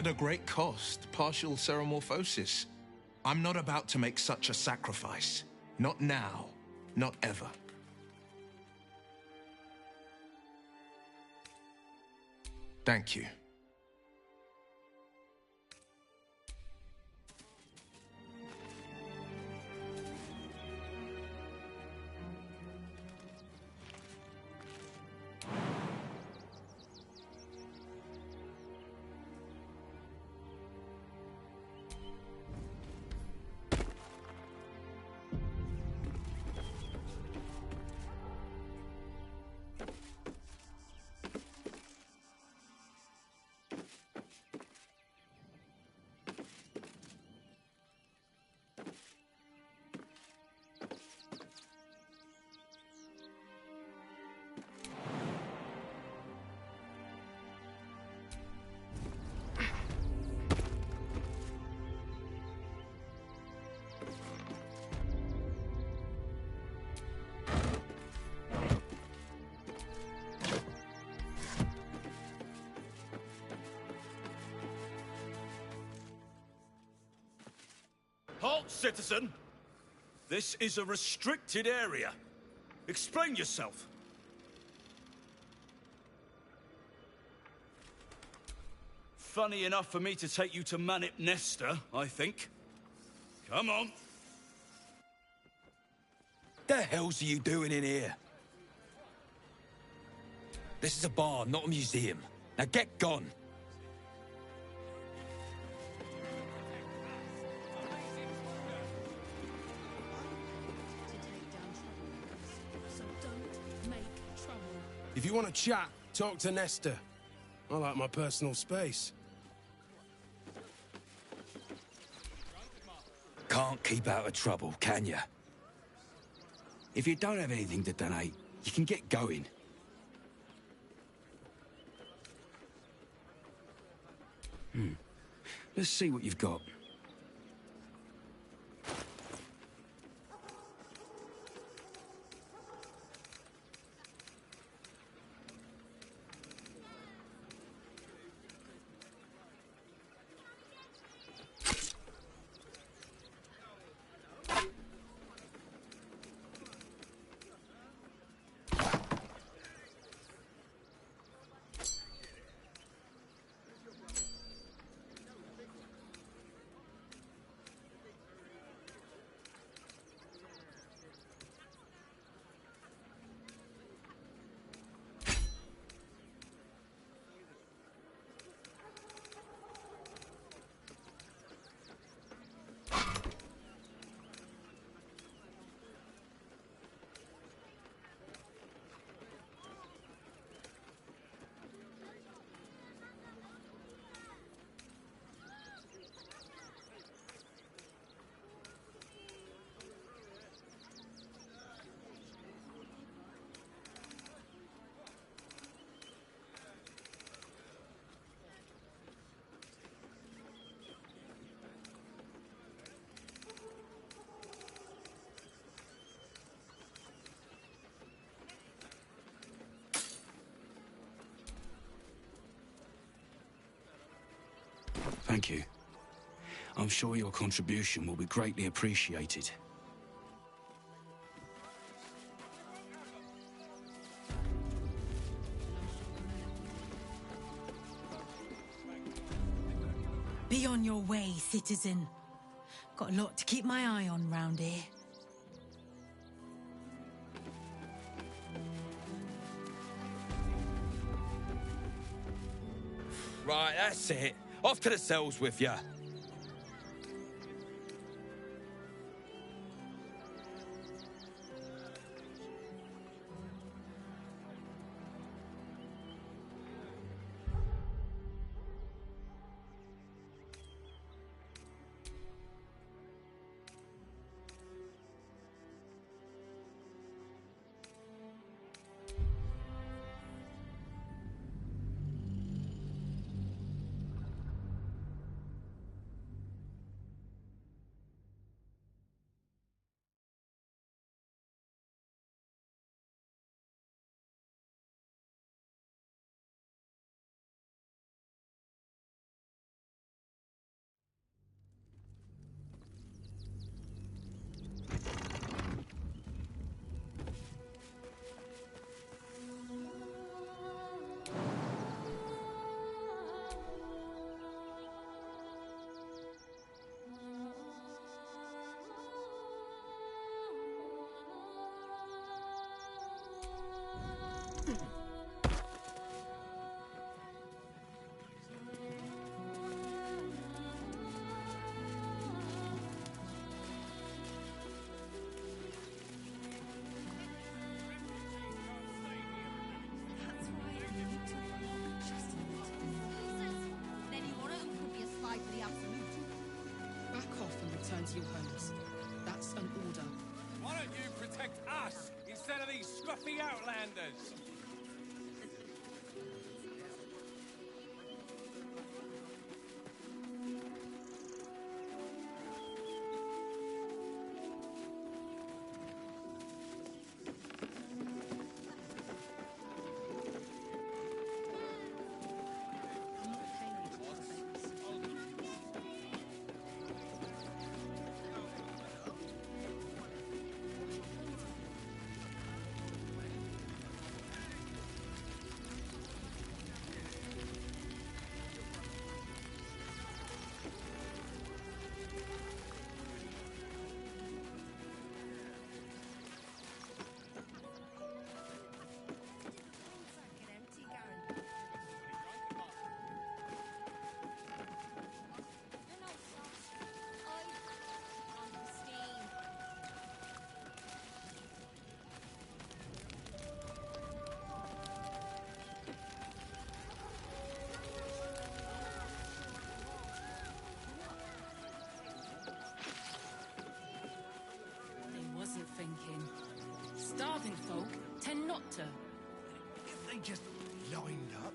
At a great cost, partial ceremorphosis. I'm not about to make such a sacrifice. Not now. Not ever. Thank you. Halt, citizen! This is a restricted area. Explain yourself. Funny enough for me to take you to Manip Nesta, I think. Come on. The hell's are you doing in here? This is a bar, not a museum. Now get gone. If you want to chat, talk to Nesta. I like my personal space. Can't keep out of trouble, can ya? If you don't have anything to donate, you can get going. Let's see what you've got. Thank you. I'm sure your contribution will be greatly appreciated. Be on your way, citizen. Got a lot to keep my eye on round here. Right, that's it. Off to the cells with ya. return to your homes. That's an order. Why don't you protect us instead of these scruffy outlanders? Thinking. Starving folk tend not to. If they just lined up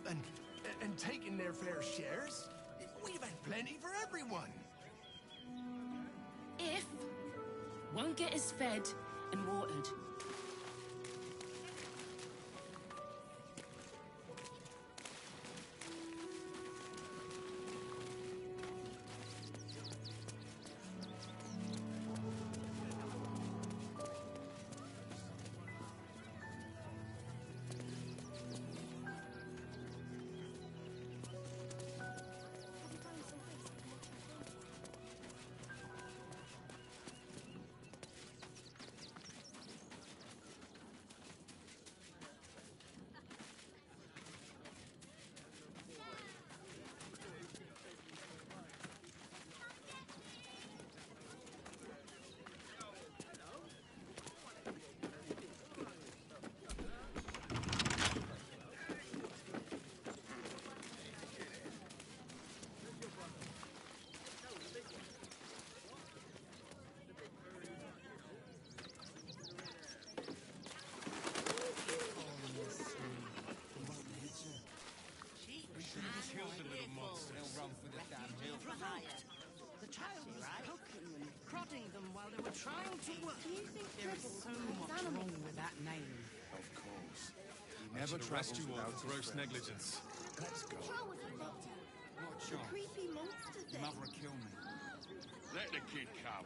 and taken their fair shares, we'd have had plenty for everyone. If won't get us fed and watered. The child was poking them, prodding them while they were trying to work. Do you think there is so much wrong with that name? Of course. He Never arrest you all for gross negligence. Let's go. The creepy monster thing. Mother will kill me. Let the kid come.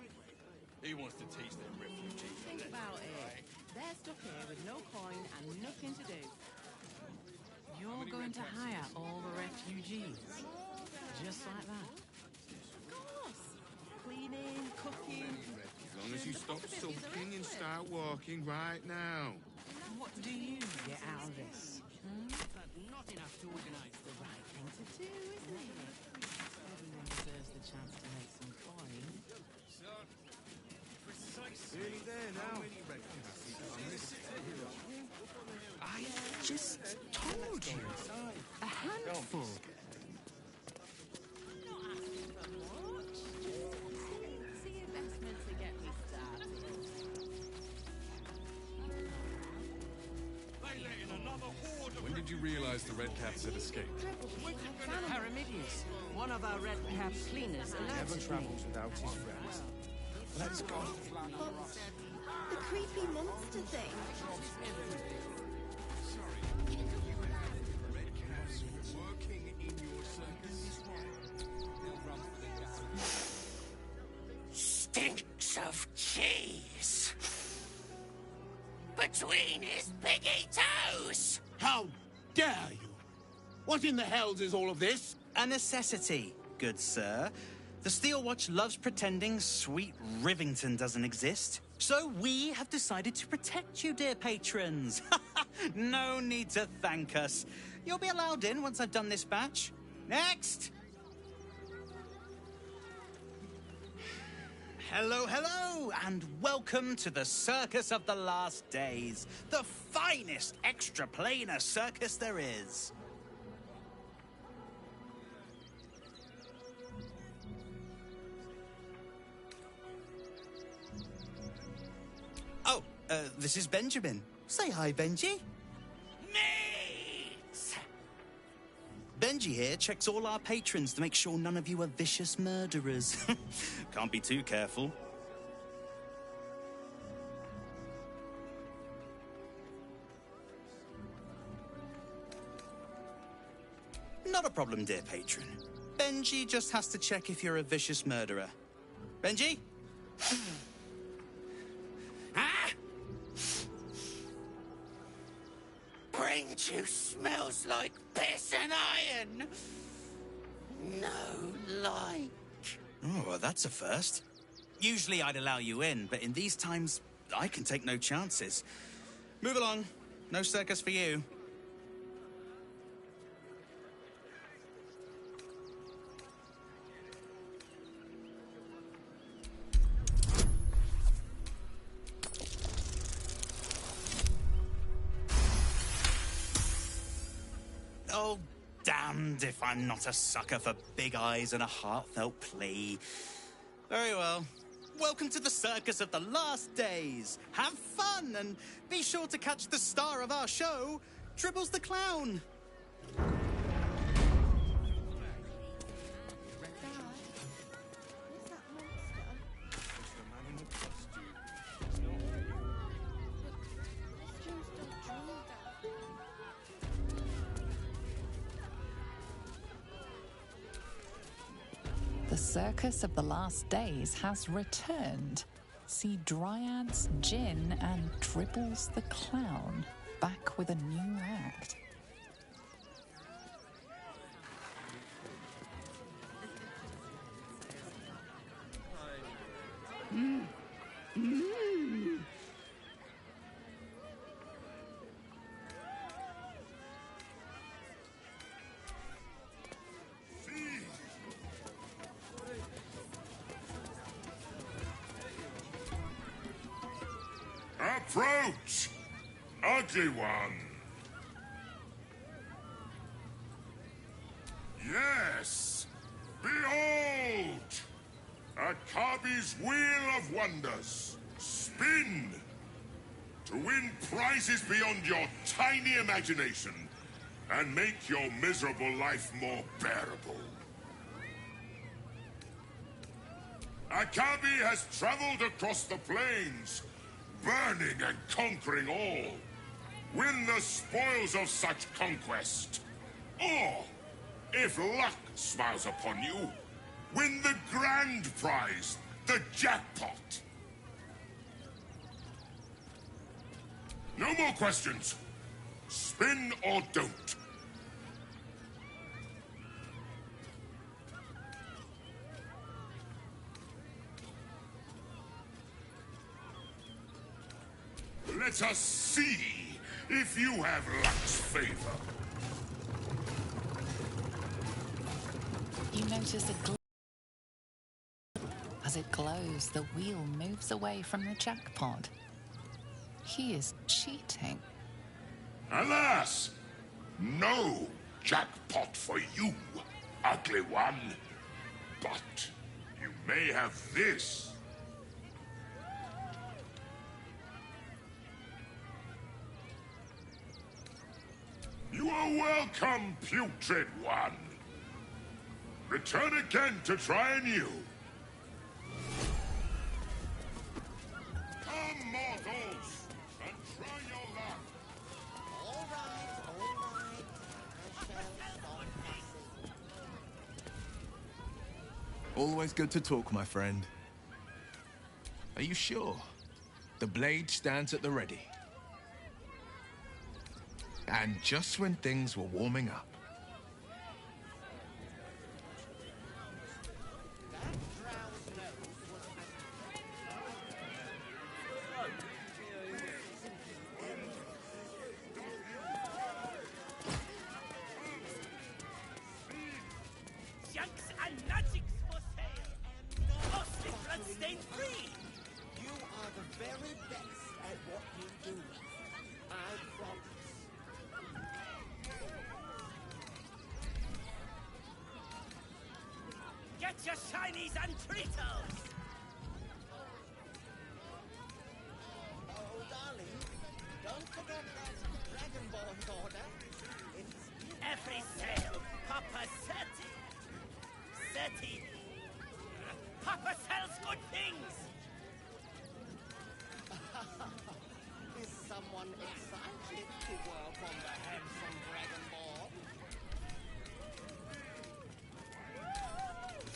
He wants to teach them refugees. Think about it. They're stuck here with no coin and nothing to do. You're going to hire all the refugees. Just like that. Of course. Cleaning, cooking. As long as you stop sulking and start walking right now. What do you get out of this? But not enough to organise the right thing to do, isn't it? Everyone deserves the chance to make some coin. Nearly there now. I just told you. A handful. Not asking for much. Just the investment to get me started. When did you realize the Red Caps had escaped? Paramidius, one of our Red Cap cleaners, Never travels without his friends. Let's go. the creepy monster thing. Working in your circus. Stinks of cheese between his piggy toes. How dare you? What in the hells is all of this? A necessity, good sir. The Steel Watch loves pretending sweet Rivington doesn't exist. So we have decided to protect you, dear patrons. No need to thank us. You'll be allowed in once I've done this batch. Next! Hello, hello, and welcome to the Circus of the Last Days, the finest extra-planar circus there is. This is Benjamin. Say hi, Benji. Meat! Benji here checks all our patrons to make sure none of you are vicious murderers. Can't be too careful. Not a problem, dear patron. Benji just has to check if you're a vicious murderer. Benji? Huh? Brain juice smells like piss and iron. No like. Oh, well, that's a first. Usually I'd allow you in, but in these times, I can take no chances. Move along. No circus for you. Oh, damned if I'm not a sucker for big eyes and a heartfelt plea. Very well. Welcome to the circus of the last days. Have fun and be sure to catch the star of our show, Tribbles the Clown. The Circus of the Last Days has returned. See Dryads, Jinn, and Tribbles the Clown back with a new act. Approach, ugly one. Yes, behold, Akabi's Wheel of Wonders. Spin to win prizes beyond your tiny imagination and make your miserable life more bearable. Akabi has traveled across the plains, burning and conquering all. Win the spoils of such conquest. Or, if luck smiles upon you, win the grand prize, the jackpot. No more questions. Spin or don't. Let us see if you have luck's favor. You notice a glow. As it glows, the wheel moves away from the jackpot. He is cheating. Alas! No jackpot for you, ugly one. But you may have this. You are welcome, putrid one. Return again to try anew. Come, mortals, and try your luck. All right. Always good to talk, my friend. Are you sure? The blade stands at the ready. And just when things were warming up. Junks and magics for sale. Mostly blood-stained free. You are the very best at what you do. I promise. Get your shinies and treatos! Hold on. Dragonborn's order. It's Every sail, Papa Seti. Seti. Papa sells good things. Is someone excited to work on the handsome Dragonborn?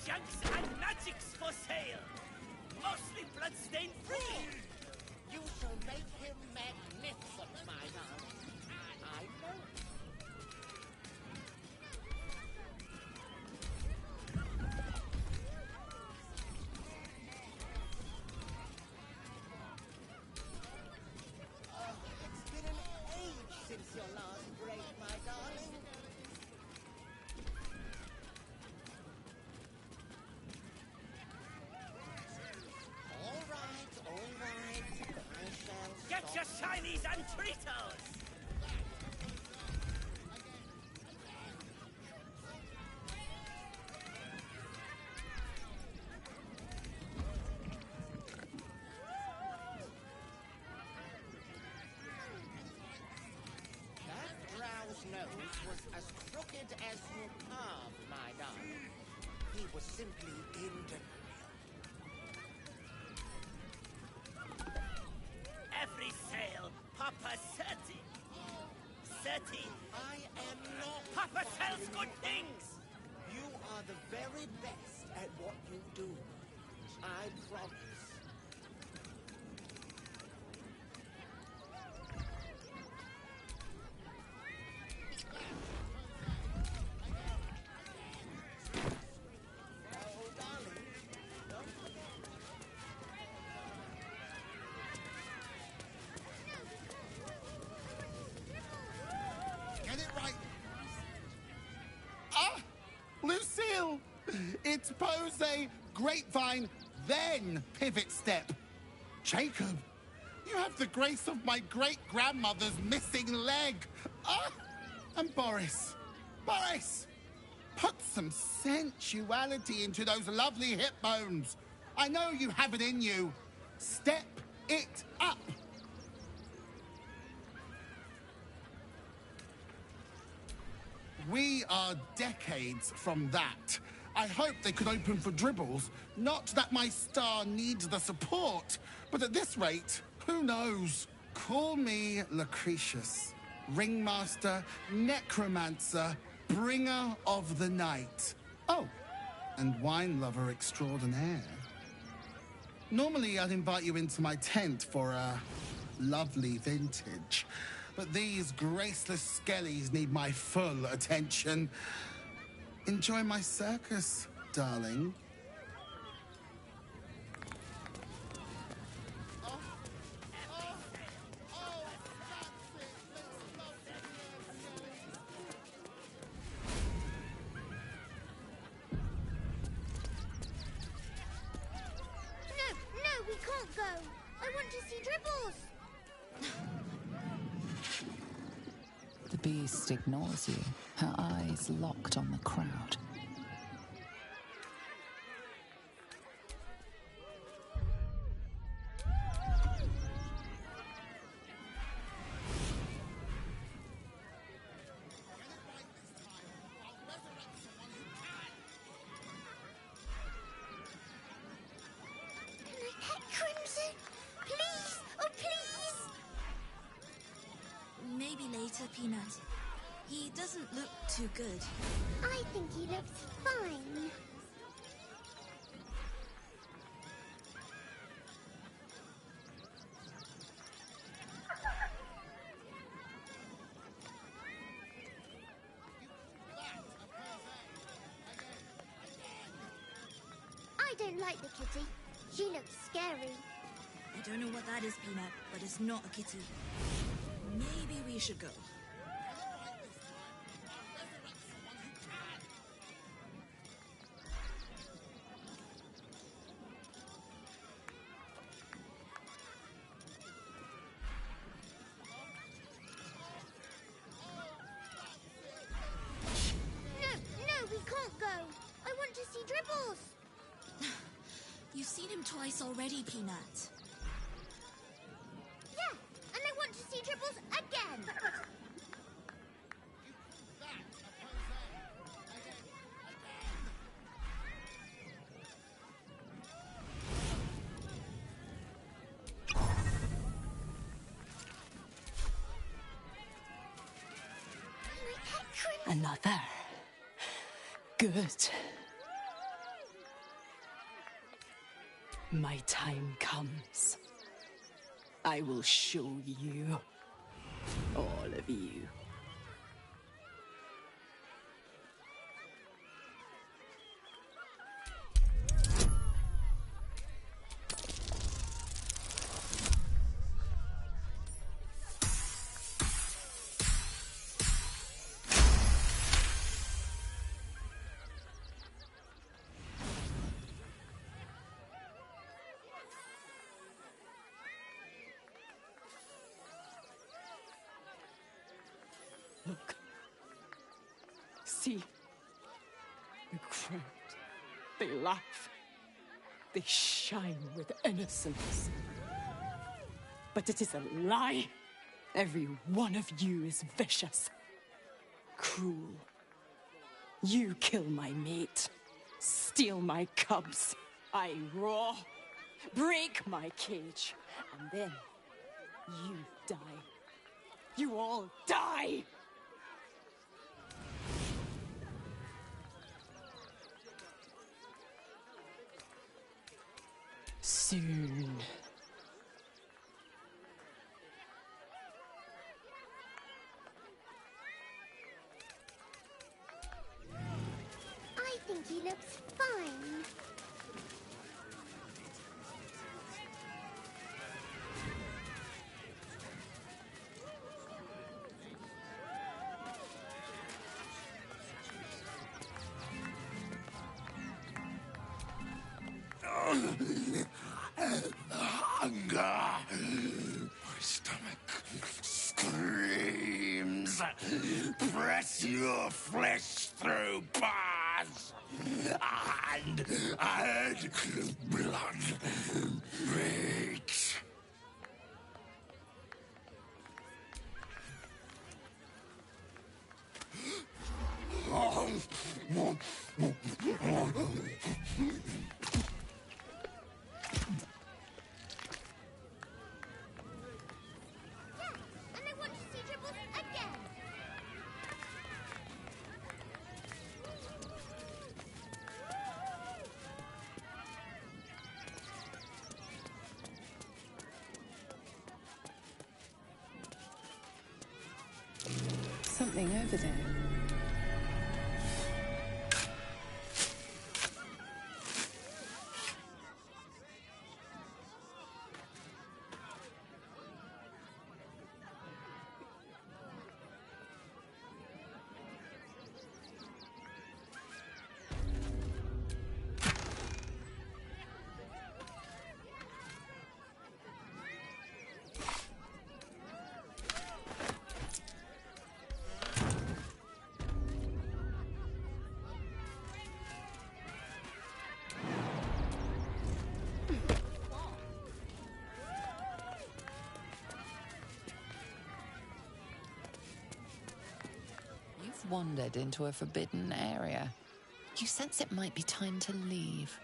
Junks and magics for sale. Mostly bloodstained free. You shall make him magnificent, my darling. I know. It's been an age since your last break, my darling. All right, all right. I shall Get stop. your shinies and Tritos. That drow's nose was as crooked as you carved, my darling. He was simply in denial. Every sail, Papa Seti. Seti. I am not. Papa sells good things. You are the very best at what you do. I promise. Oh, darling, don't forget. Get it right. Ah! Lucille! It's pose, grapevine, then pivot step. Jacob, you have the grace of my great-grandmother's missing leg. Ah! And Boris. Boris! Put some sensuality into those lovely hip bones. I know you have it in you. Step it up. We are decades from that. I hope they could open for dribbles. Not that my star needs the support, but at this rate, who knows? Call me Lucretius, ringmaster, necromancer, bringer of the night. Oh, and wine lover extraordinaire. Normally, I'd invite you into my tent for a lovely vintage. But these graceless skellies need my full attention. Enjoy my circus, darling. No, we can't go. I want to see Dribbles. The beast ignores you, her eyes locked on the crowd. Can I pet Crimson? Please! Oh, please! Maybe later, Peanut. He doesn't look too good. I think he looks fine. I don't like the kitty. She looks scary. I don't know what that is, Peanut, but it's not a kitty. Maybe we should go. No, we can't go. I want to see Dribbles. You've seen him twice already, Peanut. Yeah, and I want to see Dribbles again. Another. Good. My time comes. I will show you. All of you. Look. See. The crowd. They laugh. They shine with innocence. But it is a lie. Every one of you is vicious. Cruel. You kill my mate. Steal my cubs. I roar. Break my cage. And then you die. You all die! Soon. I think he looks fine. Hunger! My stomach screams. Press your flesh through bars. And add blood breaks. And I want to see Dribbles again. Something over there. Wandered into a forbidden area. You sense it might be time to leave.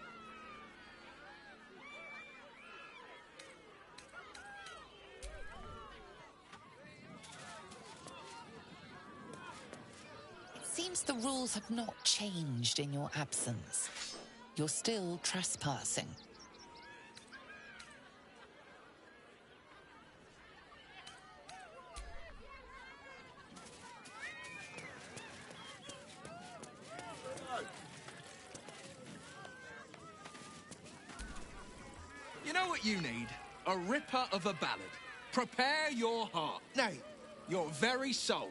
It seems the rules have not changed in your absence. You're still trespassing. You know what you need? A ripper of a ballad. Prepare your heart. Nay, your very soul.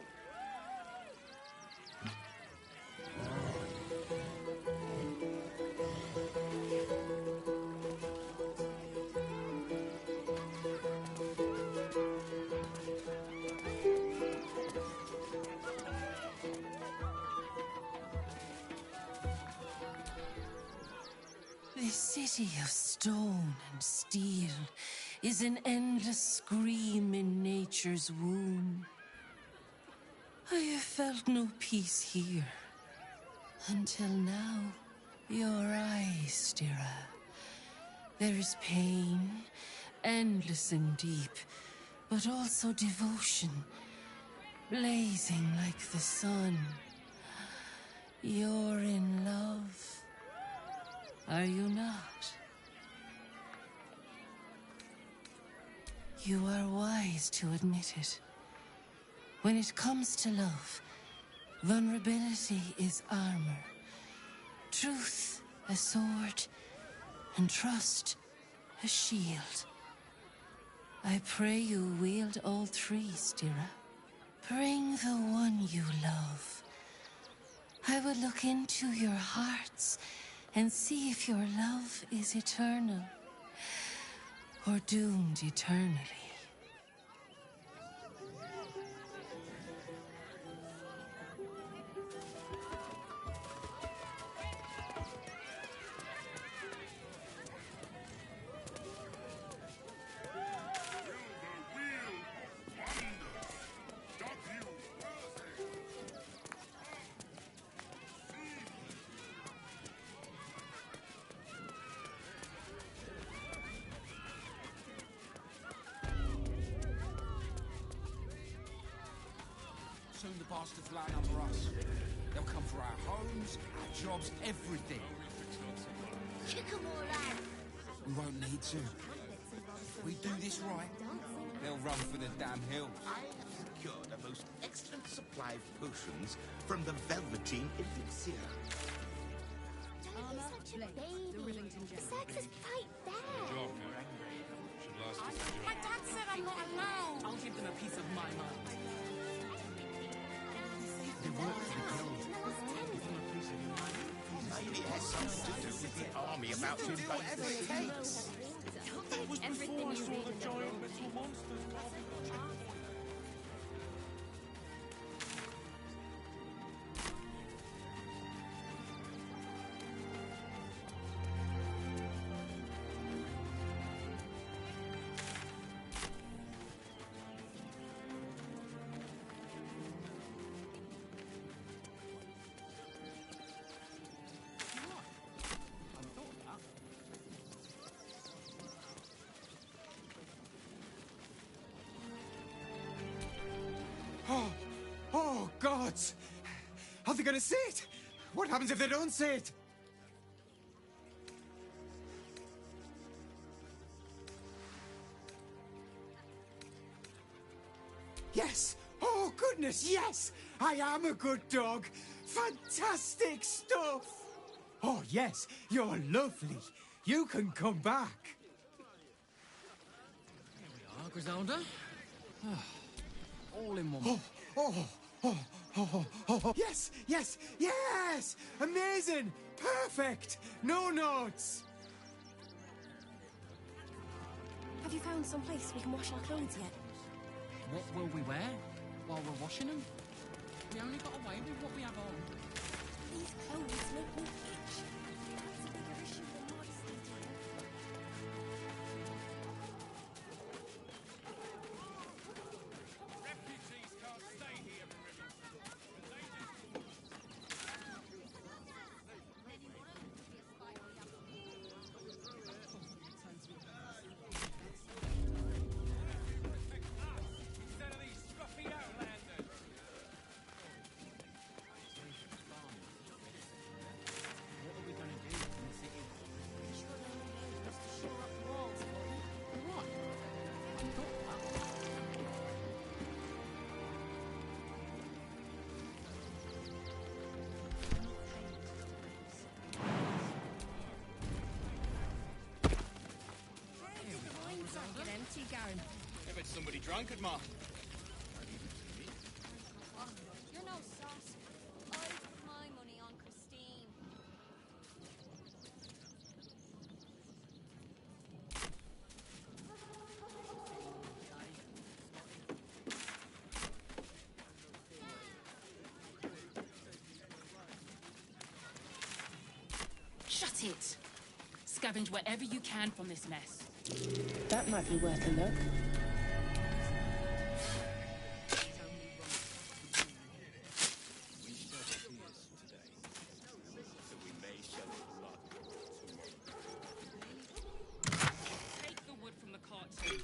This city of stone and steel is an endless scream in nature's womb. I have felt no peace here. Until now, your eyes, Stira. There is pain, endless and deep, but also devotion, blazing like the sun. You're in love, are you not? You are wise to admit it. When it comes to love, vulnerability is armor, truth a sword, and trust a shield. I pray you wield all three, Stira. Bring the one you love. I will look into your hearts and see if your love is eternal or doomed eternally. Soon the bastards lie under us. They'll come for our homes, our jobs, everything. Kick 'em all out. We won't need to. If we do this right, they'll run for the damn hills. I have secured a most excellent supply of potions from the Velveteen Elixir. Don't be such a baby. The circus is right there. My dad said I'm not allowed. I'll give them a piece of my mind. They work for the guild. Maybe it has something to do with the army about to invade the city. That was before I saw the giant metal monsters. Oh, God! Are they gonna see it? What happens if they don't see it? Yes! Oh, goodness, yes! I am a good dog! Fantastic stuff! Oh, yes, you're lovely. You can come back. Griselda? All in one. Yes, yes, yes! Amazing! Perfect! No notes! Have you found some place we can wash our clothes yet? What will we wear while we're washing them? We only got away with what we have on. These clothes make me itch. That's a bigger issue than modesty, dear. Refugees can't stay here forever. Instead of these scruffy outlanders. What are we going to do in the city? Sure, they won't be able to shore up the walls, buddy. What? I thought that. Did the wine sack get empty, Garen? I bet somebody drunk at Ma. You're no sauce. I put my money on Christine. Shut it! Scavenge wherever you can from this mess. That might be worth a look. Take the wood from the cart too.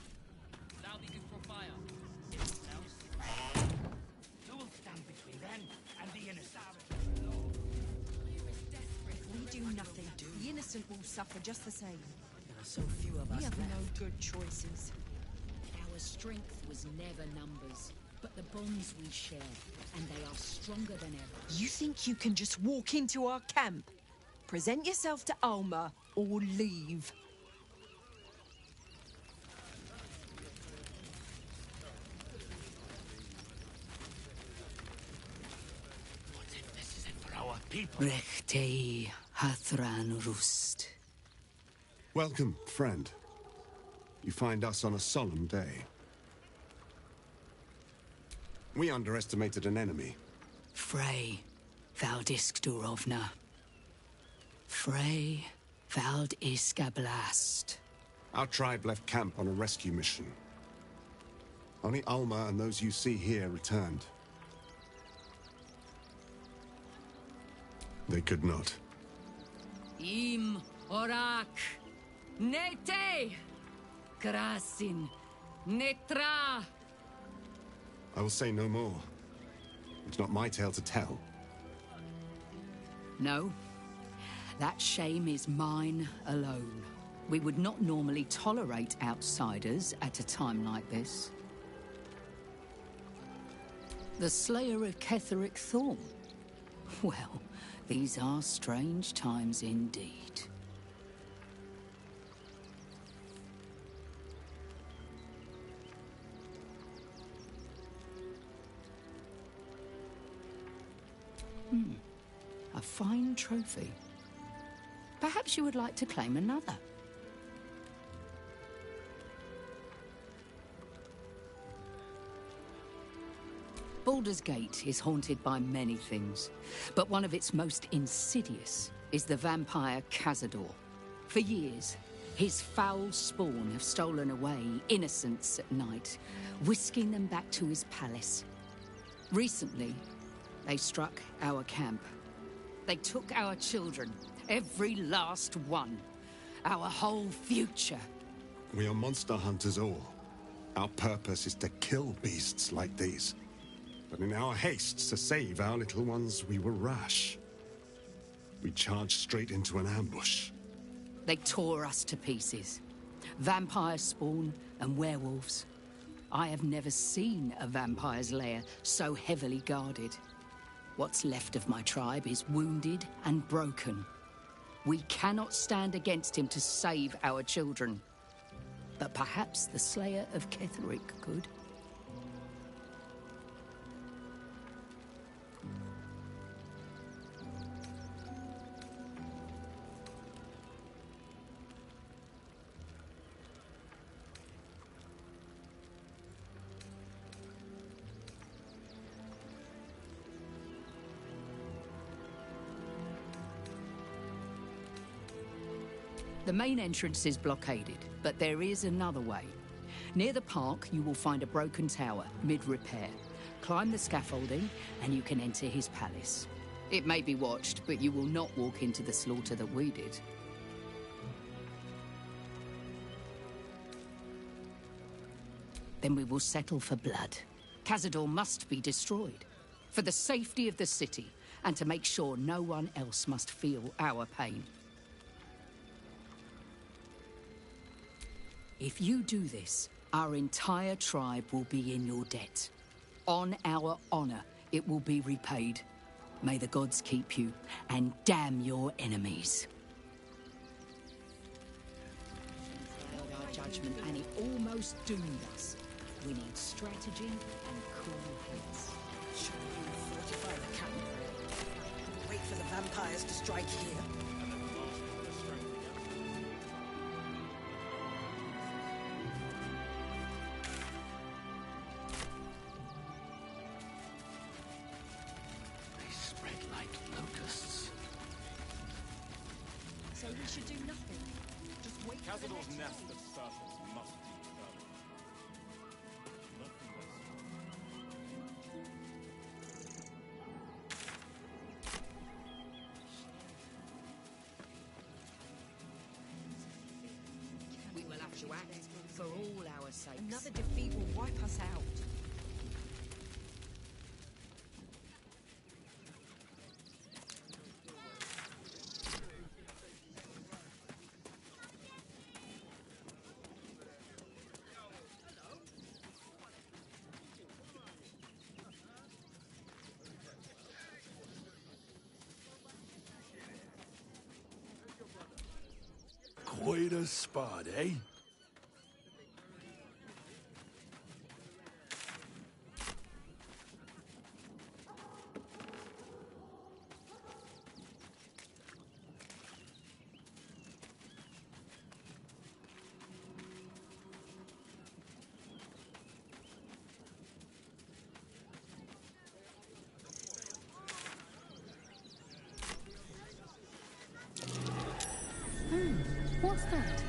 That'll be good for a fire. Who will stand between them and the inner Sabbath? innocent will suffer just the same. There are so few of us We have left. no good choices. Our strength was never numbers, but the bonds we share, and they are stronger than ever. You think you can just walk into our camp, present yourself to Alma, or leave? Rechtei Hathran Rust. Welcome, friend. You find us on a solemn day. We underestimated an enemy. Frey Valdisk Durovna. Frey Valdisk Ablast. Our tribe left camp on a rescue mission. Only Alma and those you see here returned. They could not. Im Orak Nete Krasin Netra. I will say no more. It's not my tale to tell. No. That shame is mine alone. We would not normally tolerate outsiders at a time like this. The Slayer of Ketheric Thorn. Well, these are strange times indeed. A fine trophy. Perhaps you would like to claim another. Baldur's Gate is haunted by many things, but one of its most insidious is the vampire Cazador. For years, his foul spawn have stolen away innocents at night, whisking them back to his palace. Recently, they struck our camp. They took our children, every last one, our whole future. We are monster hunters all. Our purpose is to kill beasts like these. But in our haste to save our little ones, we were rash. We charged straight into an ambush. They tore us to pieces. Vampire spawn and werewolves. I have never seen a vampire's lair so heavily guarded. What's left of my tribe is wounded and broken. We cannot stand against him to save our children. But perhaps the Slayer of Ketheric could. The main entrance is blockaded, but there is another way. Near the park, you will find a broken tower, mid-repair. Climb the scaffolding, and you can enter his palace. It may be watched, but you will not walk into the slaughter that we did. Then we will settle for blood. Cazador must be destroyed, for the safety of the city, and to make sure no one else must feel our pain. If you do this, our entire tribe will be in your debt. On our honor, it will be repaid. May the gods keep you, and damn your enemies. Failed our judgment, and it almost doomed us. We need strategy and cool heads. Should we fortify the camp? Wait for the vampires to strike here. So we should do nothing. Just wait for the Cazador's next nest wave. of serpents must be disturbed. Nothing less. We will have to act for all our sakes. Another defeat will wipe us out. Quite a spot, eh? What's that?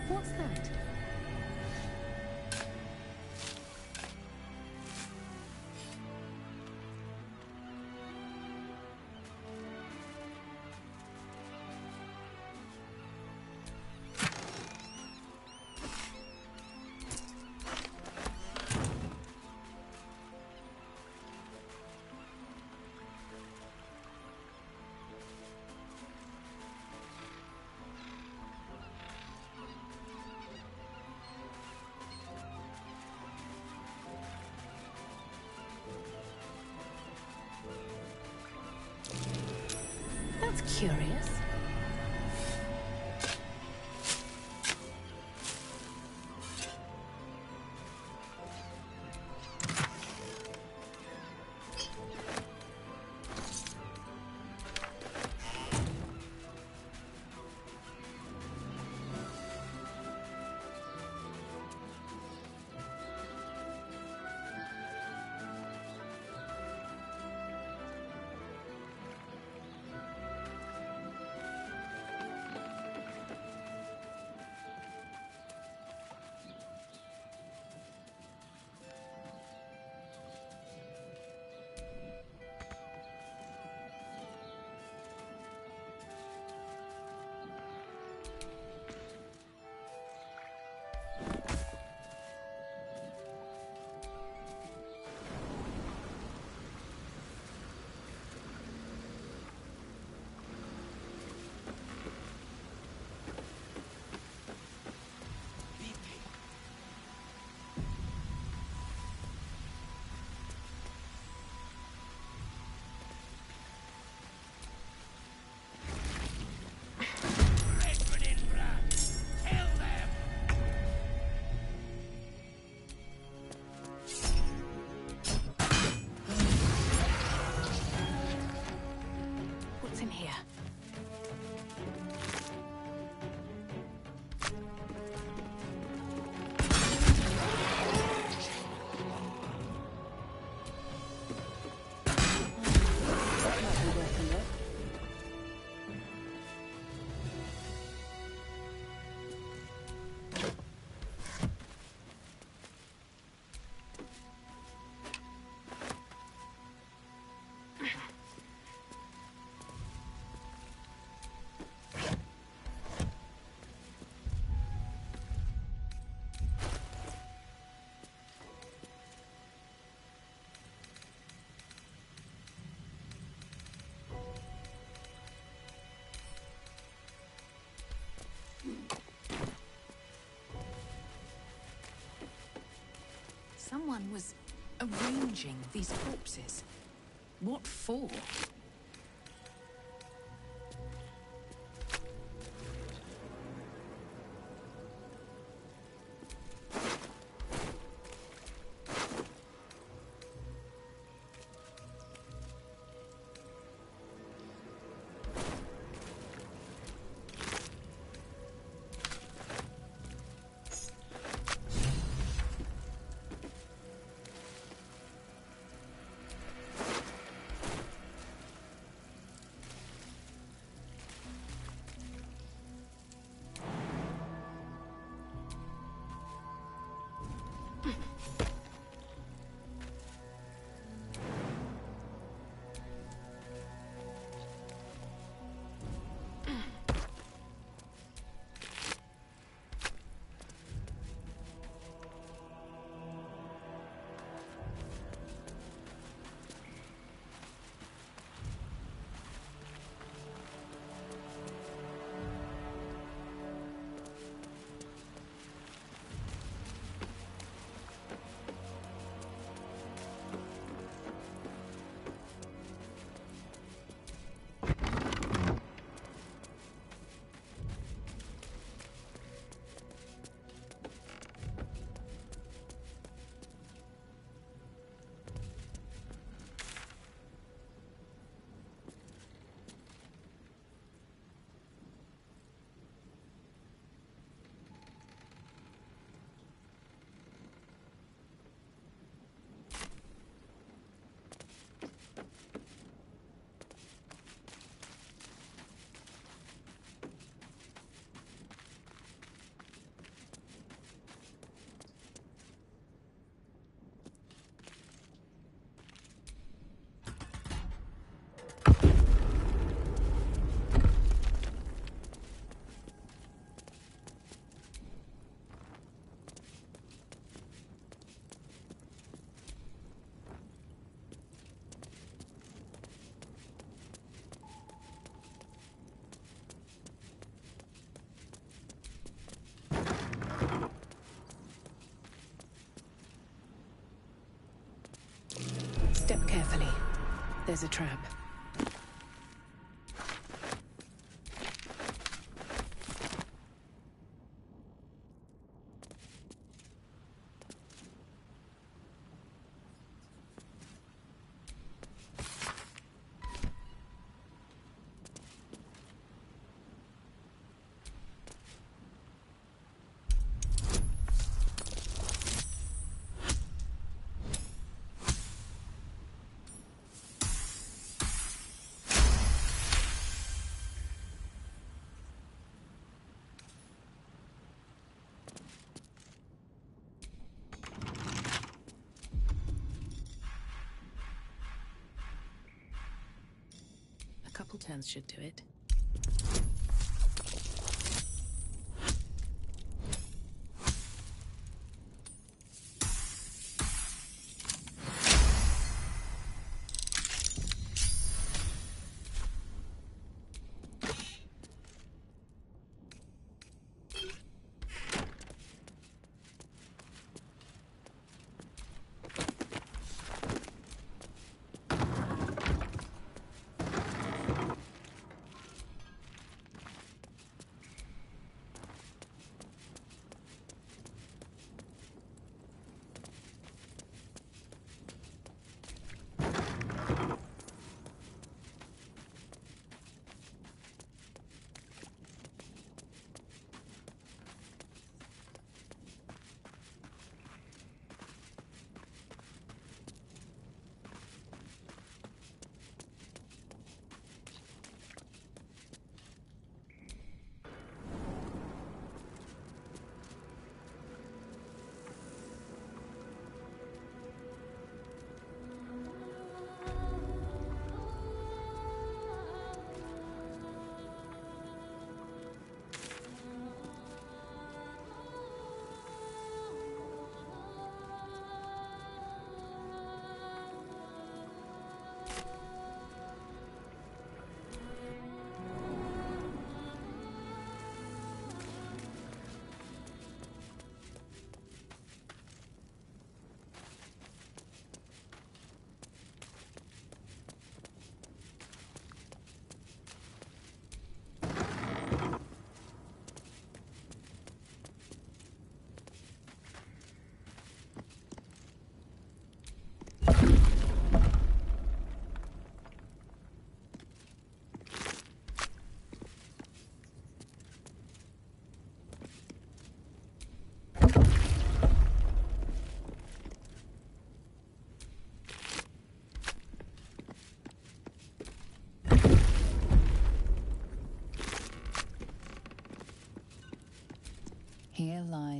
What's that? That's curious. Someone was arranging these corpses. What for? Step carefully. There's a trap. A couple turns should do it.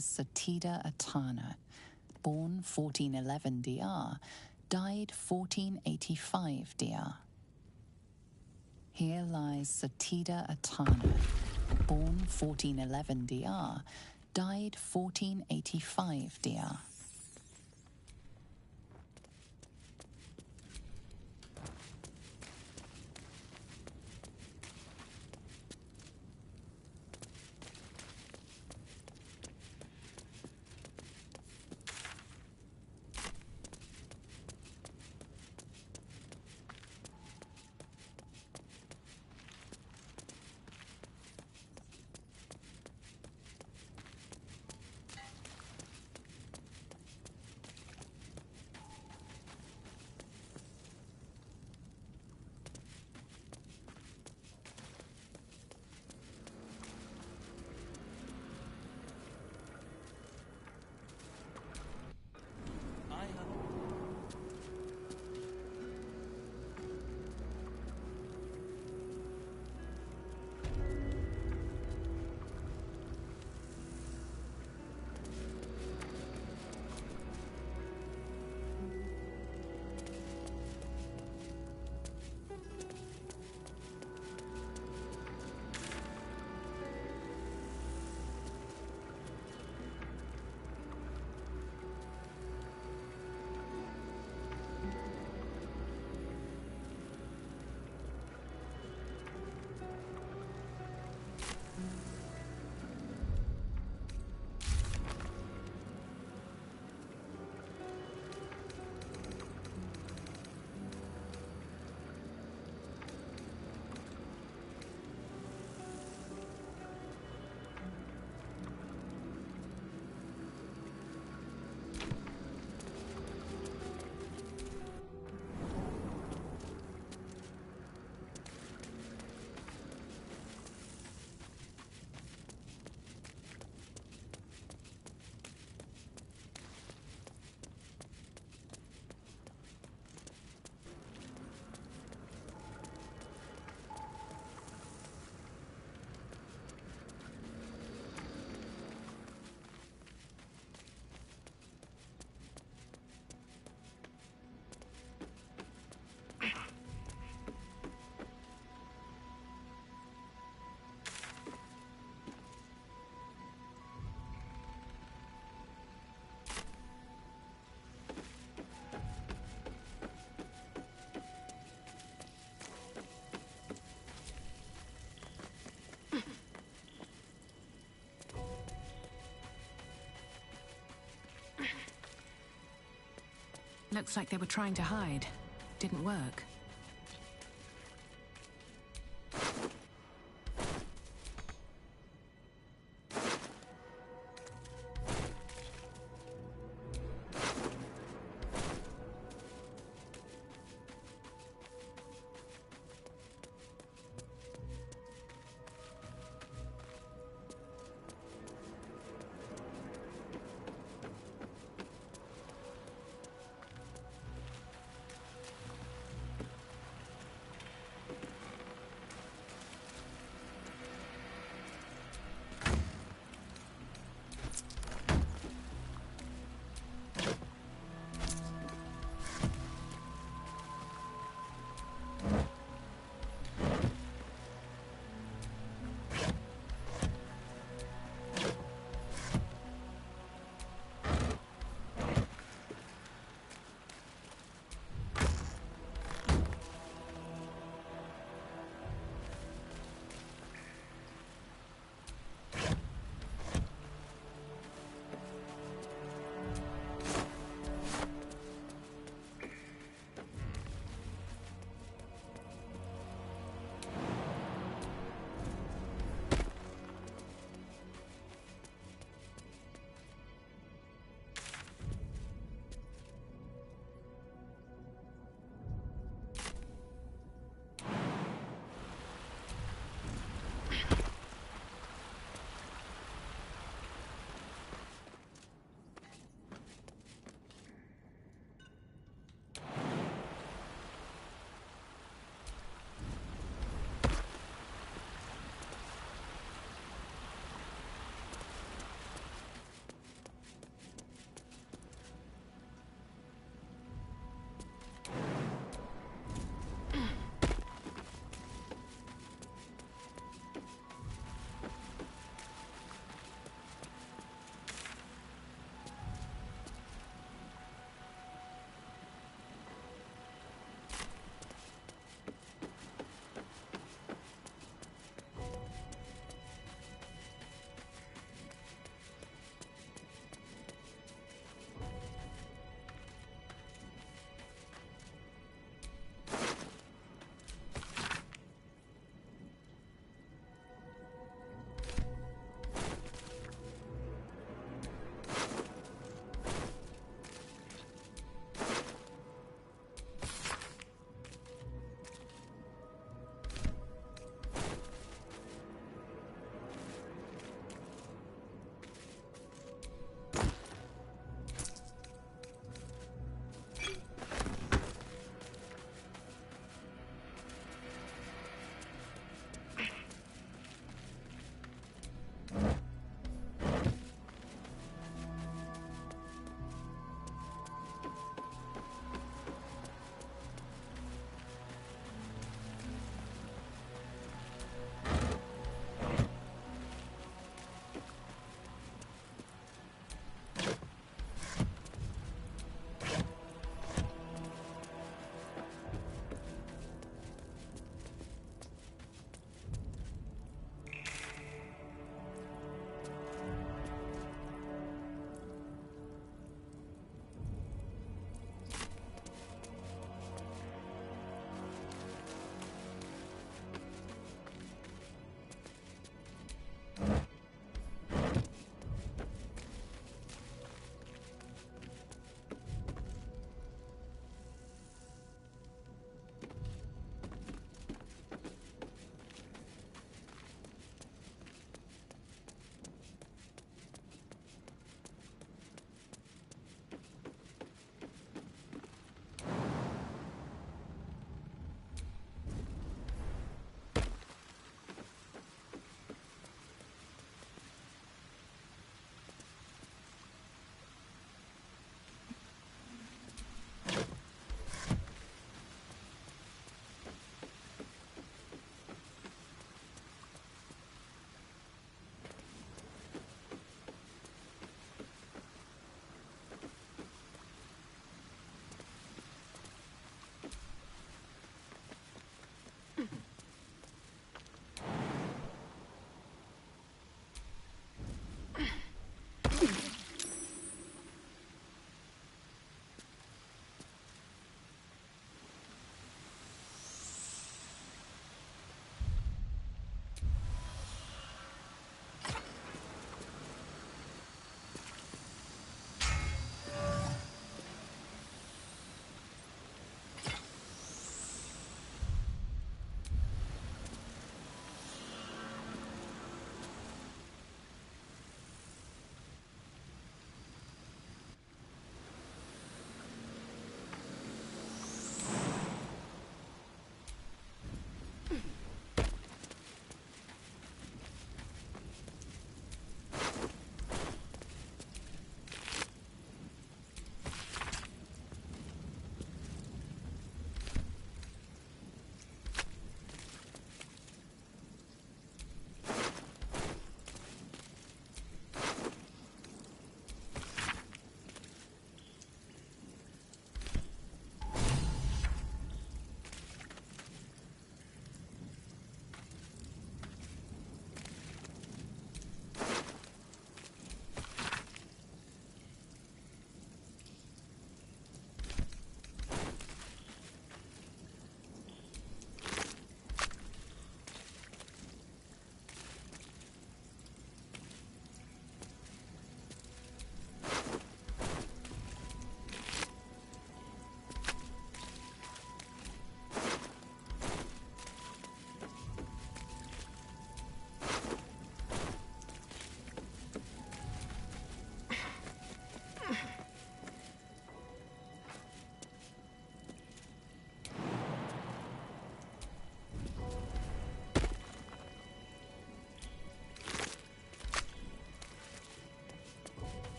lies Satida Atana, born 1411 DR, died 1485 DR. Here lies Satida Atana, born 1411 DR, died 1485 DR. Looks like they were trying to hide. Didn't work.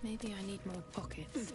Maybe I need more pockets.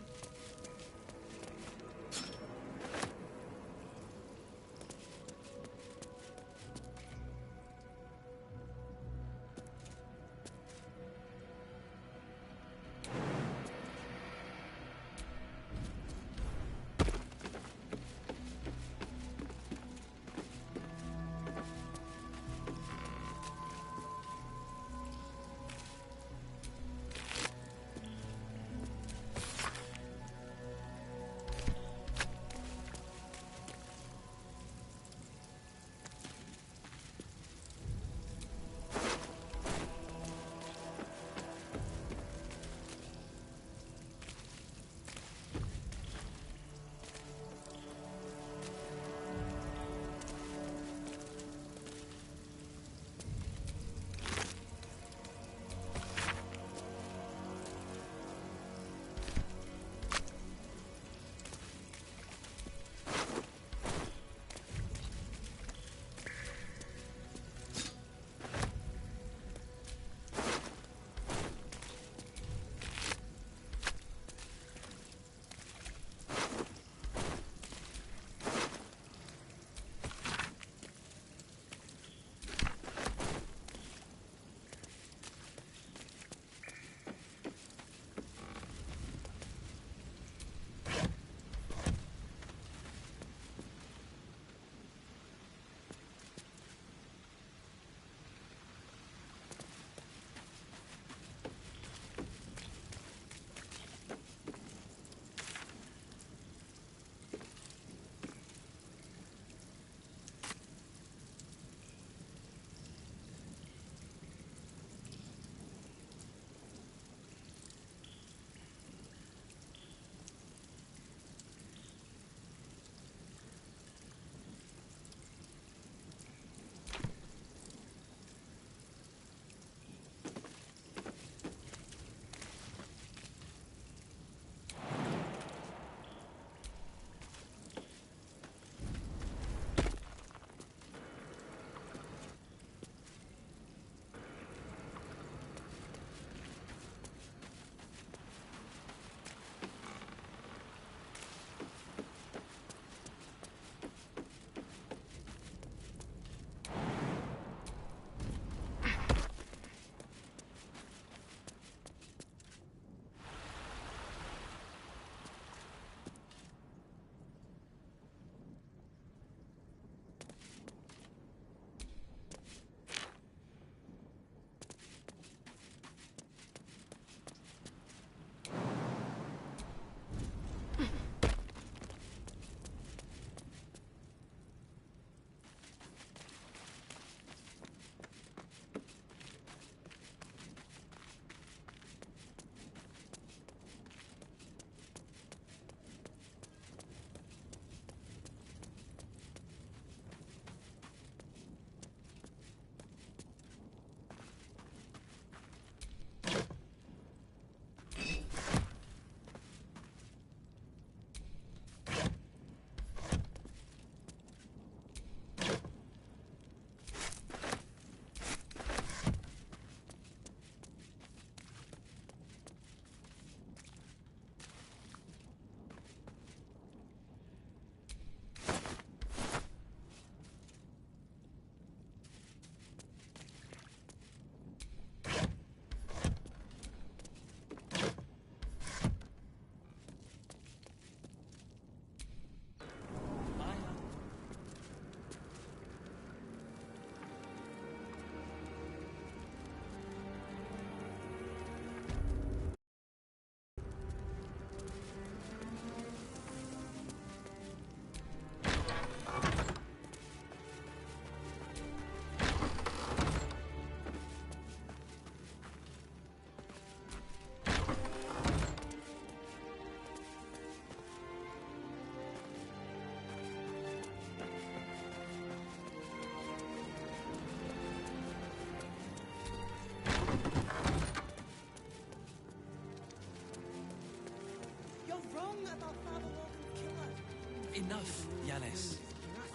Enough, Yanis.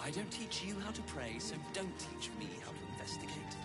I don't teach you how to pray, so don't teach me how to investigate.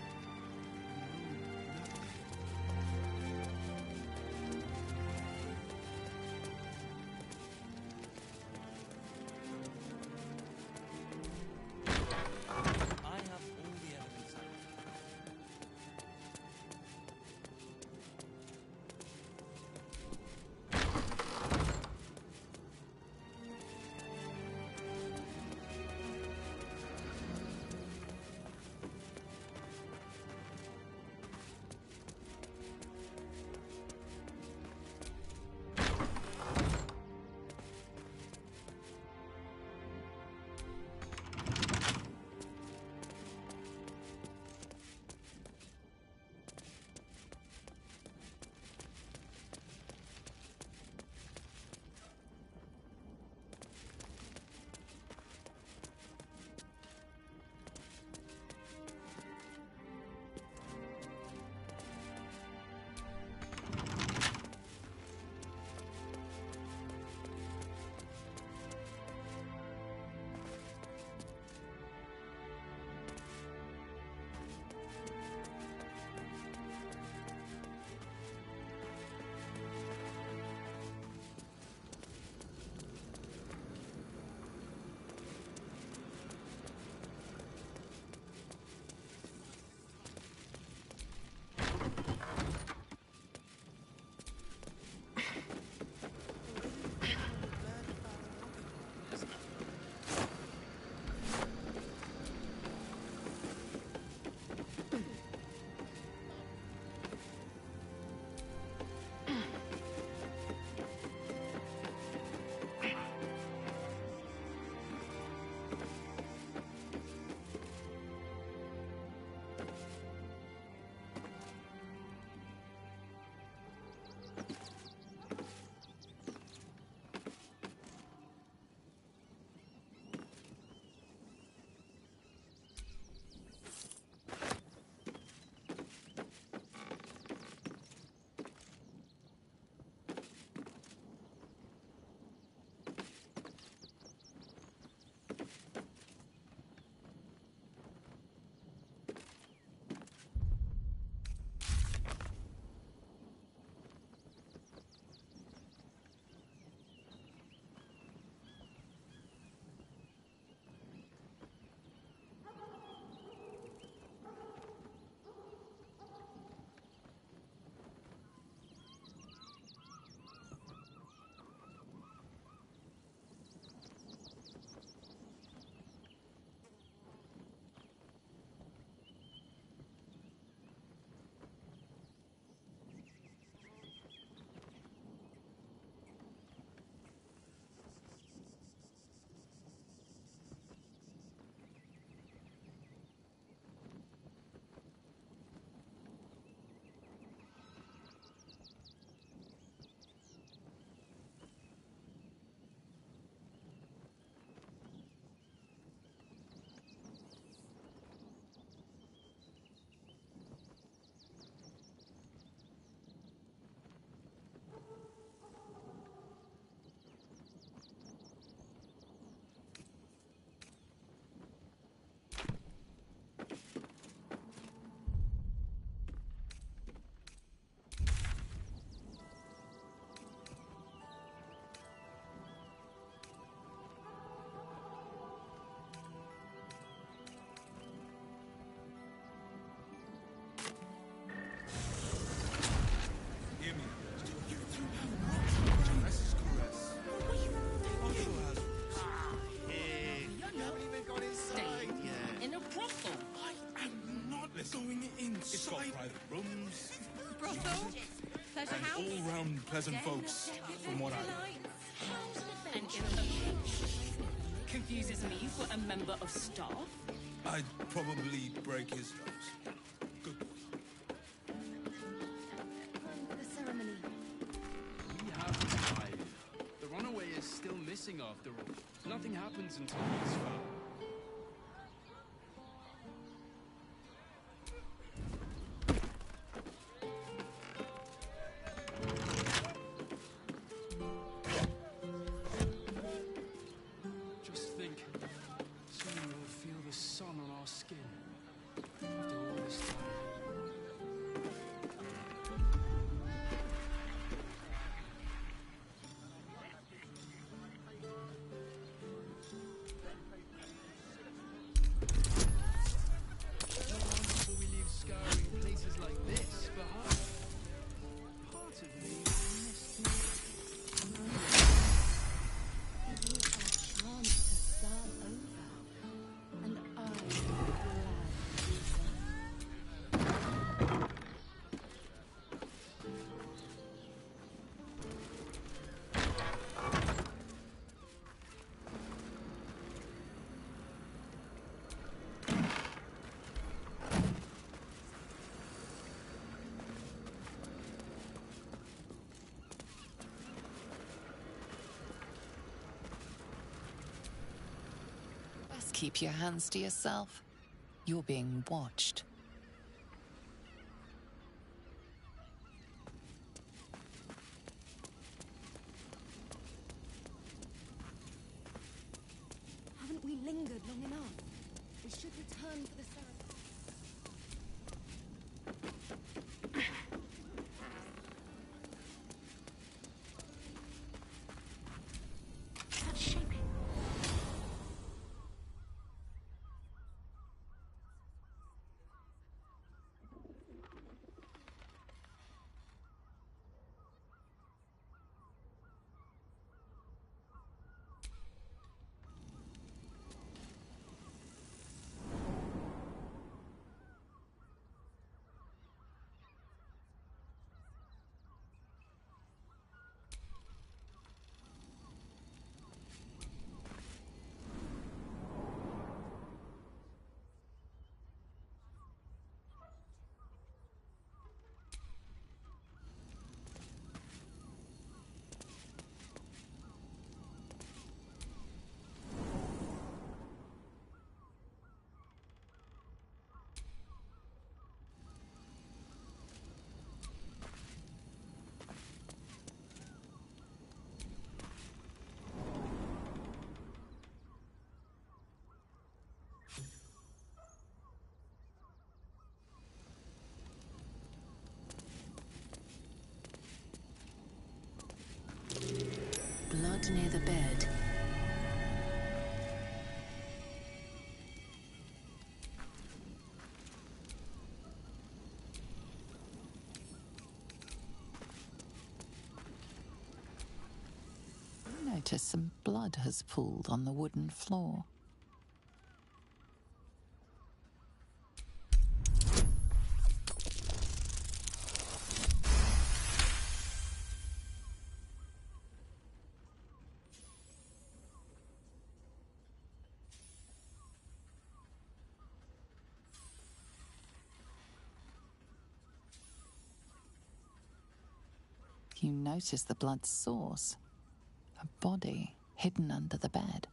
Brothel? Pleasure house? All-round pleasant folks, from what I know. And confuses me for a member of staff. I'd probably break his nose. Good boy. For the ceremony. We have arrived. The runaway is still missing after all. Nothing happens until he's found. Just think, soon we'll feel the sun on our skin. After all this time. We leave scouring places like this behind. Part of me missed Chance to start over. And I'm glad to do so. Best keep your hands to yourself. You're being watched. Haven't we lingered long enough? We should return for the ceremony. That's shaping. Blood near the bed. You notice some blood has pooled on the wooden floor. You notice the blood's source. A body hidden under the bed.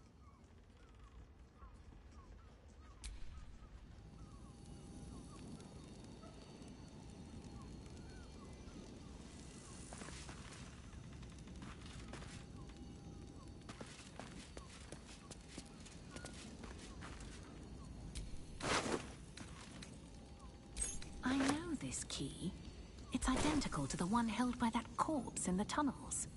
I know this key. It's identical to the one held by that corpse in the tunnels.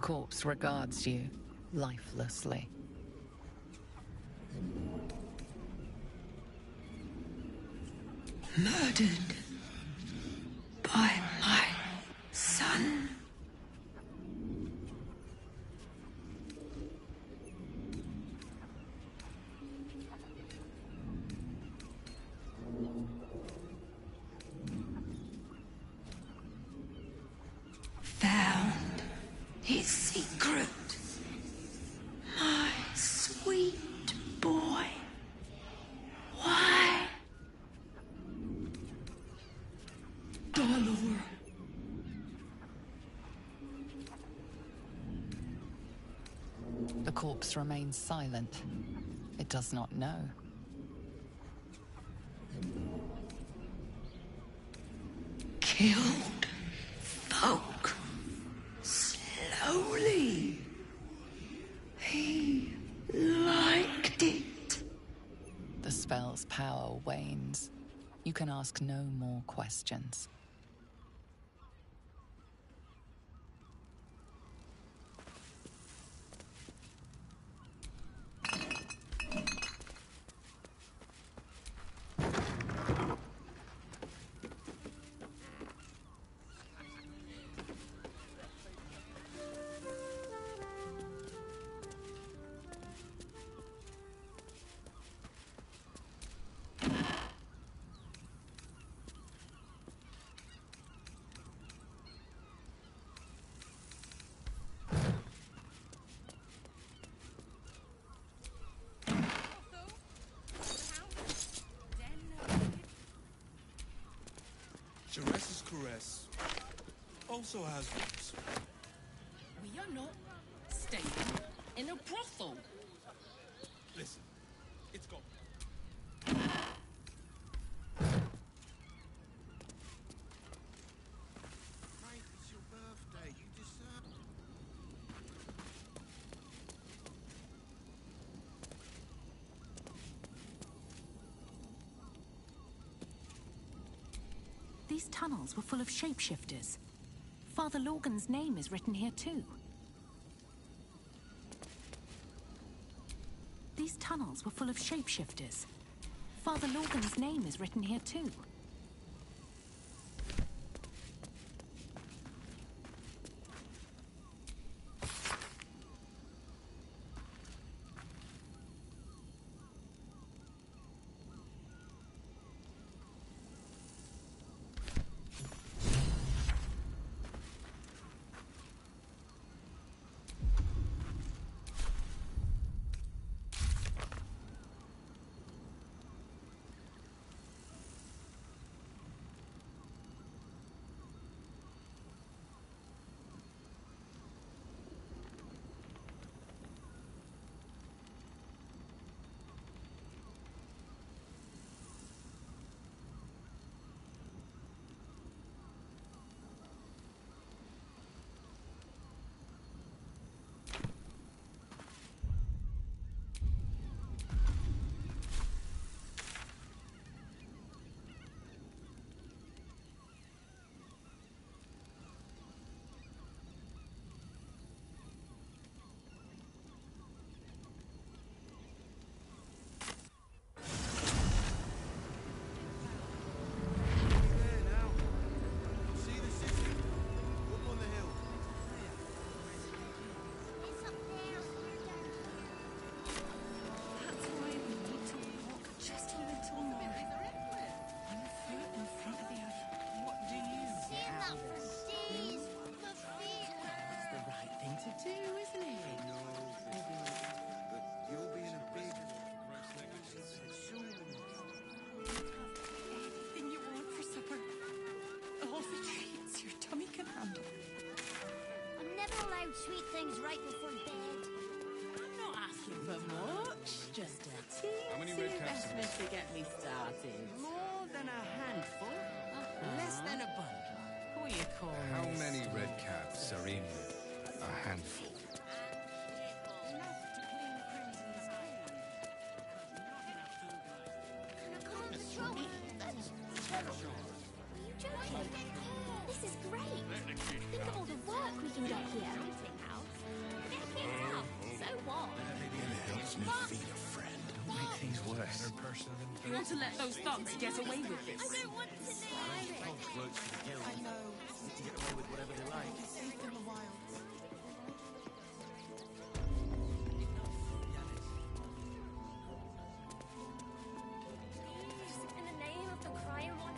corpse regards you lifelessly. Murdered by my son. Found his secret. My sweet boy. Why? Baldur. The corpse remains silent. It does not know. Killed folk slowly. He liked it. The spell's power wanes. You can ask no more questions. Jerez's caress also has roots. We are not staying in a brothel. Listen, it's gone. Mate, it's your birthday. You deserve... These tunnels were full of shapeshifters. Father Lorgan's name is written here too. These tunnels were full of shapeshifters. Father Lorgan's name is written here too. Sweet things right before bed. I'm not asking for much. Just a How many red caps estimate to get me started. More than a handful. Less than a bundle. What do you call How this? many red caps are in a handful? Are you joking? This is great. Think of all the work we can get here. He's worse. You want to let those thugs get away with this? I don't want to know. Works for the guild. I know. They can get away with whatever they like. It's safe in the wild. In the name of the crying one.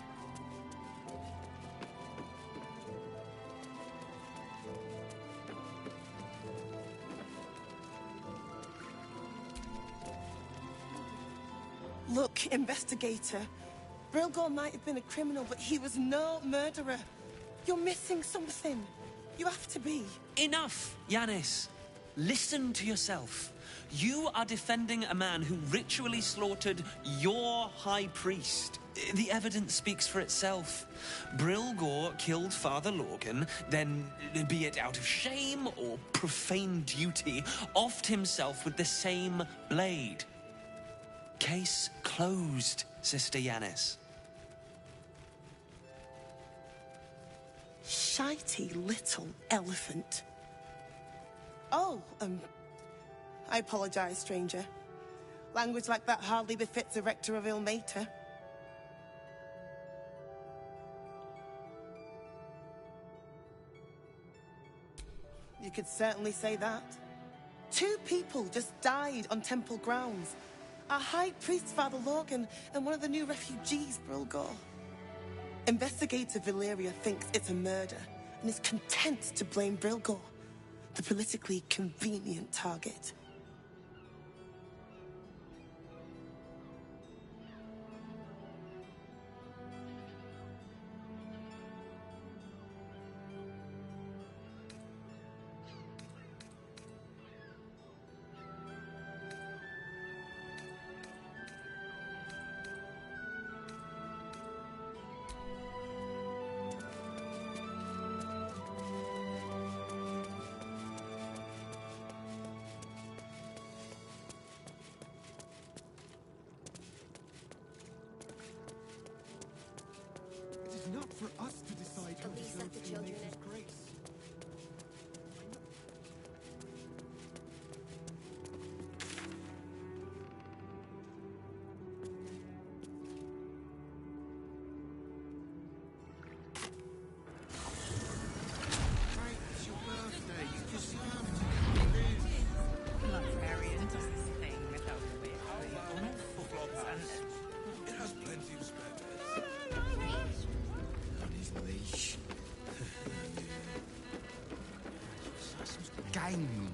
Look, investigator. Brilgor might have been a criminal, but he was no murderer. You're missing something. You have to be. Enough, Yanis. Listen to yourself. You are defending a man who ritually slaughtered your high priest. The evidence speaks for itself. Brilgor killed Father Lorgan, then, be it out of shame or profane duty, offed himself with the same blade. Case closed, Sister Yanis. Shitey little elephant. Oh, I apologize, stranger. Language like that hardly befits a rector of Ilmater. You could certainly say that. 2 people just died on temple grounds. Our high priest, Father Lorgan, and one of the new refugees, Brilgor. Investigator Valeria thinks it's a murder and is content to blame Brilgor, the politically convenient target. It is not for us to decide who least let deserves the children Ilmater's grace. Right, it's your birthday. You deserve to live. Librarian does this thing without the way It has plenty of spare beds. On his leash. Game.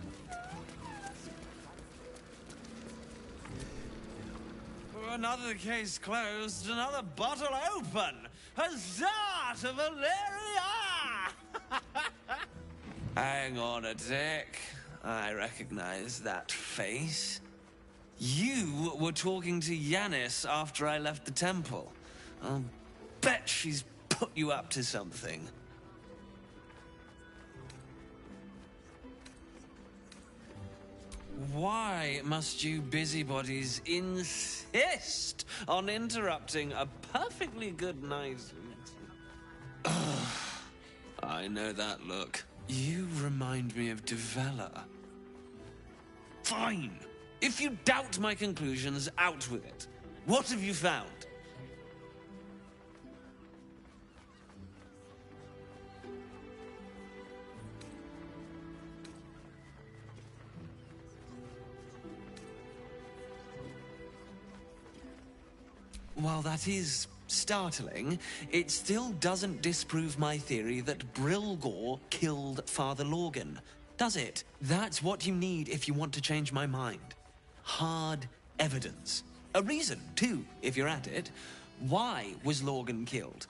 Another case closed, another bottle open. Huzzah to Valeria! Hang on a tick. I recognize that face. You were talking to Yanis after I left the temple. I'll bet she's put you up to something. Why must you busybodies insist on interrupting a perfectly good night? I know that look. You remind me of Devella. Fine. If you doubt my conclusions, out with it. What have you found? While that is startling, it still doesn't disprove my theory that Brilgor killed Father Lorgan, does it? That's what you need if you want to change my mind. Hard evidence. A reason, too, if you're at it. Why was Lorgan killed?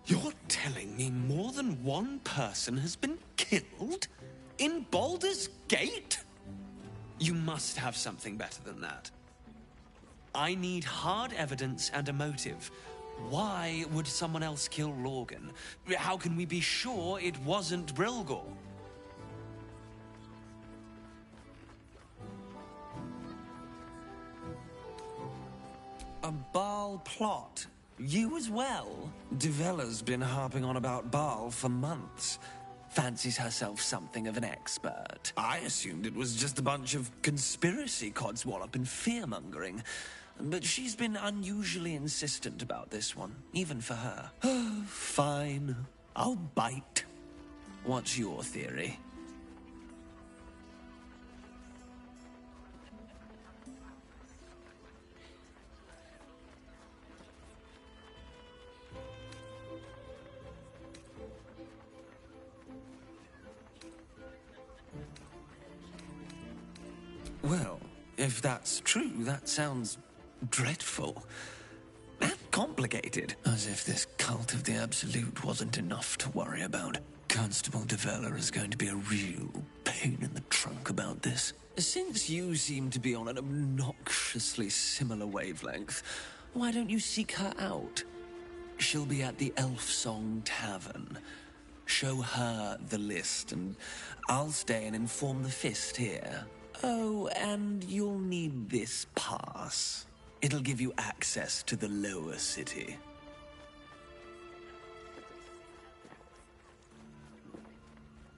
You're telling me more than one person has been killed? In Baldur's Gate? You must have something better than that. I need hard evidence and a motive. Why would someone else kill Lorgan? How can we be sure it wasn't Brilgor? A Baal plot? You as well? Devella's been harping on about Baal for months. fancies herself something of an expert. I assumed it was just a bunch of conspiracy codswallop and fear-mongering. But she's been unusually insistent about this one, even for her. Fine. I'll bite. What's your theory? Well, if that's true, that sounds dreadful. And complicated. As if this cult of the Absolute wasn't enough to worry about. Constable Develler is going to be a real pain in the trunk about this. Since you seem to be on an obnoxiously similar wavelength, why don't you seek her out? She'll be at the Elf Song Tavern. Show her the list, and I'll stay and inform the Fist here. Oh, and you'll need this pass. It'll give you access to the lower city.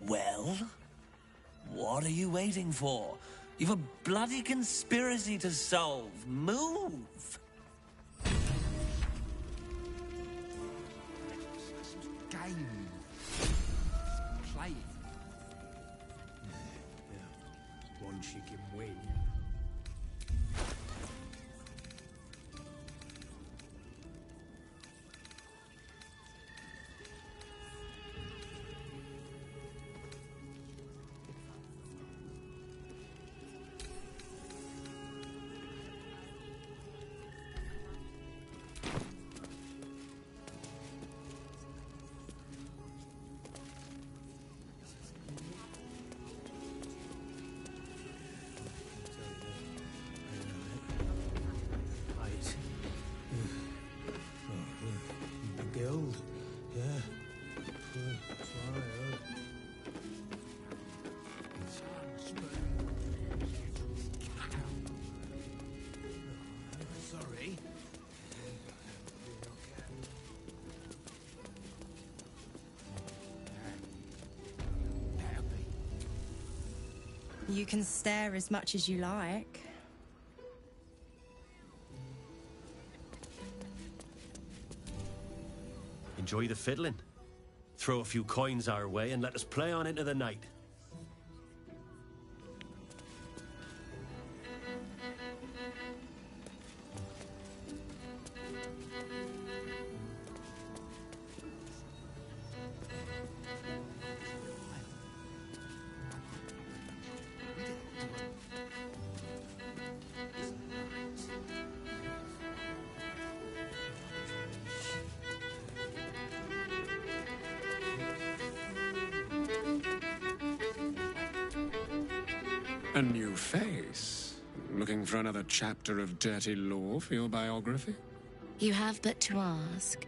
Well? What are you waiting for? You've a bloody conspiracy to solve. Move! Game. Play it. Once you can win. Guild, yeah. Sorry. You can stare as much as you like. Enjoy the fiddling. Throw a few coins our way and let us play on into the night. A new face? Looking for another chapter of dirty lore for your biography? You have but to ask,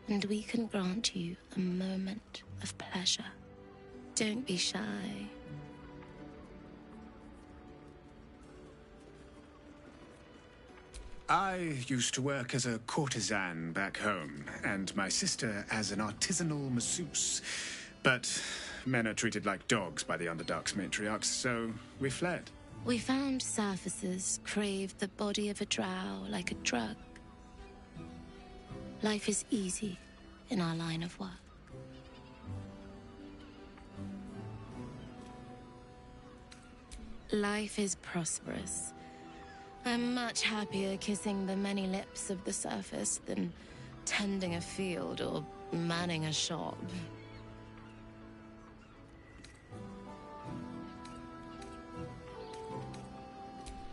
and we can grant you a moment of pleasure. Don't be shy. I used to work as a courtesan back home, and my sister as an artisanal masseuse. But men are treated like dogs by the Underdark's matriarchs, so we fled. We found surfacers craved the body of a drow like a drug. Life is easy in our line of work. Life is prosperous. I'm much happier kissing the many lips of the surface than tending a field or manning a shop.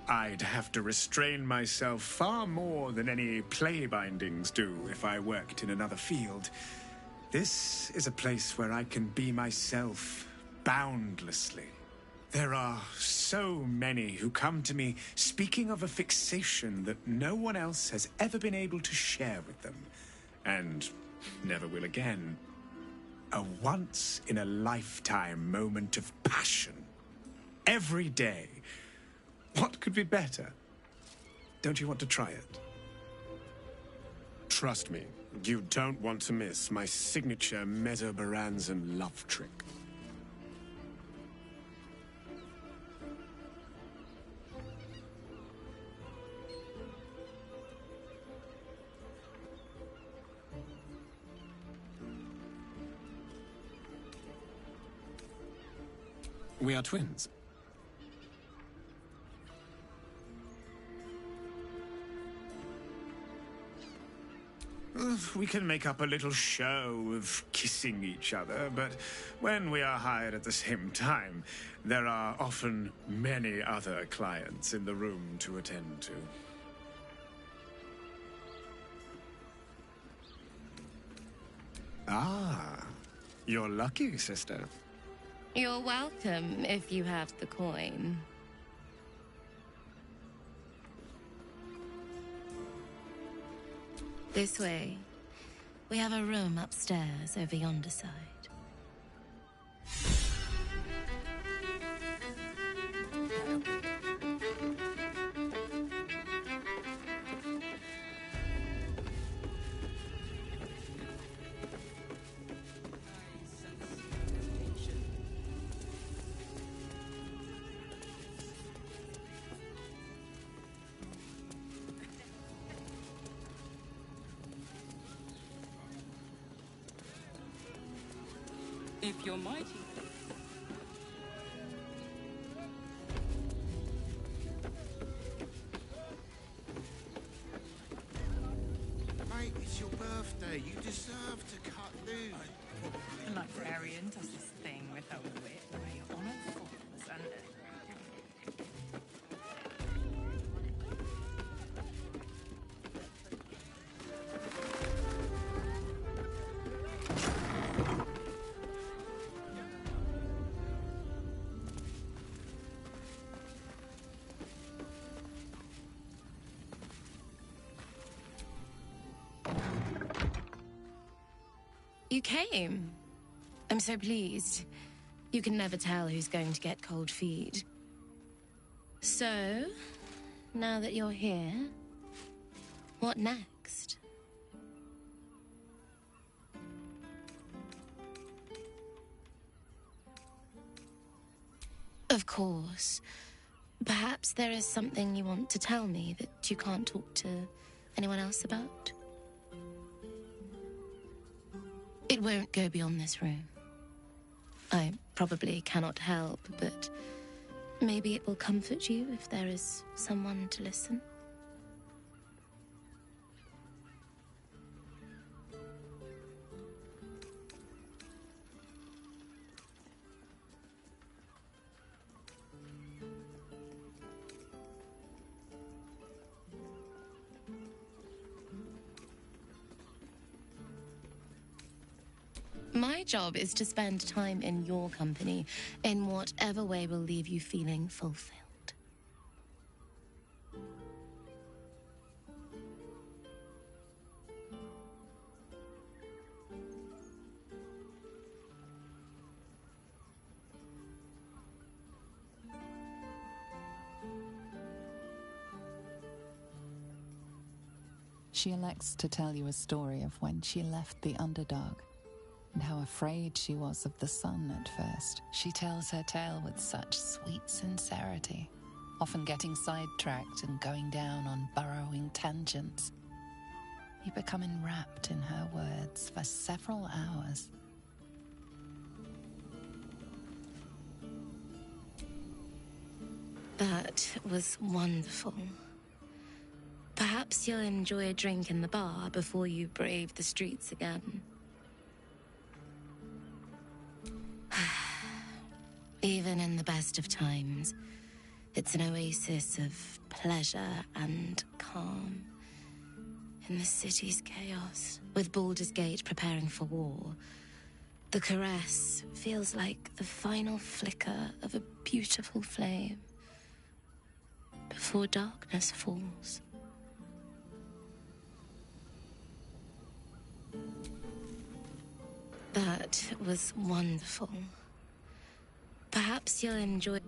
I'd have to restrain myself far more than any play bindings do if I worked in another field. This is a place where I can be myself boundlessly. There are so many who come to me speaking of a fixation that no one else has ever been able to share with them, and never will again. A once-in-a-lifetime moment of passion. Every day. What could be better? Don't you want to try it? Trust me, you don't want to miss my signature Mesobaranzan love trick. We are twins. We can make up a little show of kissing each other, but when we are hired at the same time, there are often many other clients in the room to attend to. Ah, you're lucky, sister. You're welcome if you have the coin. This way. We have a room upstairs over yonder side. If you're mighty. Mate, it's your birthday. You deserve to cut loose. The librarian does this thing with her wit where you honour fools and... You came. I'm so pleased. You can never tell who's going to get cold feet. So, now that you're here, what next? Of course. Perhaps there is something you want to tell me that you can't talk to anyone else about? It won't go beyond this room. I probably cannot help, but maybe it will comfort you if there is someone to listen. My job is to spend time in your company in whatever way will leave you feeling fulfilled. She elects to tell you a story of when she left the Underdark and how afraid she was of the sun at first. She tells her tale with such sweet sincerity, often getting sidetracked and going down on burrowing tangents. You become enwrapped in her words for several hours. That was wonderful. Perhaps you'll enjoy a drink in the bar before you brave the streets again. Even in the best of times, it's an oasis of pleasure and calm. In the city's chaos, with Baldur's Gate preparing for war, the caress feels like the final flicker of a beautiful flame before darkness falls. That was wonderful. Perhaps you'll enjoy...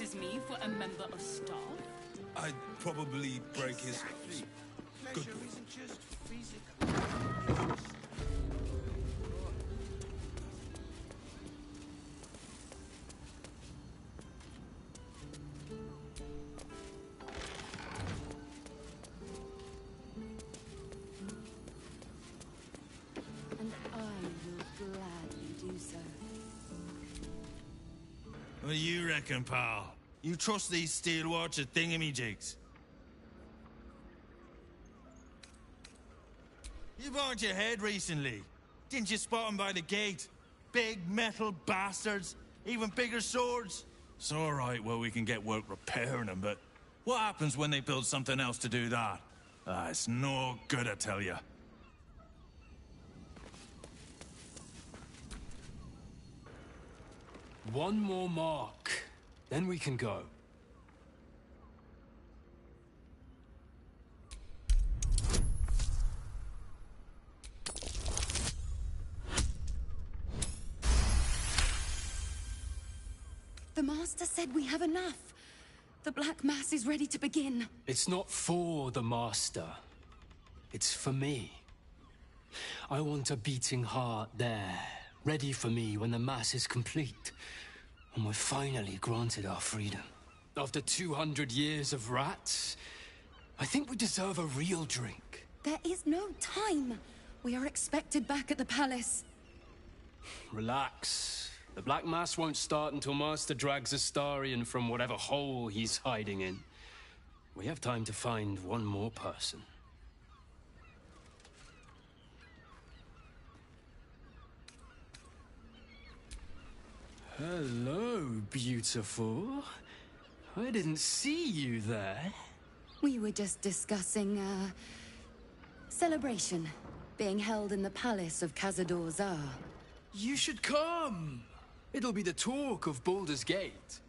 chooses me for a member of staff? I'd probably break his nose. Good boy. Isn't just physical. And I will gladly do so. What do you reckon, pal? You trust these steel watcher thingamajigs? You burned your head recently. Didn't you spot them by the gate? Big metal bastards. Even bigger swords. It's all right, well, we can get work repairing them, but what happens when they build something else to do that? It's no good, I tell you. One more mark, then we can go. The Master said we have enough. The Black Mass is ready to begin. It's not for the Master. It's for me. I want a beating heart there, ready for me when the Mass is complete. And we're finally granted our freedom. After 200 years of rats, I think we deserve a real drink. There is no time. We are expected back at the palace. Relax. The Black Mass won't start until Master drags Astarion from whatever hole he's hiding in. We have time to find one more person. Hello, beautiful. I didn't see you there. We were just discussing, celebration being held in the palace of Cazador Zar. You should come. It'll be the talk of Baldur's Gate.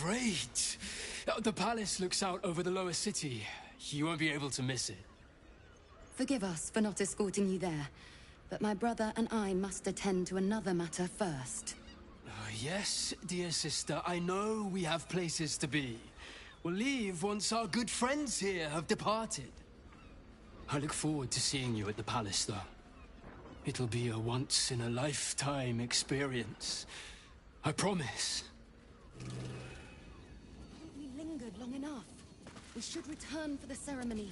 great. The palace looks out over the lower city. You won't be able to miss it. Forgive us for not escorting you there, but my brother and I must attend to another matter first. Yes, dear sister, I know we have places to be. We'll leave once our good friends here have departed. I look forward to seeing you at the palace, though. It'll be a once-in-a-lifetime experience. I promise. We lingered long enough. We should return for the ceremony.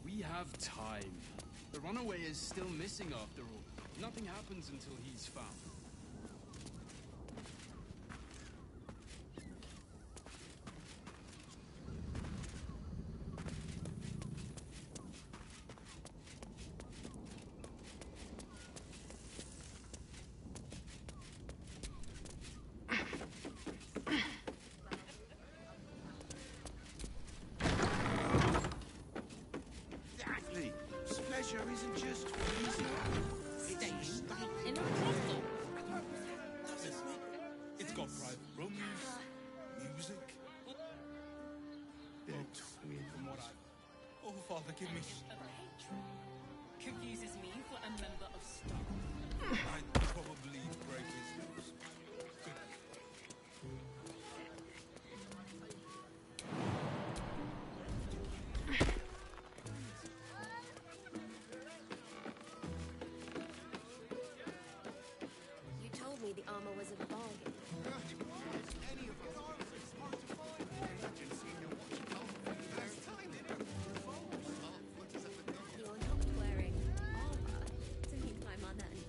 We have time. The runaway is still missing after all. Nothing happens until he's found. Exactly. Pleasure isn't just easy. It's In a brothel. It's got private rooms, music. From what I... Oh, Father, give me... A patron confuses me for a member of staff. I'd probably break his nose. You told me the armor was a bargain. You're not wearing armor to meet my mother and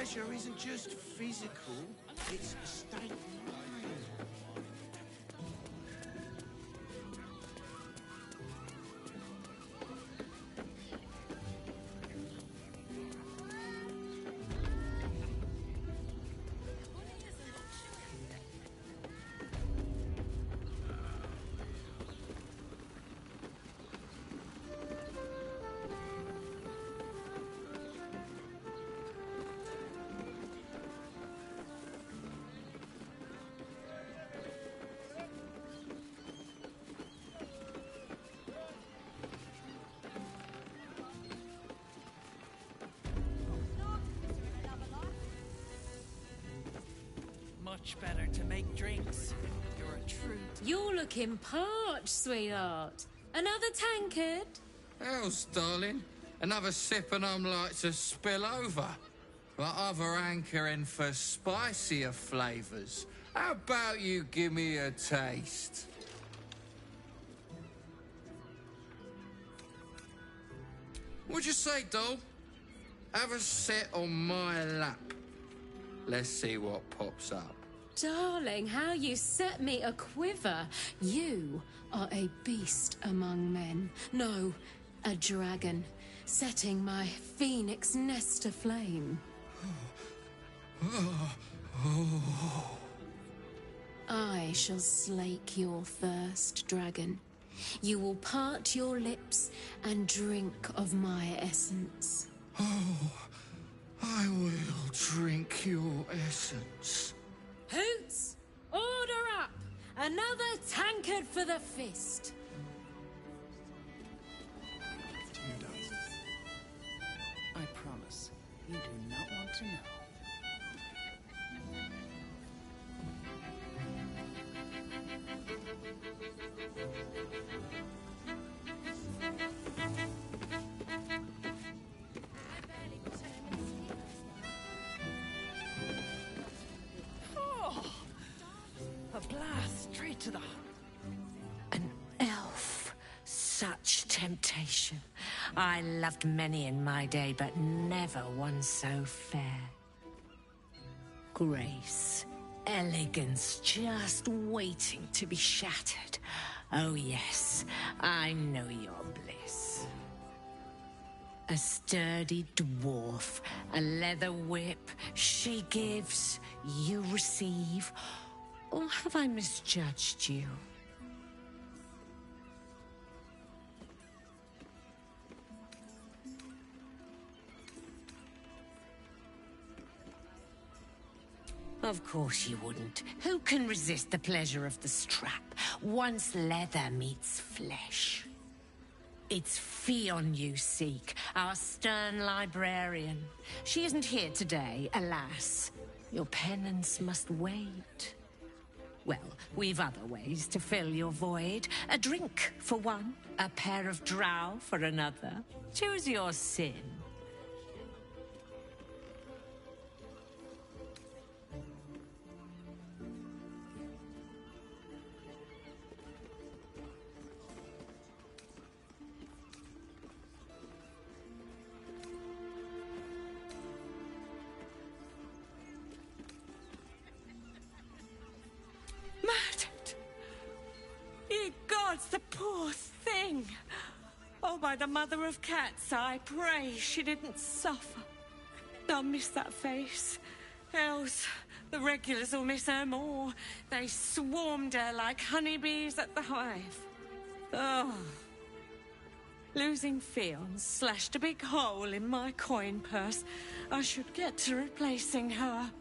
pleasure isn't just physical, it's a state of mind. Much better to make drinks. You're a true... You're looking parched, sweetheart. Another tankard? Else, darling. Another sip and I'm like to spill over. Like other hankering for spicier flavours. How about you give me a taste? What'd you say, doll? Have a sit on my lap. Let's see what pops up. Darling, how you set me a quiver. You are a beast among men. No, a dragon, setting my phoenix nest aflame. I shall slake your thirst, dragon. You will part your lips and drink of my essence. I will drink your essence. Hoots! Order up! Another tankard for the fist! I promise, you do not want to know. Oh, a blast straight to the heart. An elf. Such temptation. I loved many in my day, but never one so fair. Grace, elegance, just waiting to be shattered. Oh yes, I know your bliss. A sturdy dwarf, a leather whip, she gives, you receive. Or have I misjudged you? Of course you wouldn't. Who can resist the pleasure of the strap once leather meets flesh? It's Fionn you seek, our stern librarian. She isn't here today, alas. Your penance must wait. Well, we've other ways to fill your void. A drink for one, a pair of drow for another. Choose your sin. Murdered! Ye gods, the poor thing! Oh, by the mother of cats, I pray she didn't suffer. I'll miss that face. Else, the regulars will miss her more. They swarmed her like honeybees at the hive. Oh. Losing Fionn slashed a big hole in my coin purse. I should get to replacing her.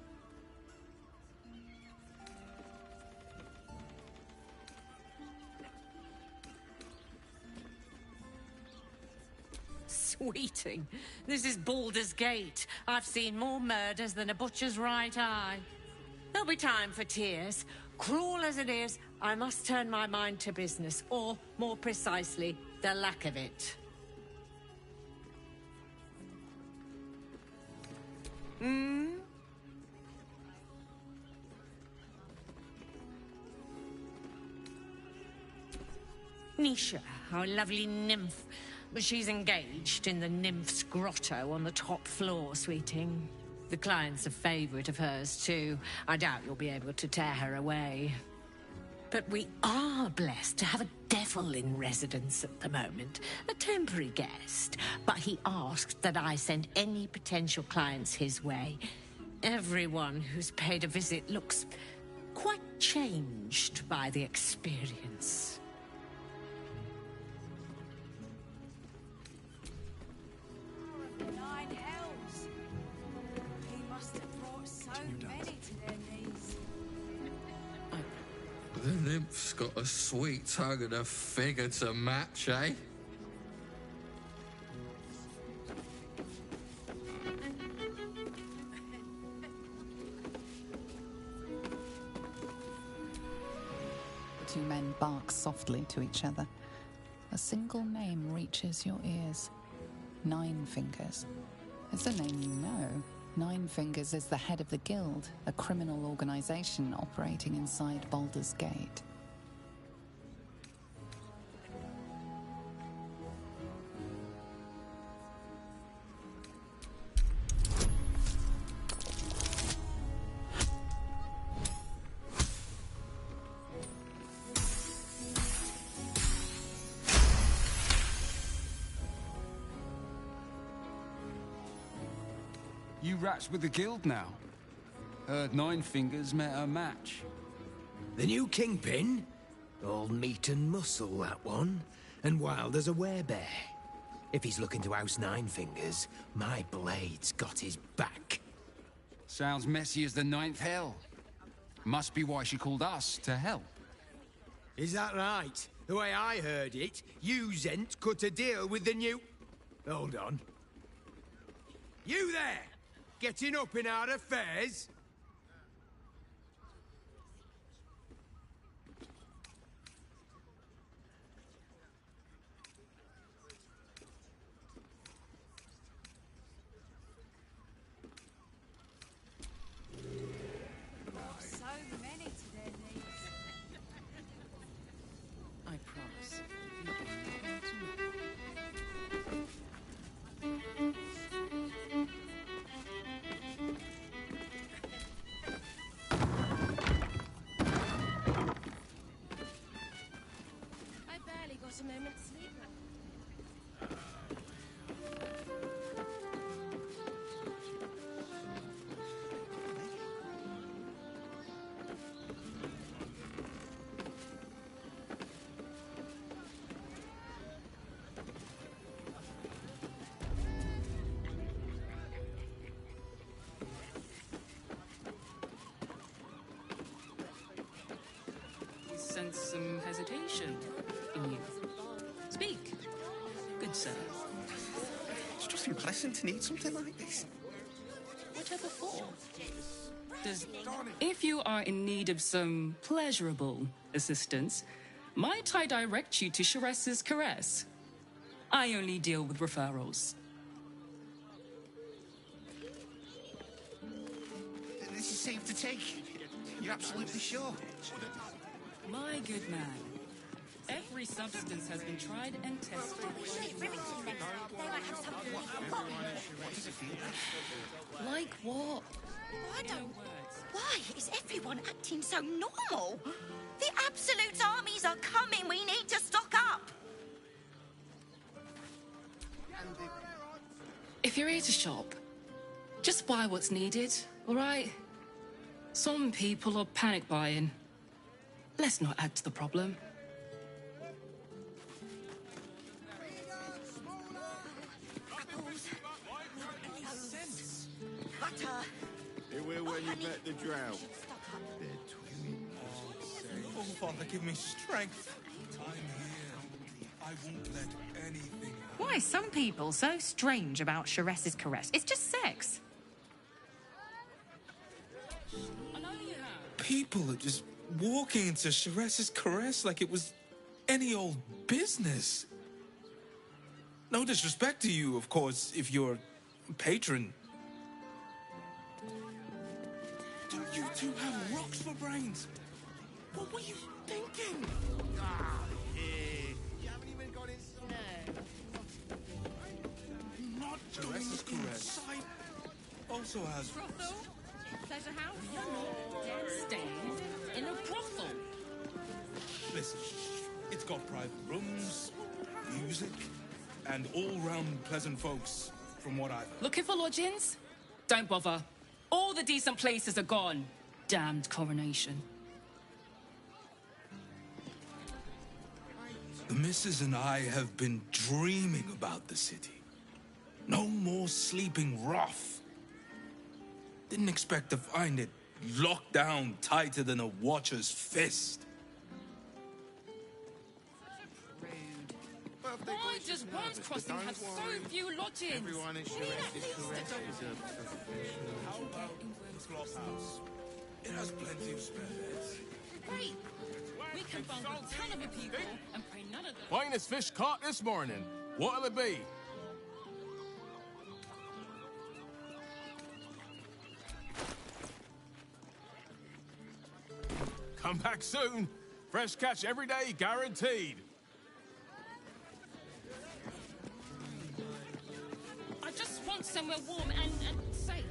Sweeting. This is Baldur's Gate. I've seen more murders than a butcher's right eye. There'll be time for tears. Cruel as it is, I must turn my mind to business, or, more precisely, the lack of it. Nisha, our lovely nymph. But she's engaged in the nymph's grotto on the top floor, sweeting. The client's a favourite of hers, too. I doubt you'll be able to tear her away. But we are blessed to have a devil in residence at the moment. A temporary guest. But he asked that I send any potential clients his way. Everyone who's paid a visit looks quite changed by the experience. Nine hells. He must have brought so many to their knees. The nymph's got a sweet tongue and a figure to match, eh? The two men bark softly to each other. A single name reaches your ears. Nine Fingers. It's a name you know. Nine Fingers is the head of the Guild, a criminal organization operating inside Baldur's Gate. You rats with the guild now. Heard Nine Fingers met her match. The new kingpin? All meat and muscle, that one. And wild as a werebear. If he's looking to oust Nine Fingers, my blade's got his back. Sounds messy as the ninth hell. Must be why she called us to help. Is that right? The way I heard it, you Zent cut a deal with the new... Hold on. You there! Getting up in our affairs? So many to their knees. I promise. I barely got a moment's sleep. Sense some hesitation in you. Speak, good sir. It's just impressive to need something like this. Whatever for? If you are in need of some pleasurable assistance, might I direct you to Sharess's Caress? I only deal with referrals. This is safe to take. You're absolutely sure? My good man, every substance has been tried and tested. Like what? I don't... Why is everyone acting so normal? The Absolute armies are coming. We need to stock up. If you're here to shop, just buy what's needed, all right? Some people are panic buying. Let's not add to the problem. Apples. Butter. Here we're when you met the drought. Oh, Father, give me strength. I'm here. I won't let anything... Why are some people so strange about Sharess's Caress? It's just sex. People are just walking into Sharess's Caress like it was any old business. No disrespect to you, of course, if you're a patron. Don't you two have rocks for brains? What were you thinking? You haven't even got inside. Not going inside also has... Brothel? Pleasure house? Staying in a brothel? Listen, it's got private rooms, music, and all-round pleasant folks, from what I've heard. Looking for lodgings? Don't bother. All the decent places are gone. Damned coronation. The missus and I have been dreaming about the city. No more sleeping rough. Didn't expect to find it locked down tighter than a watcher's fist. Why does One's Crossing have so few lodgings? Everyone is sure is correct. How about the flop house? It has plenty of spare beds. Great. We can bunk with 10 other people and pay none of them. Finest fish caught this morning. What'll it be? Come back soon. Fresh catch every day, guaranteed. I just want somewhere warm and safe.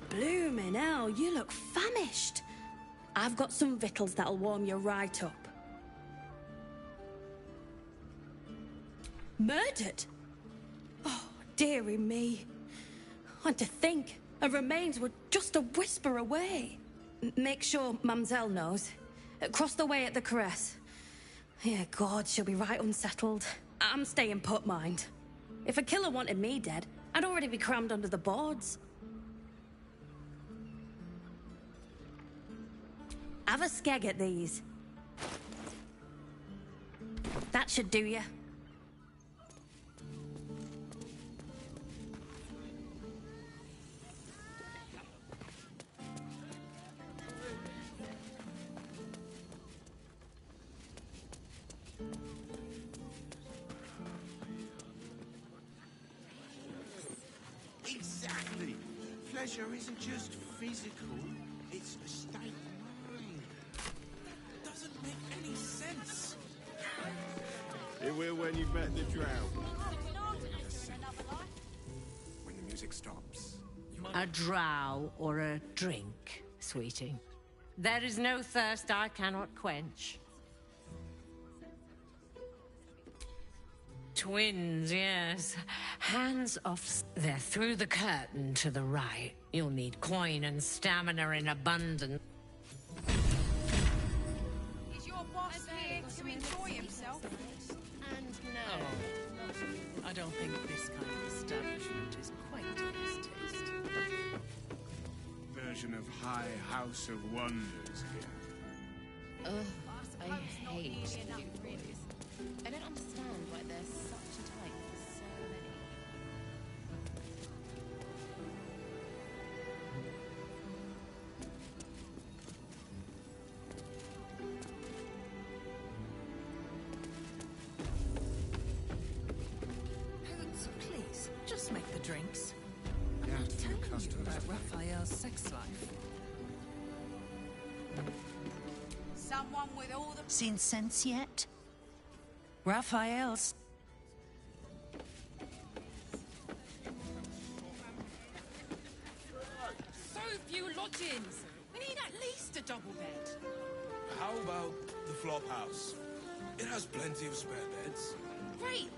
Bloomin' hell, you look famished. I've got some victuals that'll warm you right up. Murdered? Oh, dearie me. And to think, her remains were just a whisper away. Make sure Mamselle knows. Across the way at the caress. Yeah, God, she'll be right unsettled. I'm staying put, mind. If a killer wanted me dead, I'd already be crammed under the boards. Have a skeg at these. That should do you. Exactly. Pleasure isn't just physical, it's a state of mind. Doesn't make any sense. It will when you've met the drought. When the music stops. A drow or a drink, sweeting. There is no thirst I cannot quench. Twins, yes. Hands off. They're through the curtain to the right. You'll need coin and stamina in abundance. Is your boss here to enjoy himself? And no. I don't think this kind of establishment is quite to his taste. Version of High House of Wonders here. Ugh, I hate new boys. I don't understand why there's such a type for so many. Hoots, please, just make the drinks. Yeah, I'm telling you customers. about Raphael's sex life. Someone with all the... Seen sense yet? Raphael's... So few lodgings. We need at least a double bed. How about the flop house? It has plenty of spare beds. Great.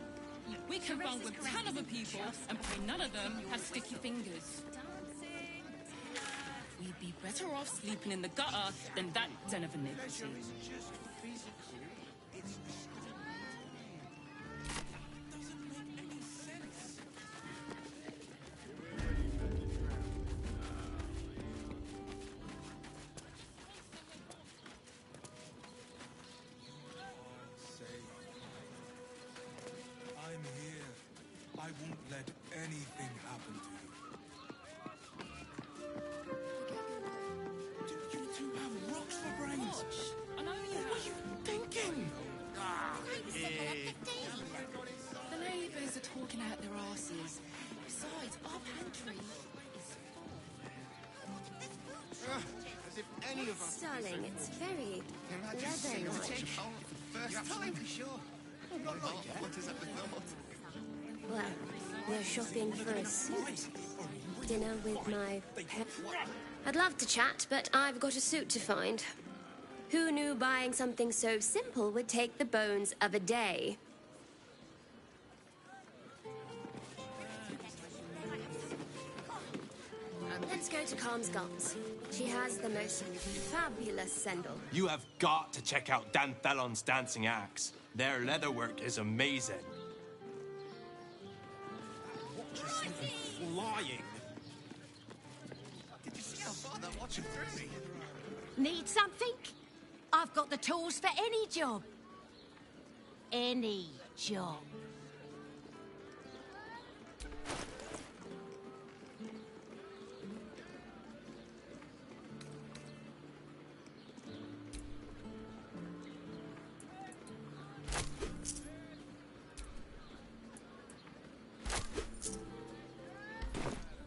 We can bunk with 10 other people and pray none of them have sticky fingers. We'd be better off sleeping in the gutter than that den of iniquity. Pleasure isn't just physical, it's a state Doesn't make any sense. anything happen to you? You two have rocks for brains. I know you What were you thinking? The neighbours are talking out their asses. Besides, our pantry is As if any of us... Darling, it's very leather-like. First time, sure. What is at the thought? Well, we're shopping for a suit. Dinner with my I'd love to chat, but I've got a suit to find. Who knew buying something so simple would take the bones of a day? Let's go to Calm's Gums. She has the most fabulous sendal. You have got to check out Dan Thellon's dancing acts. Their leatherwork is amazing. Flying. Did you see how far that watcher threw me? Need something? I've got the tools for any job. Any job.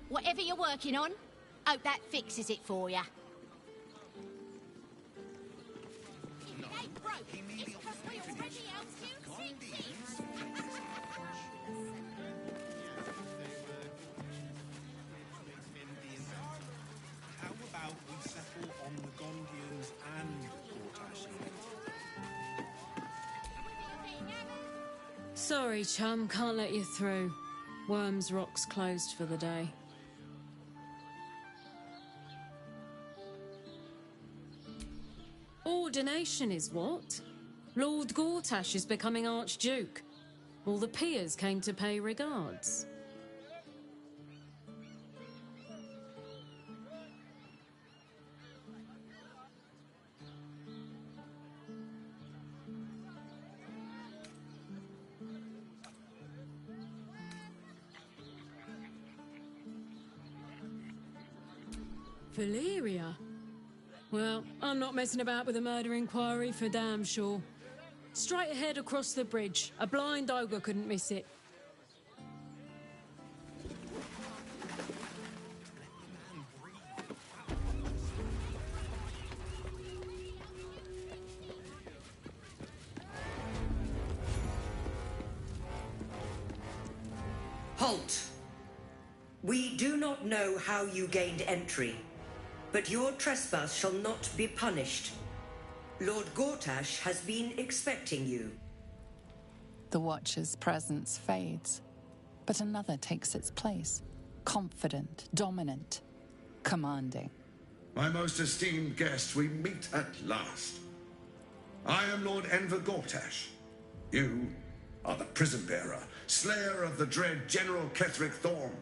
Whatever you're working on, hope that fixes it for you. If it ain't broke, it's 'cause we already helped you fix it. How about we settle on the Gondians and Gortash? Sorry, chum, can't let you through. Worms Rock's closed for the day. Ordination is what? Lord Gortash is becoming Archduke. All the peers came to pay regards. Valyria? Well, I'm not messing about with a murder inquiry for damn sure. Straight ahead across the bridge. A blind ogre couldn't miss it. Halt! We do not know how you gained entry, but your trespass shall not be punished. Lord Gortash has been expecting you. The Watcher's presence fades, but another takes its place. Confident, dominant, commanding. My most esteemed guest, we meet at last. I am Lord Enver Gortash. You are the prison bearer, slayer of the dread General Ketheric Thorm.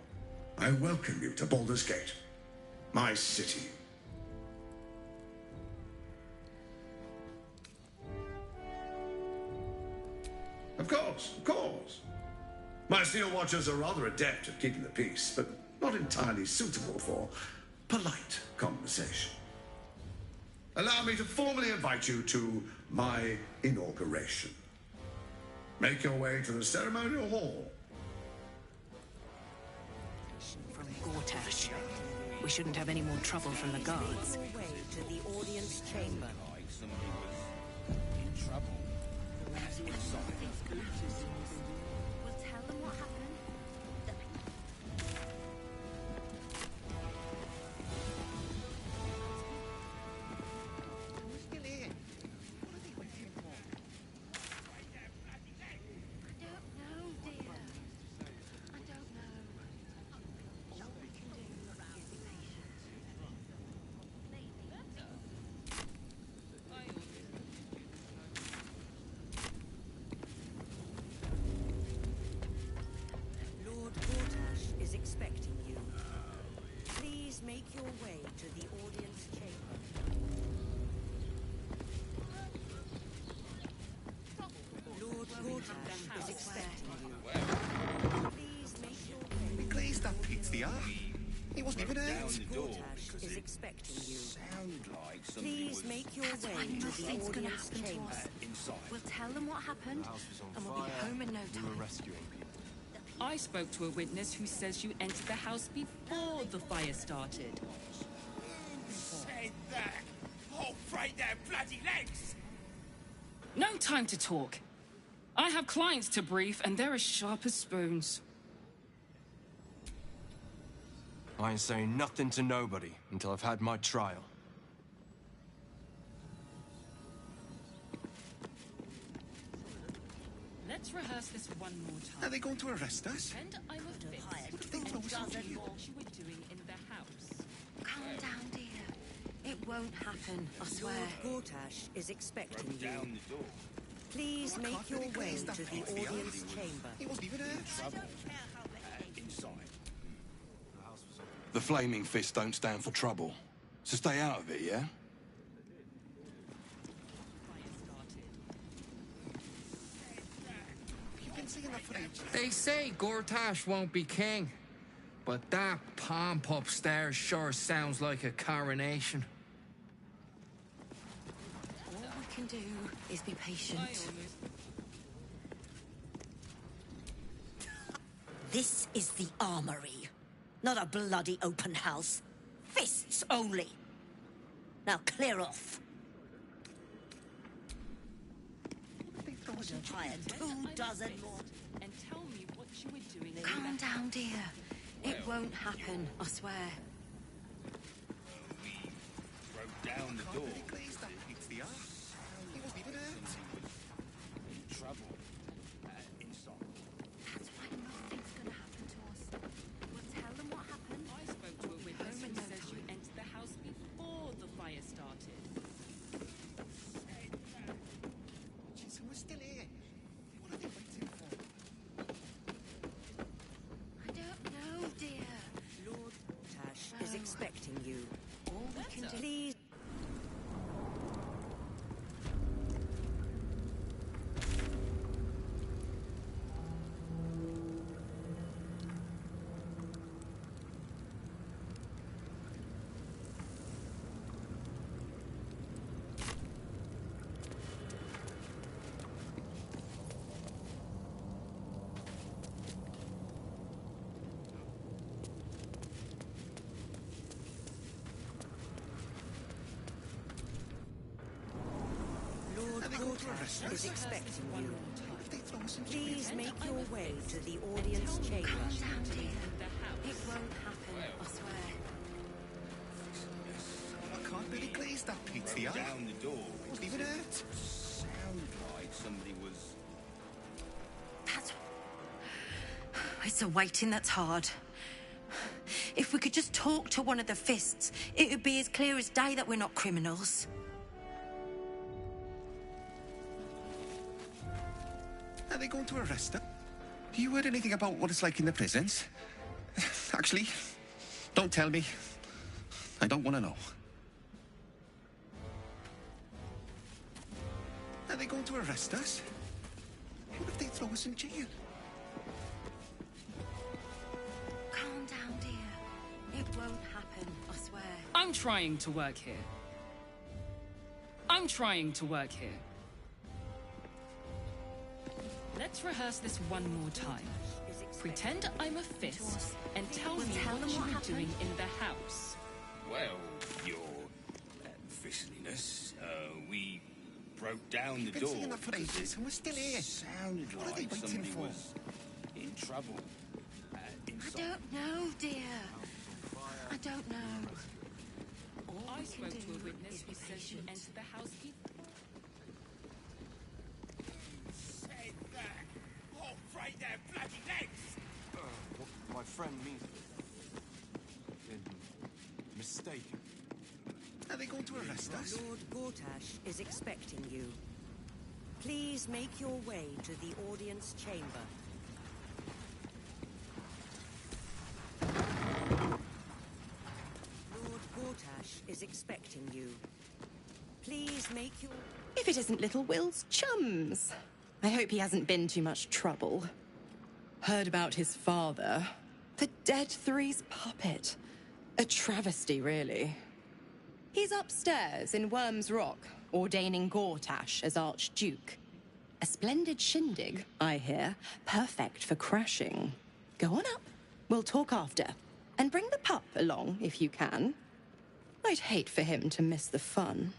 I welcome you to Baldur's Gate, my city. Of course. My Steel Watchers are rather adept at keeping the peace, but not entirely suitable for polite conversation. Allow me to formally invite you to my inauguration. Make your way to the ceremonial hall. From Gortash. We shouldn't have any more trouble from the guards. Make your way to the audience chamber. In trouble. We'll tell them what happened. the art. He wasn't even hurt. Gortash is expecting you. Please make your way to the audience chamber. We'll tell them what happened, and we'll be home in no time. I spoke to a witness who says you entered the house before the fire started. Said that. Oh, break their bloody legs! No time to talk. I have clients to brief, and they're as sharp as spoons. I ain't saying nothing to nobody until I've had my trial. Let's rehearse this one more time. Are they going to arrest us? And I'm a fit. And tell me what you were doing in the house. Calm down, dear. It won't happen, I swear. Lord Gortash is expecting you. Please make your way to the audience chamber. He wasn't even hurt. Inside. The Flaming Fists don't stand for trouble. So stay out of it, yeah? They say Gortash won't be king, but that pomp upstairs sure sounds like a coronation. All we can do is be patient. This is the armory, not a bloody open house. Fists only. Now clear off. Hire 2 dozen more. And tell me what you were doing. Calm down, dear. It won't happen, I swear. Broke down the door. It's the art. He wasn't even hurt. In trouble. Inside. That's why nothing's gonna happen to us. We'll tell them what happened. I spoke to a witness who says you entered the house before the fire started. Jeez, we're still here. What are they waiting for? I don't know, dear. Lord Gortash is expecting you. All we can do. Please. Gortash is expecting you. Please make your way to the audience chamber. Calm down, dear. It won't happen, I swear. I can't really glaze that Pete's the art. Down the door. Wasn't even hurt. Sound like somebody was... It's the waiting that's hard. If we could just talk to one of the fists, it would be as clear as day that we're not criminals. Are they going to arrest her? Do you heard anything about what it's like in the prisons? Actually, don't tell me. I don't want to know. Are they going to arrest us? What if they throw us in jail? Calm down, dear. It won't happen, I swear. I'm trying to work here. I'm trying to work here. Let's rehearse this one more time. Pretend I'm a fist and tell me what you were doing in the house. Well, your fistliness, we broke down the door. You've been saying that for ages, and we're still here. Sounded What are they like waiting somebody for? was in trouble. I don't know, dear. I don't know. All I we spoke can to a do witness is who be says you patient. entered the house before. Said that. Oh, break their bloody legs! What my friend means been mistaken. Are they going to arrest us? Lord Gortash is expecting you. Please make your way to the audience chamber. Lord Gortash is expecting you. Please make your... If it isn't little Will's chums. I hope he hasn't been too much trouble. Heard about his father. The Dead Three's puppet. A travesty, really. He's upstairs in Worm's Rock, ordaining Gortash as Archduke. A splendid shindig, I hear. Perfect for crashing. Go on up. We'll talk after. And bring the pup along, if you can. I'd hate for him to miss the fun.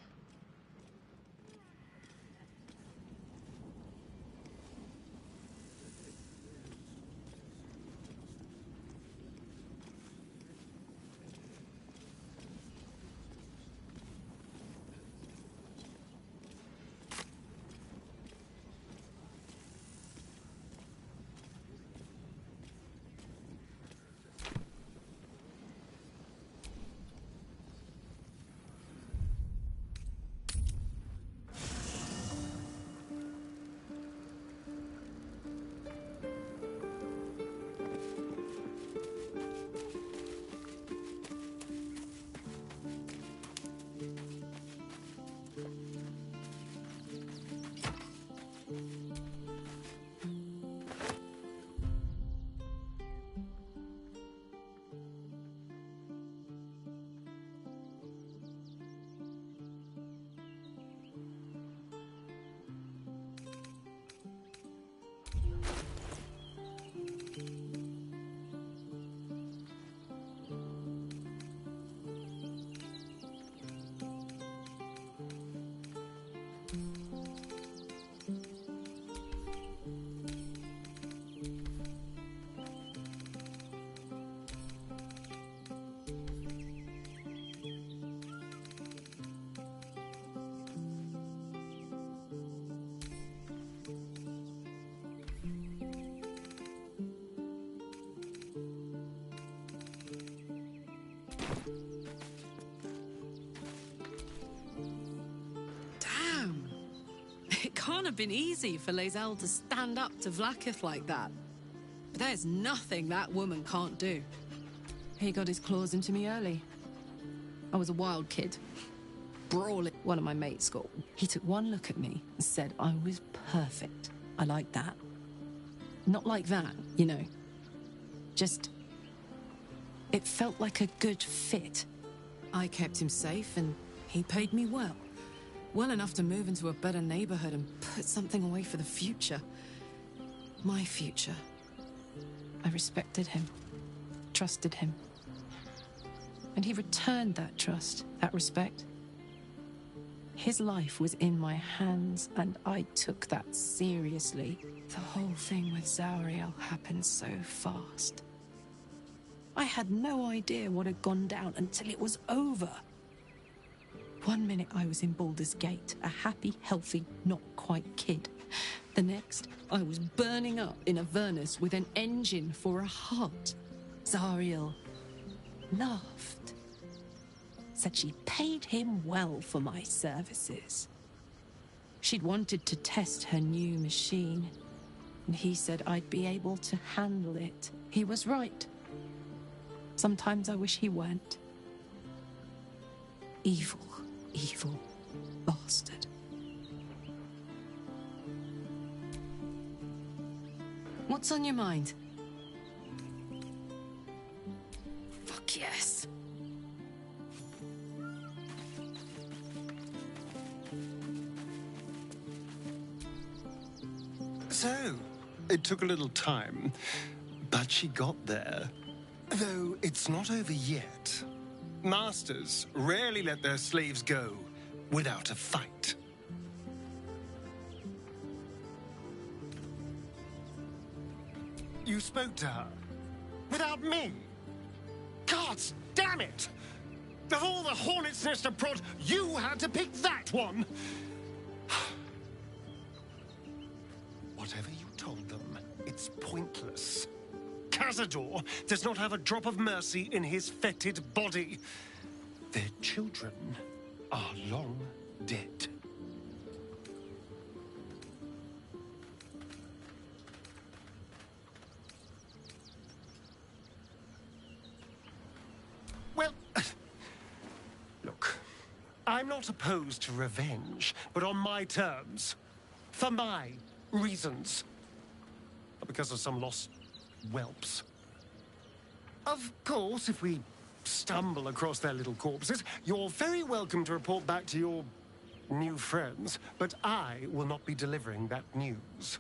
Can't have been easy for Lae'zel to stand up to Vlaakith like that. But there's nothing that woman can't do. He got his claws into me early. I was a wild kid, brawling one of my mates' school. He took one look at me and said I was perfect. I like that. Not like that, you know. Just... it felt like a good fit. I kept him safe and he paid me well. Well enough to move into a better neighborhood and put something away for the future. My future. I respected him, trusted him. And he returned that trust, that respect. His life was in my hands, and I took that seriously. The whole thing with Zauriel happened so fast. I had no idea what had gone down until it was over. One minute I was in Baldur's Gate, a happy, healthy, not quite kid. The next, I was burning up in Avernus with an engine for a heart. Zauriel laughed. Said she paid him well for my services. She'd wanted to test her new machine, and he said I'd be able to handle it. He was right. Sometimes I wish he weren't. Evil. Evil bastard. What's on your mind? Fuck yes. So, it took a little time, but she got there. Though it's not over yet. Masters rarely let their slaves go without a fight. You spoke to her without me? Gods damn it! Of all the hornet's nest of prod, you had to pick that one! Whatever you told them, it's pointless. Cazador does not have a drop of mercy in his fetid body. Their children are long dead. Well, look, I'm not opposed to revenge, but on my terms, for my reasons, not because of some lost whelps. Of course, if we stumble across their little corpses, you're very welcome to report back to your new friends, but I will not be delivering that news.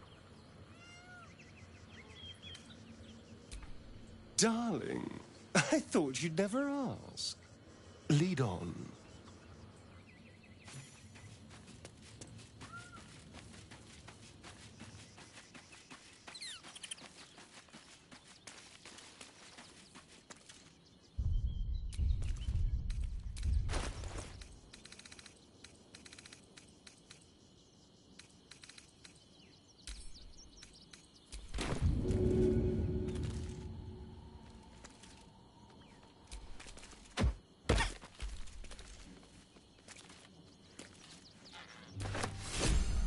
Darling, I thought you'd never ask. Lead on.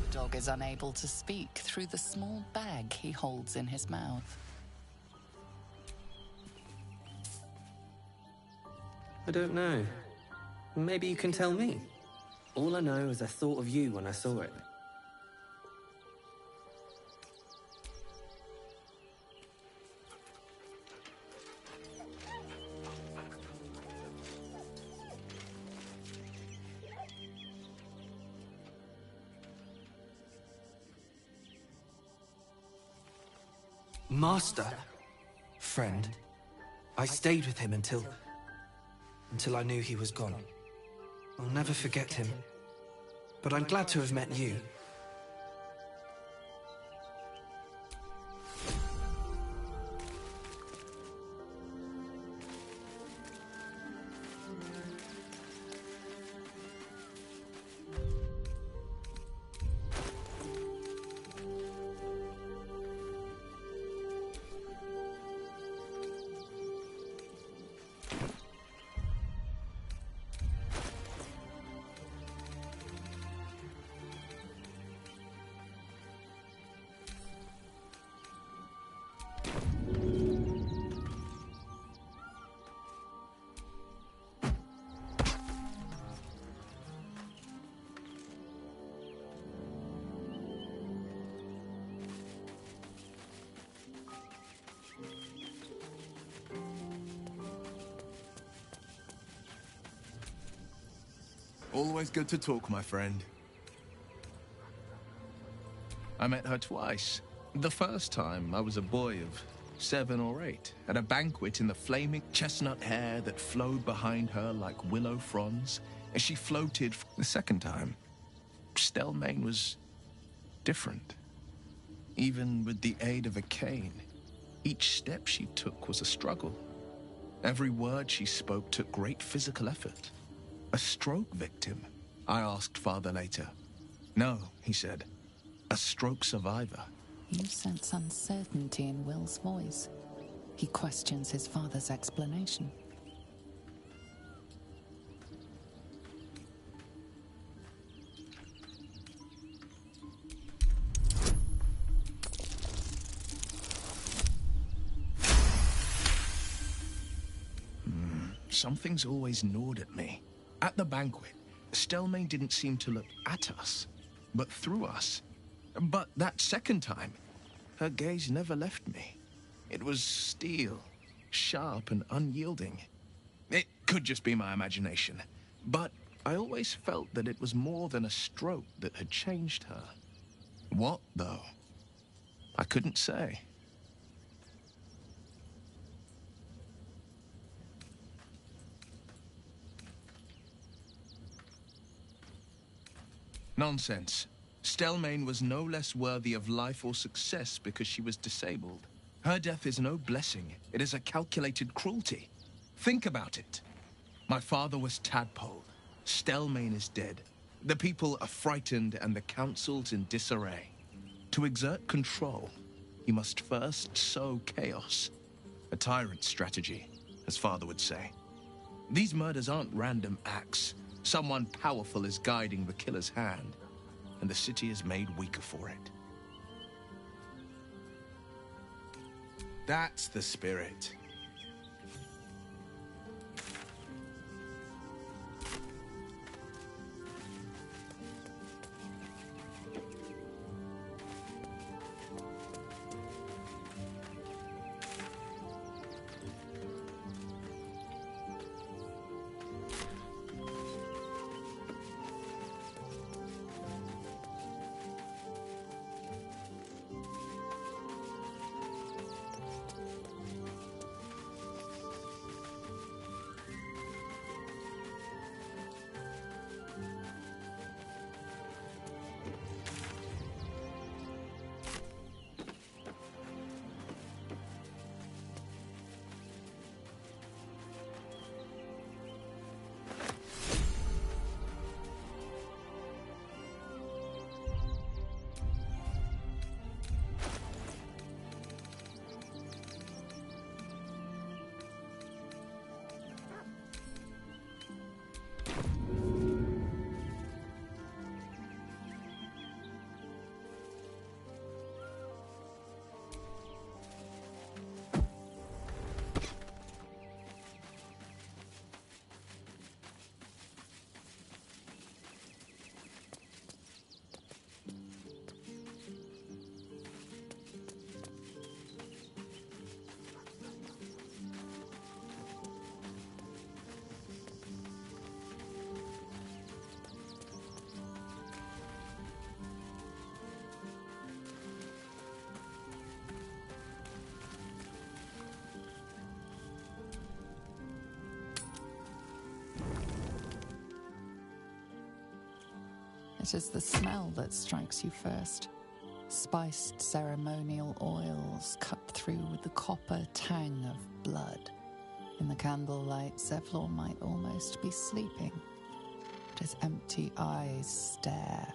The dog is unable to speak through the small bag he holds in his mouth. I don't know. Maybe you can tell me. All I know is I thought of you when I saw it. Master? Friend? I stayed with him until I knew he was gone. I'll never forget him. But I'm glad to have met you. Always good to talk, my friend. I met her twice. The first time, I was a boy of 7 or 8, at a banquet in the flaming chestnut hair that flowed behind her like willow fronds as she floated. The second time, Stelmane was different. Even with the aid of a cane, each step she took was a struggle. Every word she spoke took great physical effort. A stroke victim? I asked father later. No, he said. A stroke survivor. You sense uncertainty in Will's voice. He questions his father's explanation. Something's always gnawed at me. At the banquet, Stelmane didn't seem to look at us, but through us. But that second time, her gaze never left me. It was steel, sharp and unyielding. It could just be my imagination, but I always felt that it was more than a stroke that had changed her. What, though? I couldn't say. Nonsense. Stelmane was no less worthy of life or success because she was disabled. Her death is no blessing. It is a calculated cruelty. Think about it. My father was tadpoled. Stelmane is dead. The people are frightened and the council's in disarray. To exert control, you must first sow chaos. A tyrant's strategy, as father would say. These murders aren't random acts. Someone powerful is guiding the killer's hand, and the city is made weaker for it. That's the spirit. It is the smell that strikes you first. Spiced ceremonial oils cut through with the copper tang of blood. In the candlelight, Zevlor might almost be sleeping. But his empty eyes stare,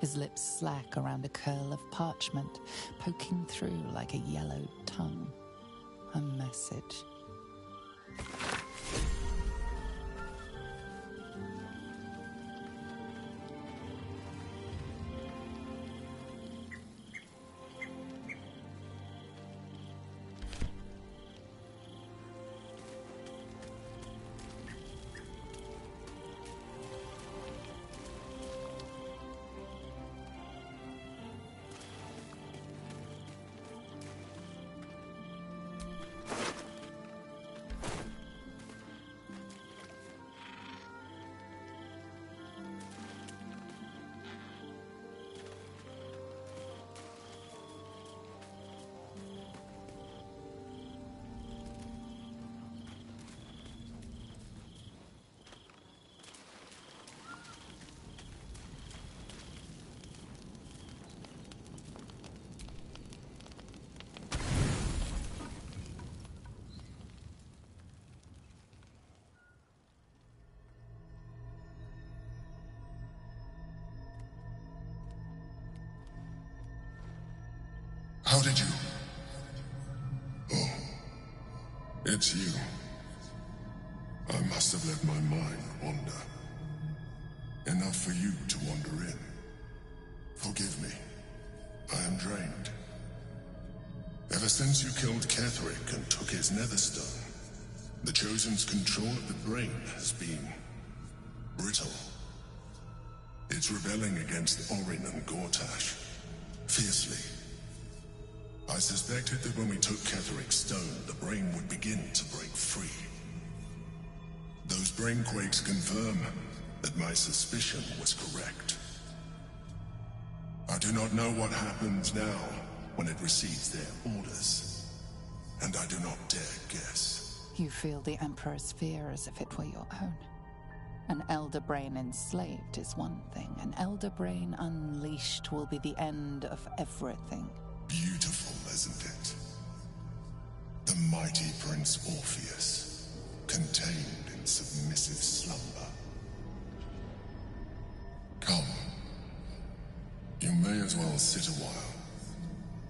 his lips slack around a curl of parchment, poking through like a yellowed tongue. A message. How did you? Oh, it's you. I must have let my mind wander. Enough for you to wander in. Forgive me. I am drained. Ever since you killed Ketherick and took his netherstone, the Chosen's control of the brain has been brittle. It's rebelling against Orin and Gortash, fiercely. I suspected that when we took Ketherick's stone, the brain would begin to break free. Those brain quakes confirm that my suspicion was correct. I do not know what happens now when it receives their orders, and I do not dare guess. You feel the Emperor's fear as if it were your own. An Elder Brain enslaved is one thing. An Elder Brain unleashed will be the end of everything. Beautiful, isn't it? The mighty Prince Orpheus, contained in submissive slumber. Come. You may as well sit a while,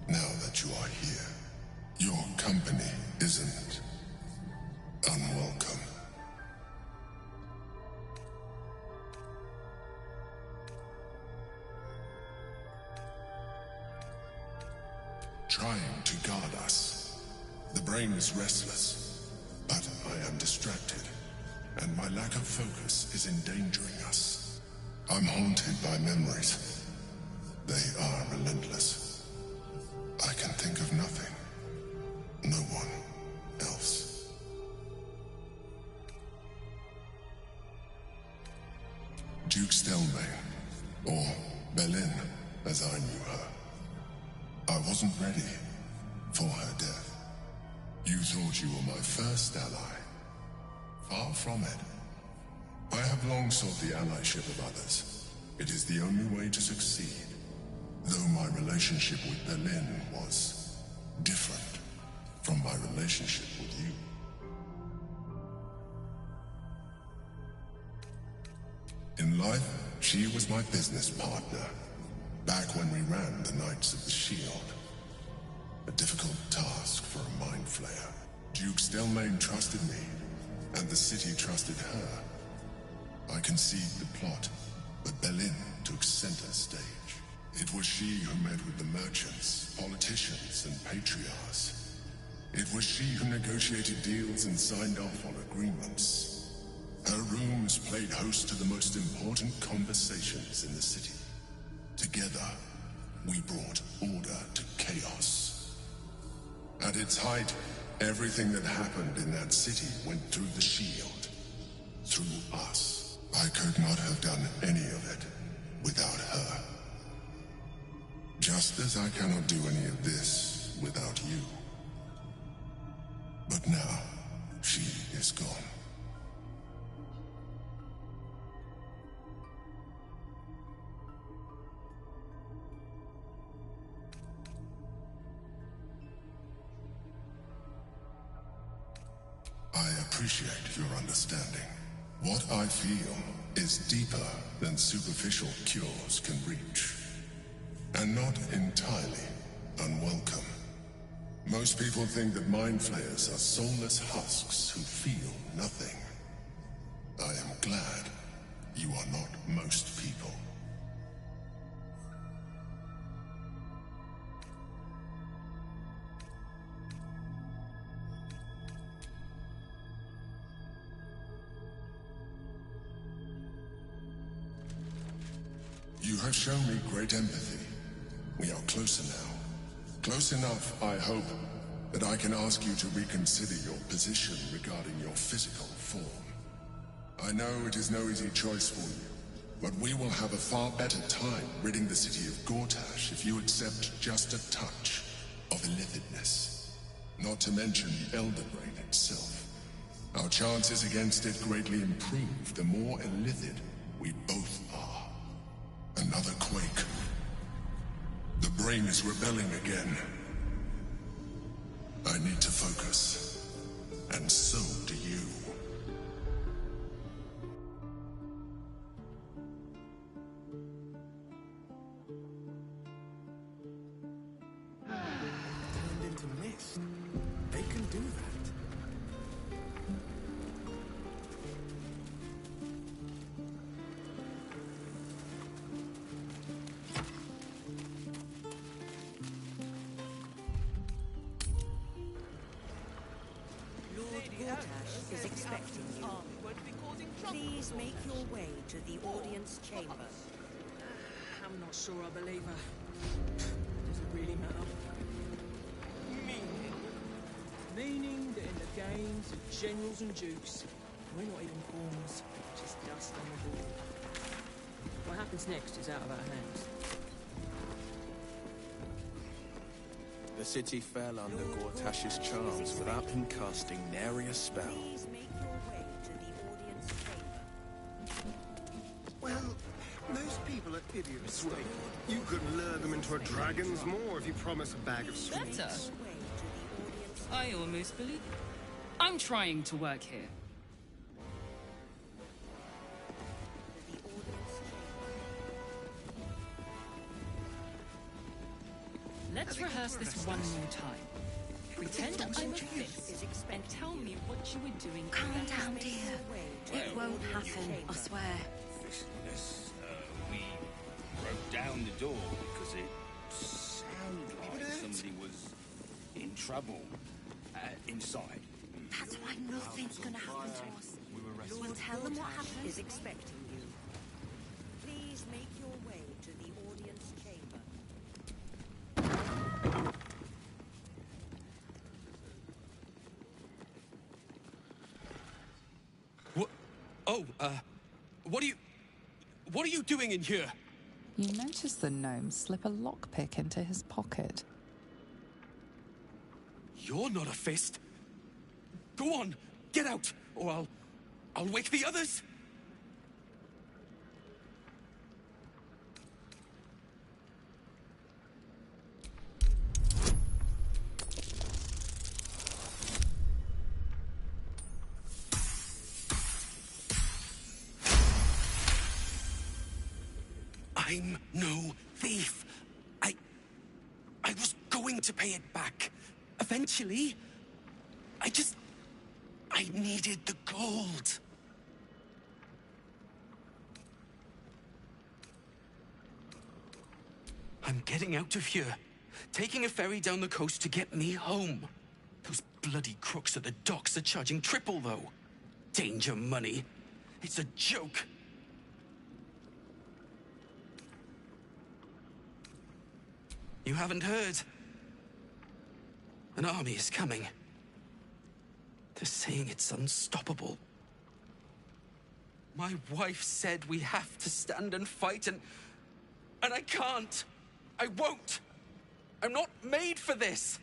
now that you are here. Your company isn't unwelcome. Trying to guard us. The brain is restless, but I am distracted, and my lack of focus is endangering us. I'm haunted by memories. They are relentless. I can think of nothing. No one else. Duke Stelmane, or Belin, as I knew her. I wasn't ready for her death. You thought you were my first ally. Far from it. I have long sought the allyship of others. It is the only way to succeed. Though my relationship with Belin was different from my relationship with you. In life, she was my business partner. Back when we ran the Knights of the Shield. A difficult task for a mind flayer. Duke Stelmane trusted me, and the city trusted her. I conceived the plot, but Belin took center stage. It was she who met with the merchants, politicians, and patriarchs. It was she who negotiated deals and signed off on agreements. Her rooms played host to the most important conversations in the city. Together, we brought order to chaos. At its height, everything that happened in that city went through the shield. Through us. I could not have done any of it without her. Just as I cannot do any of this without you. But now, she is gone. appreciate your understanding. What I feel is deeper than superficial cures can reach, and not entirely unwelcome. Most people think that mind flayers are soulless husks who feel nothing. I am glad you are not most people. You have shown me great empathy. We are closer now. Close enough, I hope, that I can ask you to reconsider your position regarding your physical form. I know it is no easy choice for you, but we will have a far better time ridding the city of Gortash if you accept just a touch of illithidness. Not to mention the Elder Brain itself. Our chances against it greatly improve the more illithid we both are. Another quake. The brain is rebelling again. I need to focus. And so do you. Turned into mist. They can do that. Is expecting you. Please make your way to the audience chamber. I'm not sure I believe her. Does it really matter? Meaning that in the games of generals and dukes, we're not even pawns, just dust on the board. What happens next is out of our hands. The city fell under Gortash's charms without him casting nary a spell. Please make your way to the audience chamber. Well, most people are idiots. Well, you could lure them into a dragon's maw if you promise a bag of sweets. Better. I almost believe. I'm trying to work here. Let's rehearse this one more time. Pretend I'm a fist and tell me what you were doing. Calm down, dear. It won't happen, I swear. Fishness, we broke down the door because it sounded like somebody was in trouble inside. That's why nothing's gonna happen to us. Lord, tell them what happened. Is expecting you. Please make your way to the audience chamber. What? Oh, what are you doing in here? You notice the gnome slip a lockpick into his pocket. You're not a fist. Go on, get out, or I'll wake the others. I'm no thief. I was going to pay it back. Eventually. I needed the gold. I'm getting out of here. Taking a ferry down the coast to get me home. Those bloody crooks at the docks are charging triple, though. Danger money. It's a joke. You haven't heard? An army is coming. They're saying it's unstoppable. My wife said we have to stand and fight, and I can't. I won't. I'm not made for this.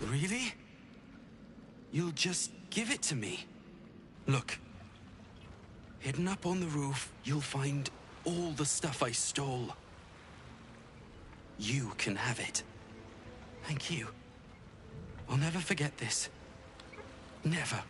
Really? You'll just give it to me? Look. Hidden up on the roof, you'll find all the stuff I stole. You can have it. Thank you. I'll never forget this. Never.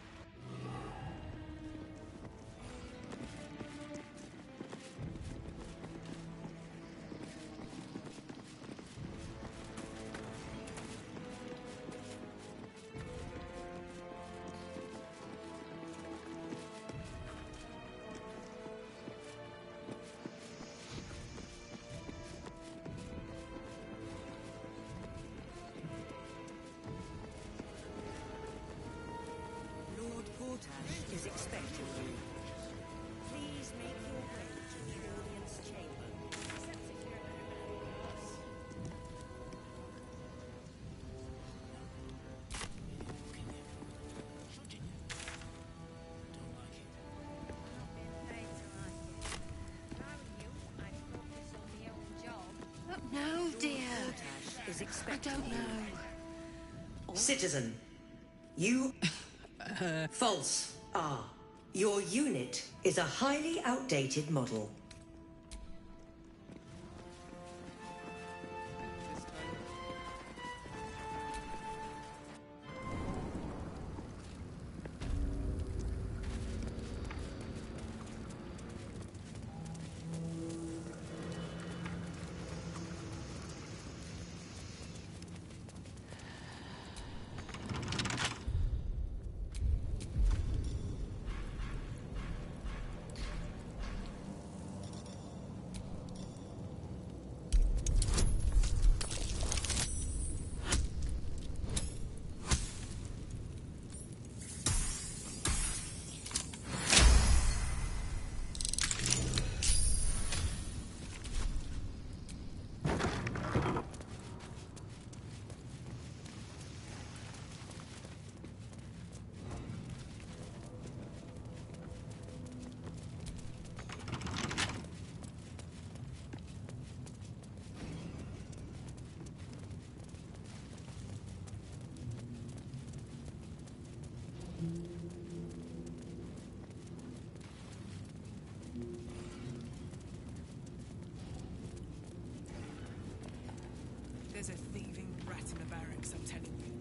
Lord Gortash is expecting you. Please make your way to the audience chamber. No, dear. Gortash is I expecting don't you. know. Citizen, you... False. Your unit is a highly outdated model. There's a thieving rat in the barracks, I'm telling you.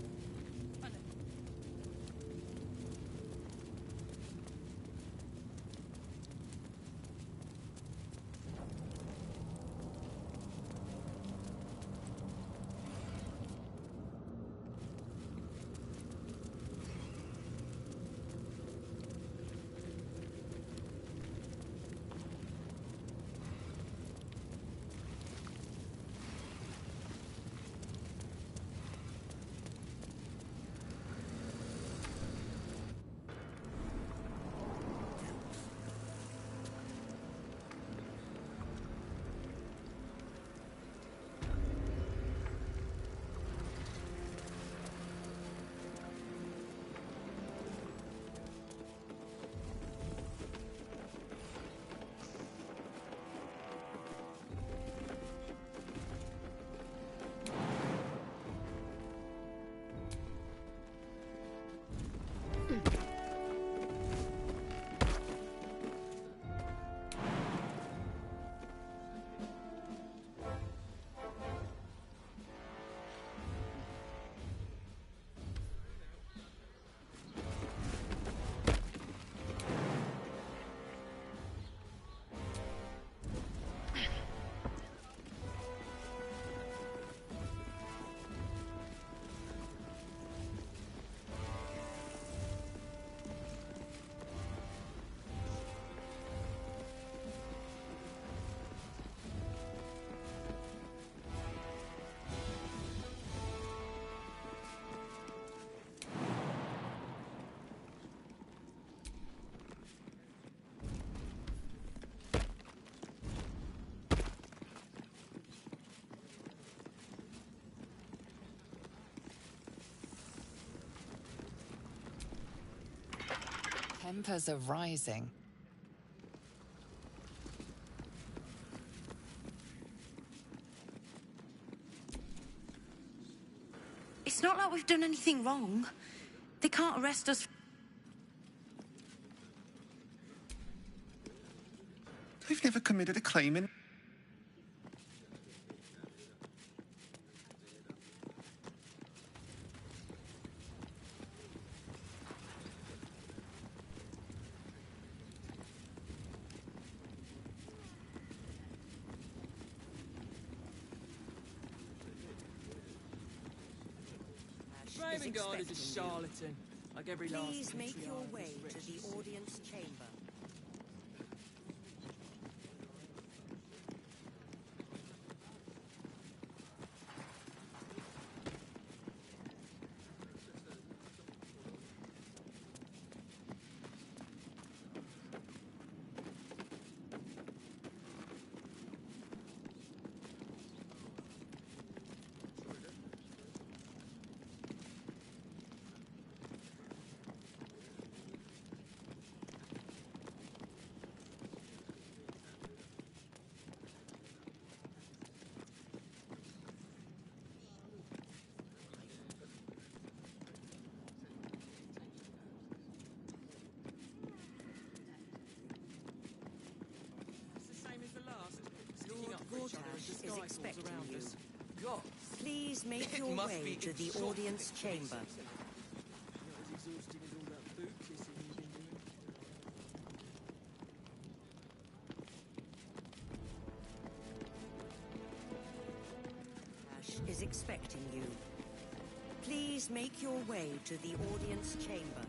Tempers are rising. It's not like we've done anything wrong. They can't arrest us. I've never committed a crime in... Ravengard is a charlatan, like every last Please country make your island way is to rich. the audience chamber. Gortash is expecting you. Please make your way to the audience chamber. Gortash is expecting you. Please make your way to the audience chamber.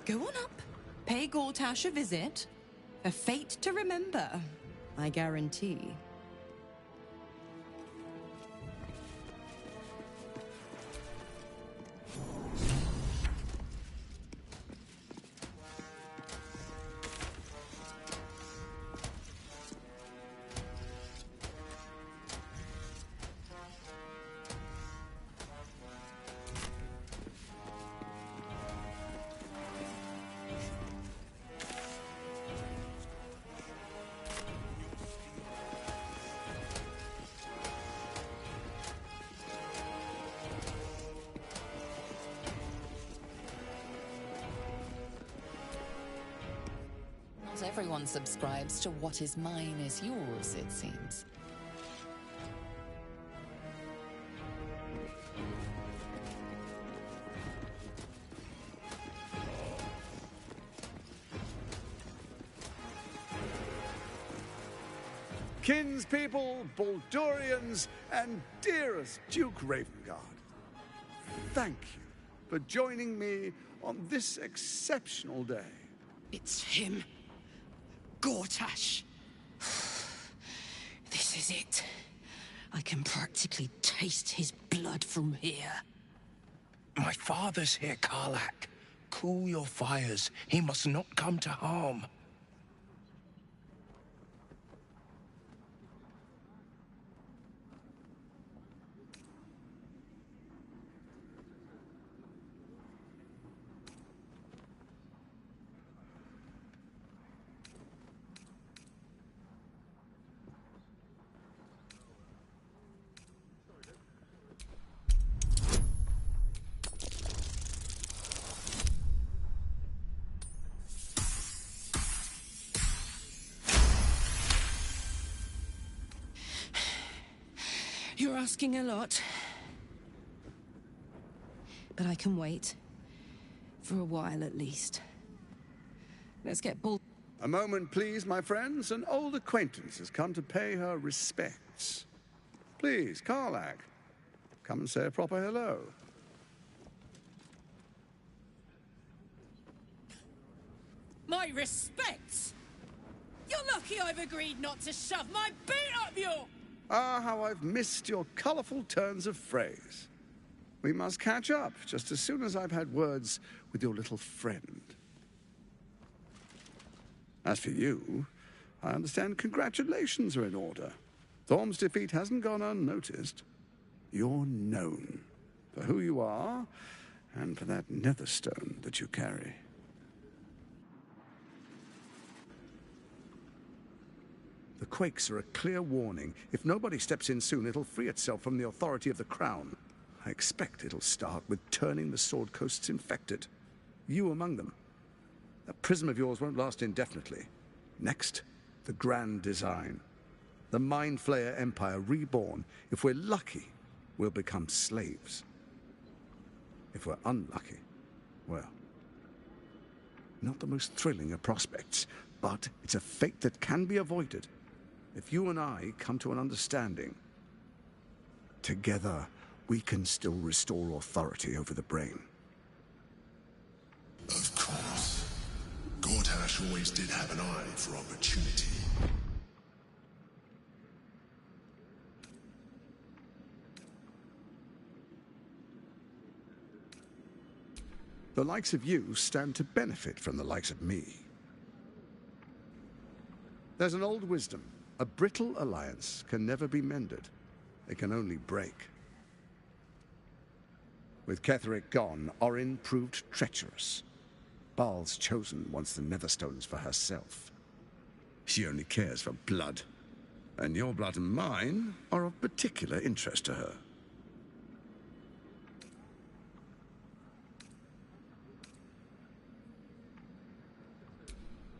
Go on up. Pay Gortash a visit. A fate to remember, I guarantee. Not everyone subscribes to what is mine is yours, it seems. Kinspeople, Baldurians, and dearest Duke Ravengard, thank you for joining me on this exceptional day. It's him. Gortash. This is it. I can practically taste his blood from here. My father's here, Karlak. Cool your fires. He must not come to harm. You're asking a lot. But I can wait. For a while, at least. Let's get Baldur. A moment, please, my friends. An old acquaintance has come to pay her respects. Please, Karlak, come and say a proper hello. My respects! You're lucky I've agreed not to shove my boot up your... Ah, how I've missed your colourful turns of phrase. We must catch up just as soon as I've had words with your little friend. As for you, I understand congratulations are in order. Thorm's defeat hasn't gone unnoticed. You're known for who you are and for that netherstone that you carry. The quakes are a clear warning. If nobody steps in soon, it'll free itself from the authority of the Crown. I expect it'll start with turning the Sword Coasts infected. you among them. That prism of yours won't last indefinitely. Next, the grand design. The Mind Flayer Empire reborn. If we're lucky, we'll become slaves. If we're unlucky, well, not the most thrilling of prospects, but it's a fate that can be avoided if you and I come to an understanding. Together, we can still restore authority over the brain. Of course. Gortash always did have an eye for opportunity. The likes of you stand to benefit from the likes of me. There's an old wisdom. A brittle alliance can never be mended. It can only break. With Ketheric gone, Orin proved treacherous. Baal's chosen wants the Netherstones for herself. She only cares for blood. And your blood and mine are of particular interest to her.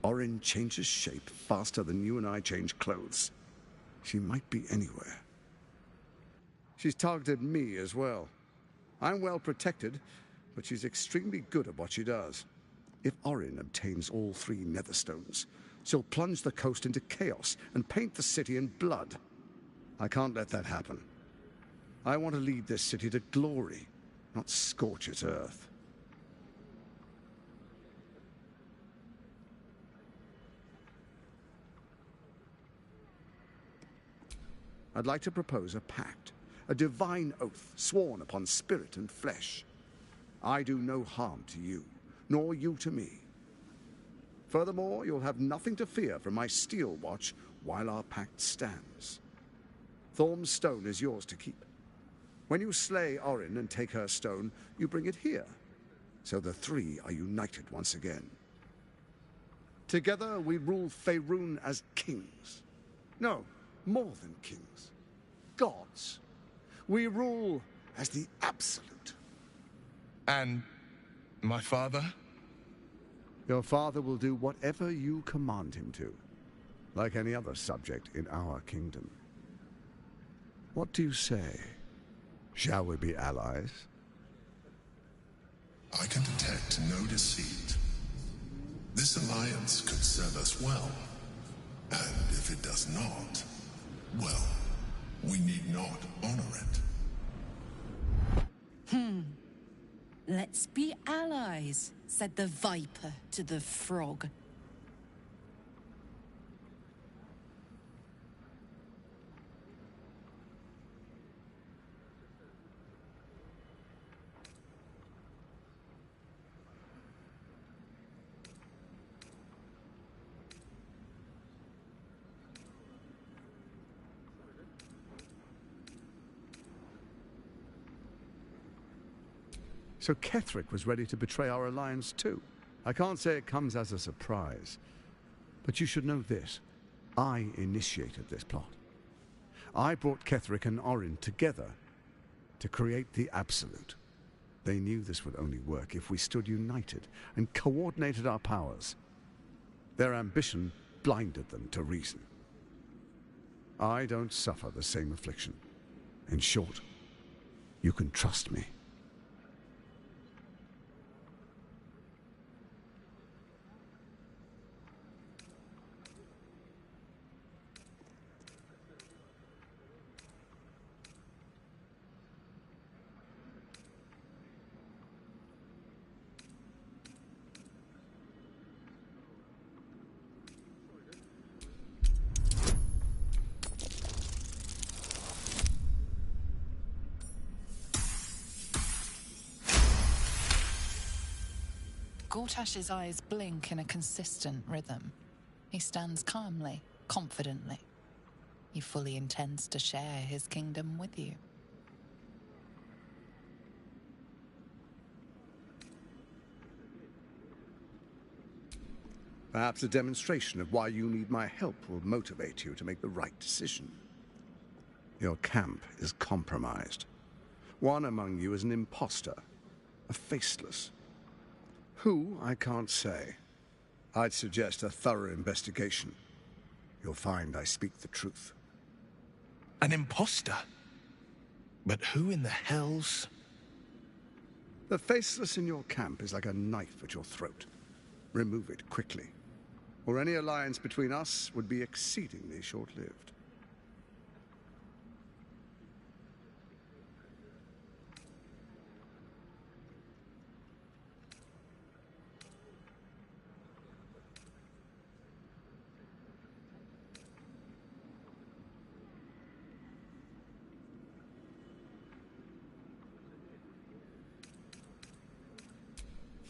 Orin changes shape faster than you and I change clothes. She might be anywhere. She's targeted me as well. I'm well protected, but she's extremely good at what she does. If Orin obtains all 3 Netherstones, she'll plunge the coast into chaos and paint the city in blood. I can't let that happen. I want to lead this city to glory, not scorch its earth. I'd like to propose a pact, a divine oath sworn upon spirit and flesh. I do no harm to you, nor you to me. Furthermore, you'll have nothing to fear from my steel watch while our pact stands. Thorm's stone is yours to keep. When you slay Orin and take her stone, you bring it here, so the 3 are united once again. Together we rule Faerun as kings. No, more than kings. Gods. We rule as the Absolute. And my father? Your father will do whatever you command him to, like any other subject in our kingdom. What do you say? Shall we be allies? I can detect no deceit. This alliance could serve us well. And if it does not, well, we need not honor it. Let's be allies, said the viper to the frog. So Ketheric was ready to betray our alliance too. I can't say it comes as a surprise. But you should know this. I initiated this plot. I brought Ketheric and Orin together to create the Absolute. They knew this would only work if we stood united and coordinated our powers. Their ambition blinded them to reason. I don't suffer the same affliction. In short, you can trust me. Gortash's eyes blink in a consistent rhythm. He stands calmly, confidently. He fully intends to share his kingdom with you. Perhaps a demonstration of why you need my help will motivate you to make the right decision. Your camp is compromised. One among you is an imposter, a faceless. Who, I can't say. I'd suggest a thorough investigation. You'll find I speak the truth. An imposter? But who in the hell's... The faceless in your camp is like a knife at your throat. Remove it quickly, or any alliance between us would be exceedingly short-lived.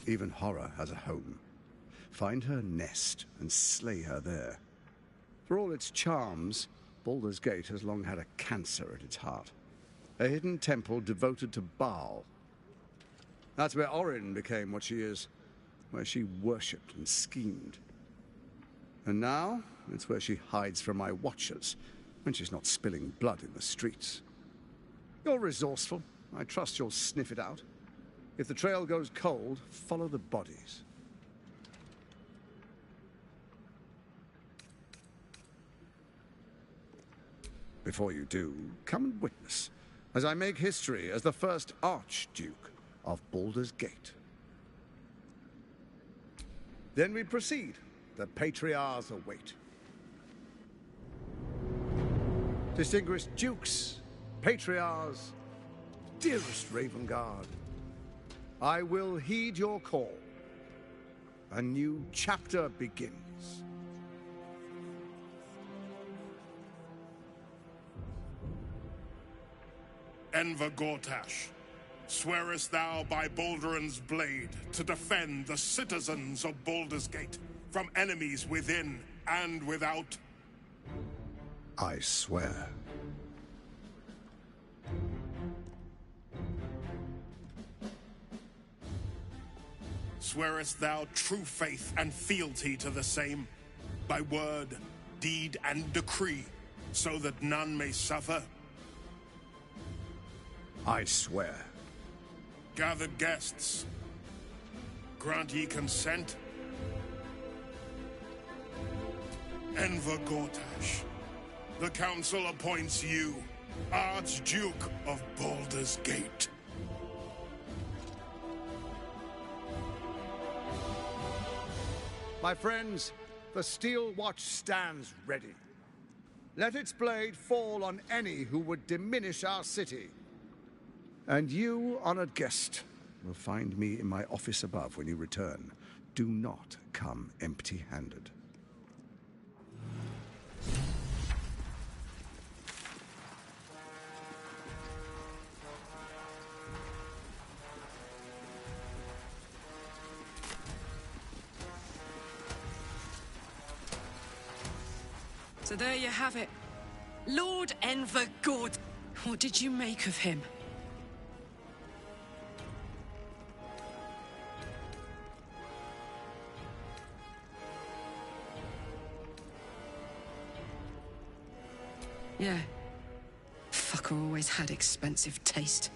Even horror has a home. Find her nest and slay her there. For all its charms, Baldur's Gate has long had a cancer at its heart. A hidden temple devoted to Baal. That's where Orin became what she is, where she worshipped and schemed. And now, it's where she hides from my watchers, when she's not spilling blood in the streets. You're resourceful. I trust you'll sniff it out. If the trail goes cold, follow the bodies. Before you do, come and witness, as I make history as the first Archduke of Baldur's Gate. Then we proceed. The Patriarchs await. Distinguished Dukes, Patriarchs, dearest Ravengard, I will heed your call. A new chapter begins. Enver Gortash, swearest thou by Balduran's blade to defend the citizens of Baldur's Gate from enemies within and without? I swear. Swearest thou true faith and fealty to the same, by word, deed, and decree, so that none may suffer? I swear. Gathered guests, grant ye consent? Enver Gortash, the Council appoints you Archduke of Baldur's Gate. My friends, the Steel Watch stands ready. Let its blade fall on any who would diminish our city. And you, honored guest, will find me in my office above when you return. Do not come empty-handed. So there you have it. Lord Enver Gord. What did you make of him? Yeah. Fucker always had expensive taste.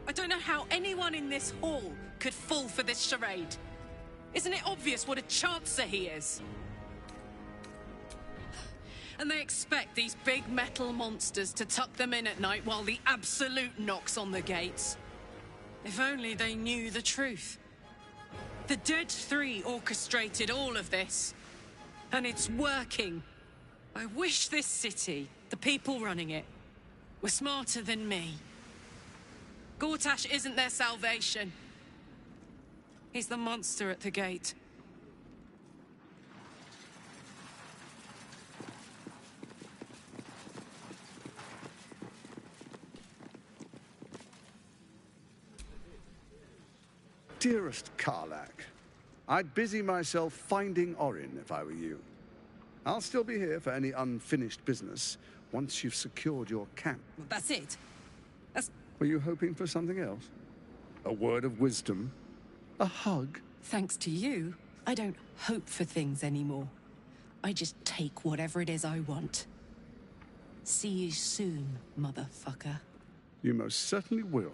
I don't know how anyone in this hall could fall for this charade. Isn't it obvious what a chancer he is? And they expect these big metal monsters to tuck them in at night while the Absolute knocks on the gates. If only they knew the truth. The Dead Three orchestrated all of this. And it's working. I wish this city, the people running it, were smarter than me. Gortash isn't their salvation. He's the monster at the gate. Dearest Karlach, I'd busy myself finding Orin if I were you. I'll still be here for any unfinished business once you've secured your camp. Well, that's it. Were you hoping for something else? A word of wisdom? A hug? Thanks to you, I don't hope for things anymore. I just take whatever it is I want. See you soon, motherfucker. You most certainly will.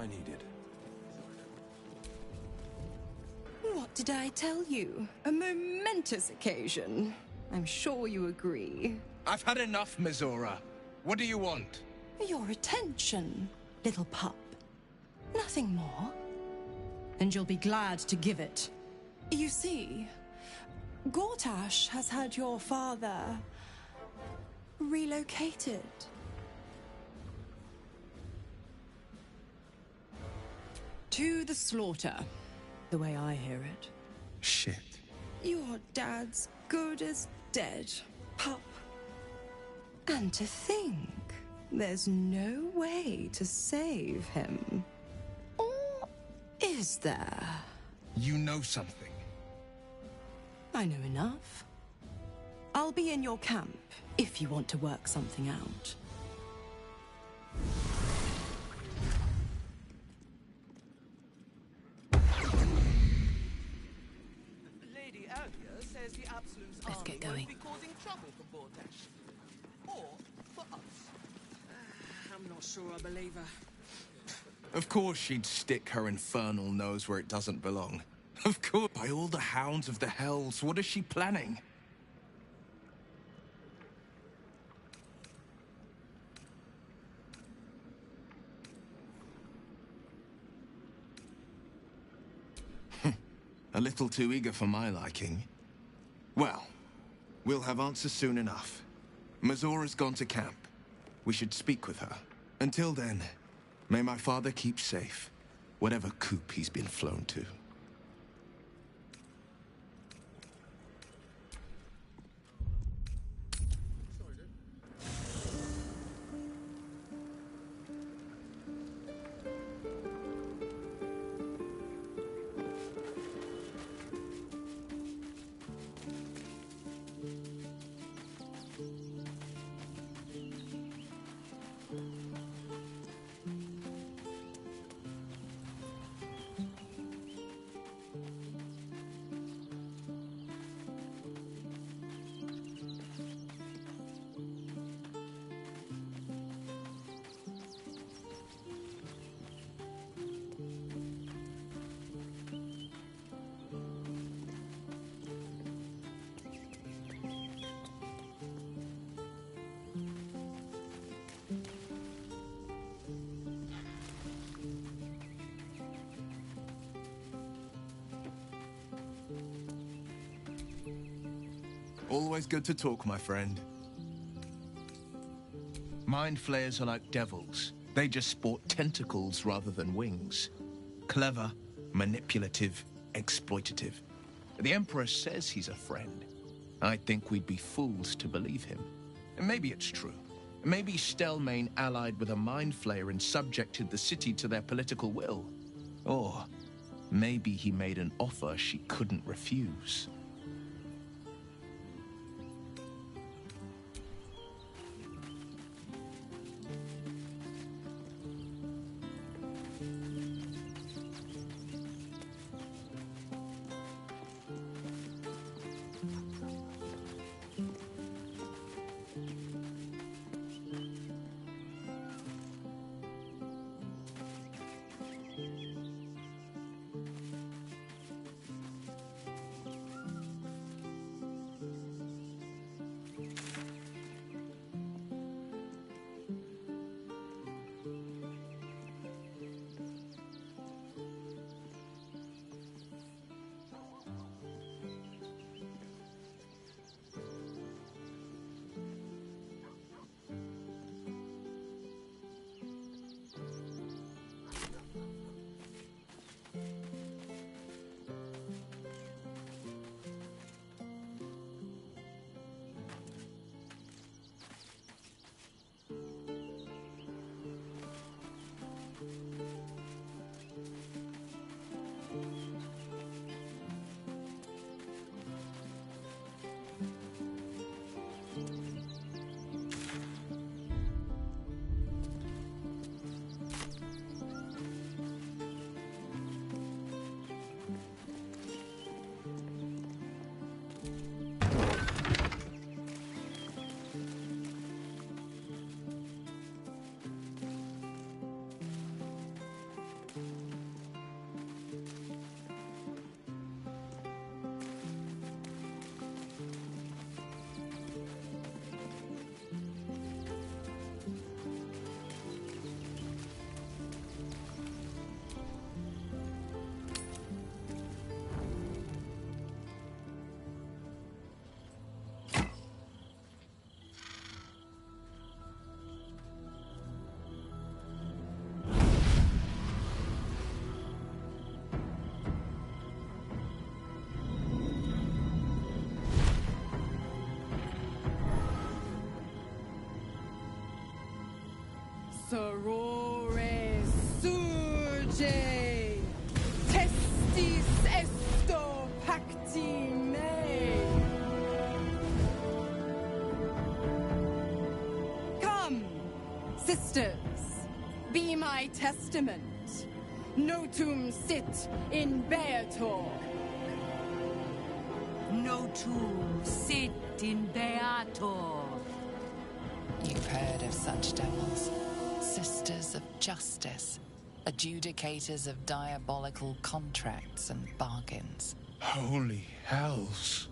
I needed. What did I tell you? A momentous occasion. I'm sure you agree. I've had enough, Mizora. What do you want? Your attention, little pup. Nothing more. And you'll be glad to give it. You see, Gortash has had your father relocated. To the slaughter, the way I hear it. Shit. Your dad's good as dead, pup. And to think, there's no way to save him. Or is there? You know something. I know enough. I'll be in your camp if you want to work something out. Lady Alia says the Absolute's Let's army get going. won't be causing trouble for Gortash. Or for us. I'm not sure I believe her. Of course she'd stick her infernal nose where it doesn't belong. Of course. By all the hounds of the hells, what is she planning? A little too eager for my liking. Well, we'll have answers soon enough. Mizora's gone to camp. We should speak with her. Until then, may my father keep safe, whatever coop he's been flown to. Always good to talk, my friend. Mind flayers are like devils. They just sport tentacles rather than wings. Clever, manipulative, exploitative. The Emperor says he's a friend. I think we'd be fools to believe him. And maybe it's true. Maybe Stelmane allied with a mind flayer and subjected the city to their political will. Or maybe he made an offer she couldn't refuse. sorore surge, testis esto pacti me. Come, sisters, be my testament. Notum sit in beator. Notum sit in beator. You've heard of such devils. Sisters of justice. Adjudicators of diabolical contracts and bargains. Holy hells.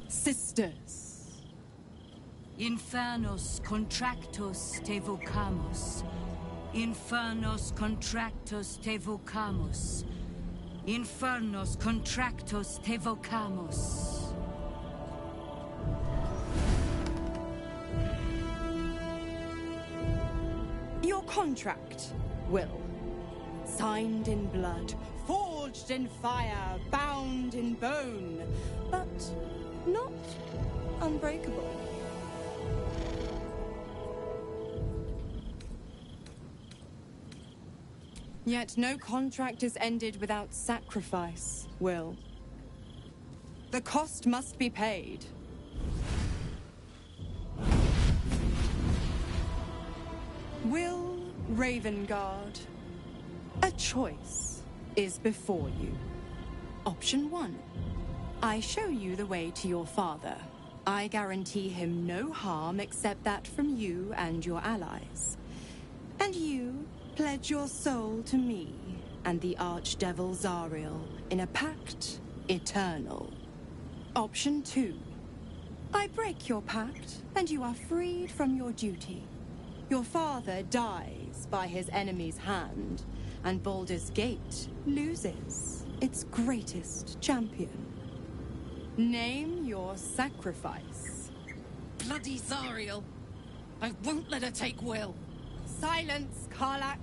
Sisters. Infernos contractus te vocamus. Infernos contractus te vocamus. Infernos contractus te vocamus. Your contract, Will. Signed in blood, forged in fire, bound in bone, but not unbreakable. Yet no contract is ended without sacrifice, Will. The cost must be paid. Will Ravengard, a choice is before you. Option 1. I show you the way to your father. I guarantee him no harm except that from you and your allies. And you pledge your soul to me and the Archdevil Zariel in a pact eternal. Option 2. I break your pact, and you are freed from your duty. Your father dies by his enemy's hand, and Baldur's Gate loses its greatest champion. Name your sacrifice. Bloody Zariel. I won't let her take Will. Silence, Karlak.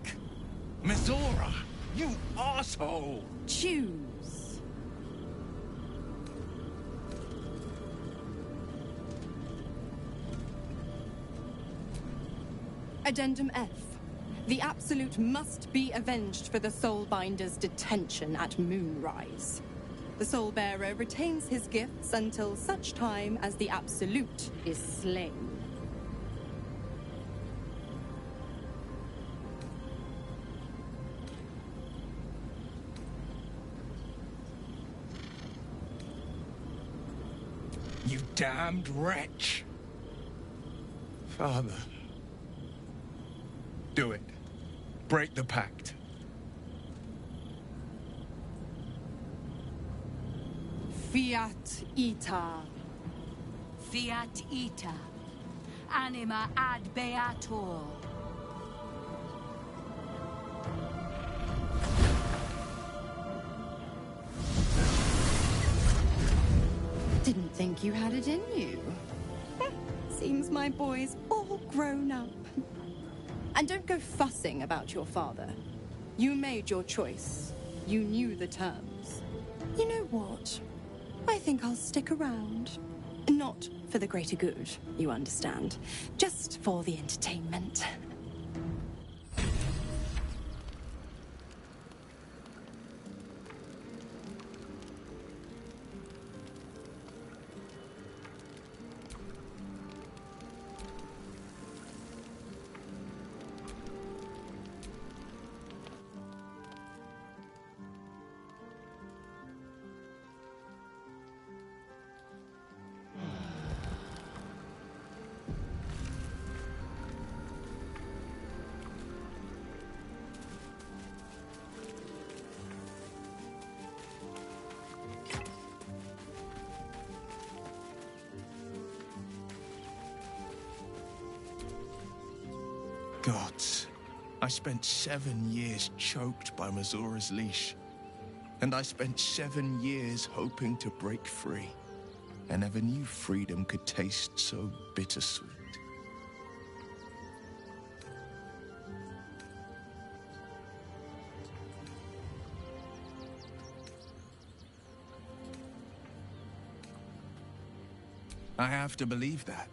Mizora, you arsehole! Choose. Addendum F. The Absolute must be avenged for the Soulbinder's detention at Moonrise. The Soulbearer retains his gifts until such time as the Absolute is slain. You damned wretch! Father. Do it. Break the pact. Fiat Ita. Fiat ita. Anima ad beator. Didn't think you had it in you. Seems my boy's all grown up. And don't go fussing about your father. You made your choice. You knew the terms. You know what? I think I'll stick around. Not for the greater good, you understand. Just for the entertainment. Gods, I spent 7 years choked by Mazora's leash. And I spent 7 years hoping to break free. I never knew freedom could taste so bittersweet. I have to believe that.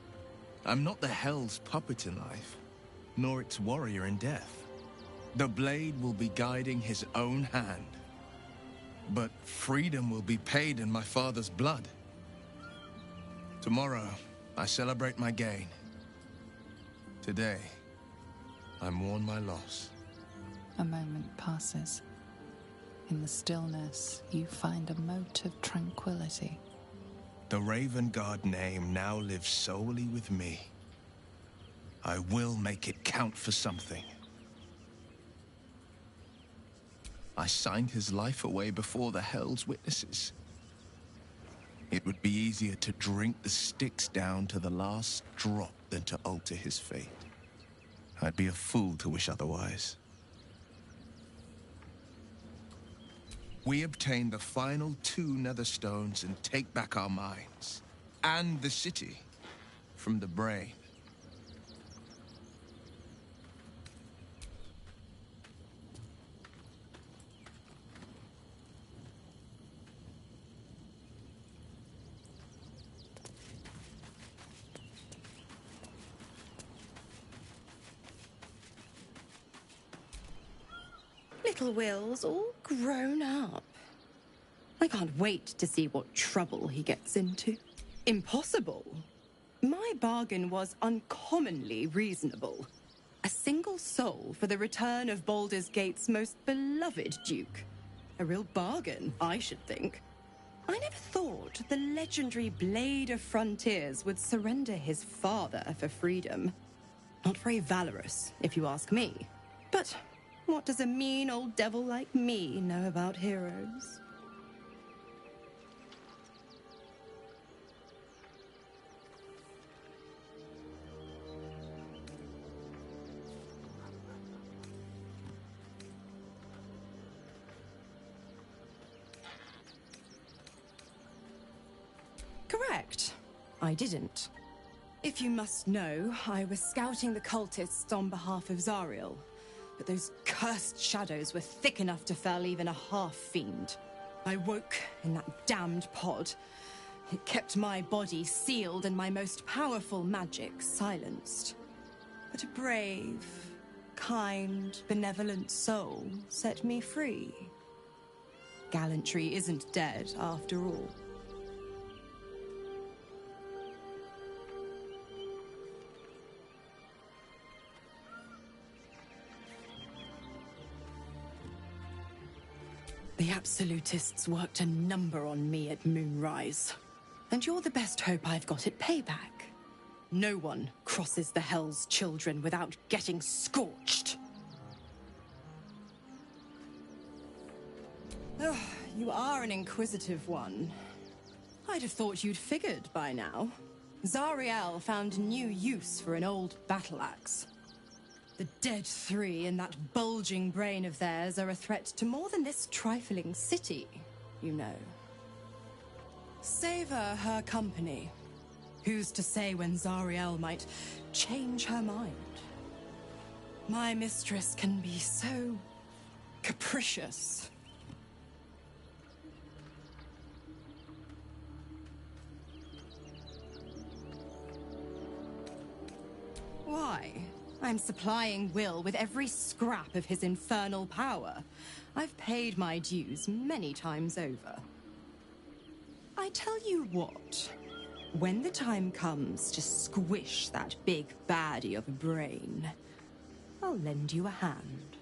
I'm not the Hell's puppet in life, nor its warrior in death. The blade will be guiding his own hand. But freedom will be paid in my father's blood. Tomorrow, I celebrate my gain. Today, I mourn my loss. A moment passes. In the stillness, you find a mote of tranquility. The Raven Guard name now lives solely with me. I will make it count for something. I signed his life away before the Hell's witnesses. It would be easier to drink the Styx down to the last drop than to alter his fate. I'd be a fool to wish otherwise. We obtain the final 2 Netherstones and take back our minds, and the city, from the brain. Little Will's all grown up. I can't wait to see what trouble he gets into. Impossible. My bargain was uncommonly reasonable. A single soul for the return of Baldur's Gate's most beloved duke. A real bargain, I should think. I never thought the legendary Blade of Frontiers would surrender his father for freedom. Not very valorous, if you ask me. But what does a mean old devil like me know about heroes? Correct. I didn't. If you must know, I was scouting the cultists on behalf of Zariel. But those cursed shadows were thick enough to fell even a half-fiend. I woke in that damned pod. It kept my body sealed and my most powerful magic silenced. But a brave, kind, benevolent soul set me free. Gallantry isn't dead, after all. The Absolutists worked a number on me at Moonrise. And you're the best hope I've got at payback. No one crosses the Hell's Children without getting scorched. Ugh, you are an inquisitive one. I'd have thought you'd figured by now. Zariel found new use for an old battle axe. The dead 3 in that bulging brain of theirs are a threat to more than this trifling city, you know. Savor her company. Who's to say when Zariel might change her mind? My mistress can be so capricious. Why? I'm supplying Will with every scrap of his infernal power. I've paid my dues many times over. I tell you what, when the time comes to squish that big baddie of a brain, I'll lend you a hand.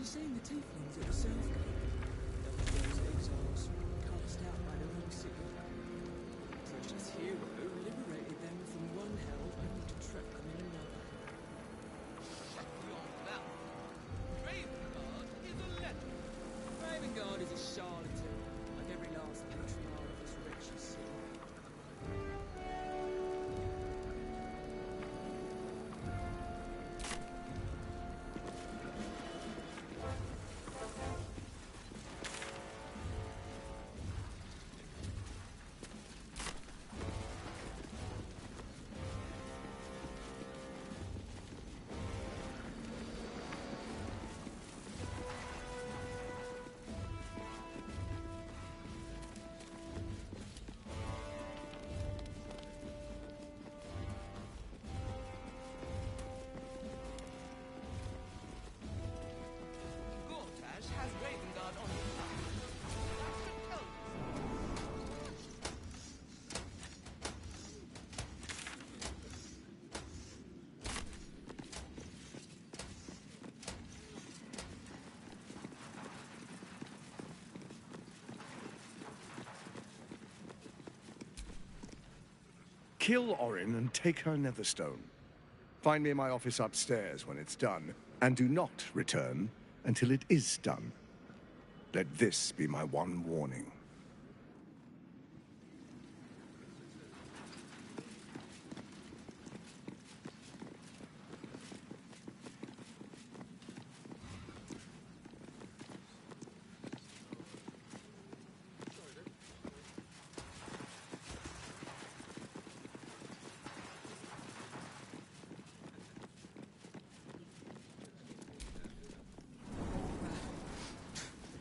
Seen the tieflings at the South Gate? Those exiles cast out by their own city. Precious hero liberated them from one hell only to trap them in another. Shut your mouth! Ravengard is a legend. Ravengard is a charlatan, like every last patriarch of this wretched city. Kill Orin and take her Netherstone. Find me in my office upstairs when it's done, and do not return until it is done. Let this be my one warning.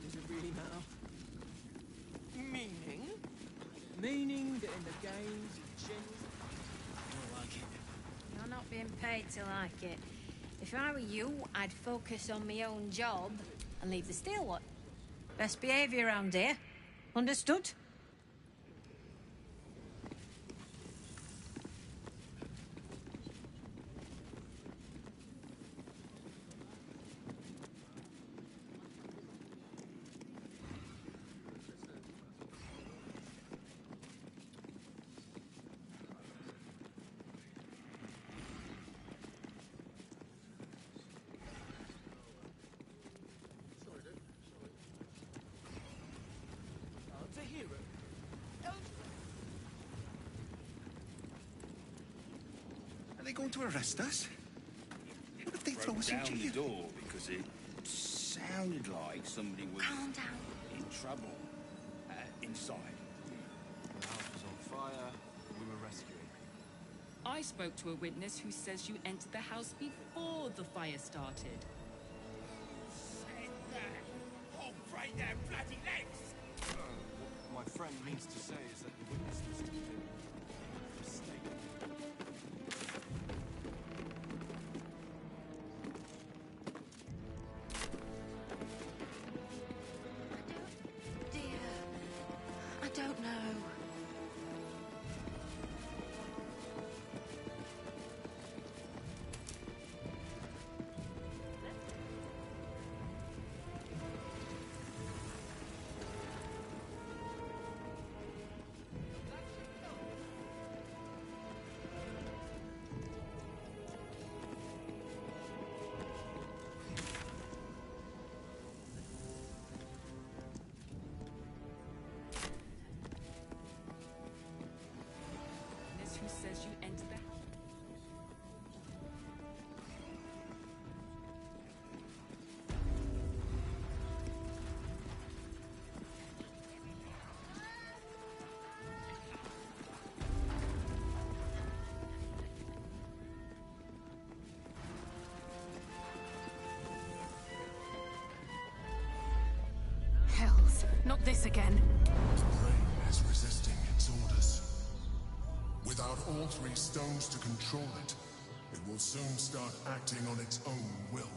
Does it really matter? Meaning? Meaning that in the games, I don't like it. You're not being paid to like it. If I were you, I'd focus on my own job and leave the steel one. Best behaviour around here. Understood? The hero. Are they going to arrest us? What if they throw Broke us in down the jail? door because it sounded like somebody was Calm down. in trouble inside. The house was on fire. We were rescuing. I spoke to a witness who says you entered the house before the fire started. Said that. Oh, break their bloody legs! What my friend means to say is that the witness must have been mistaken. Dear, I don't know. Witness who says you entered the house. Hells, not this again. The brain is resisting its orders. Without all three stones to control it, it will soon start acting on its own will.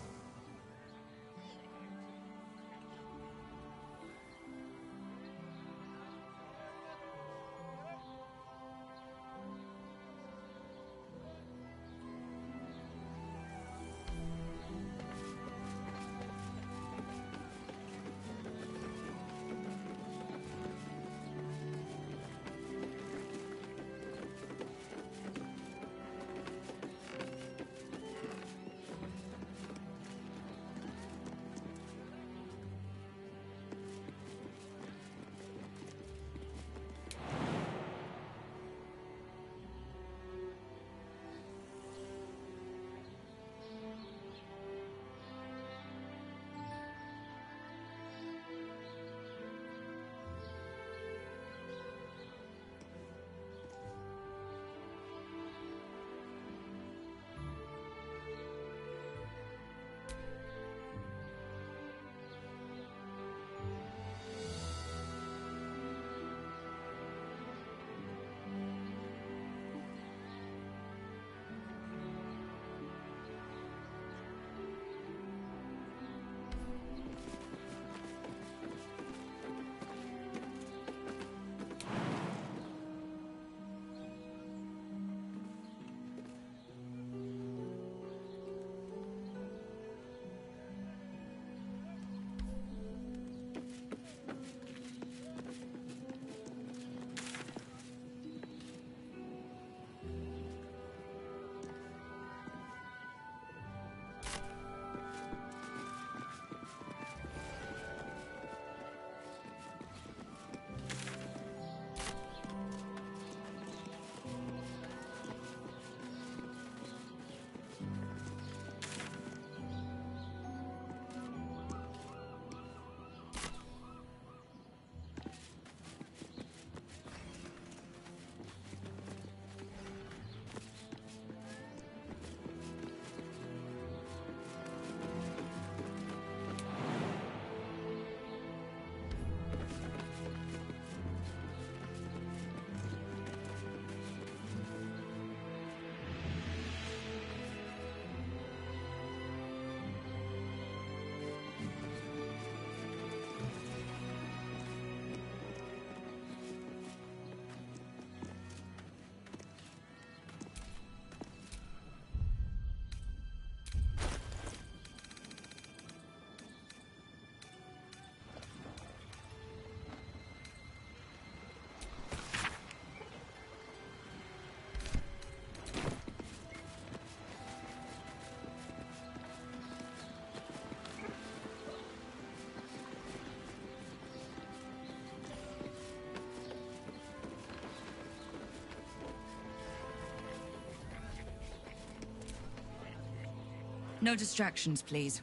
No distractions, please.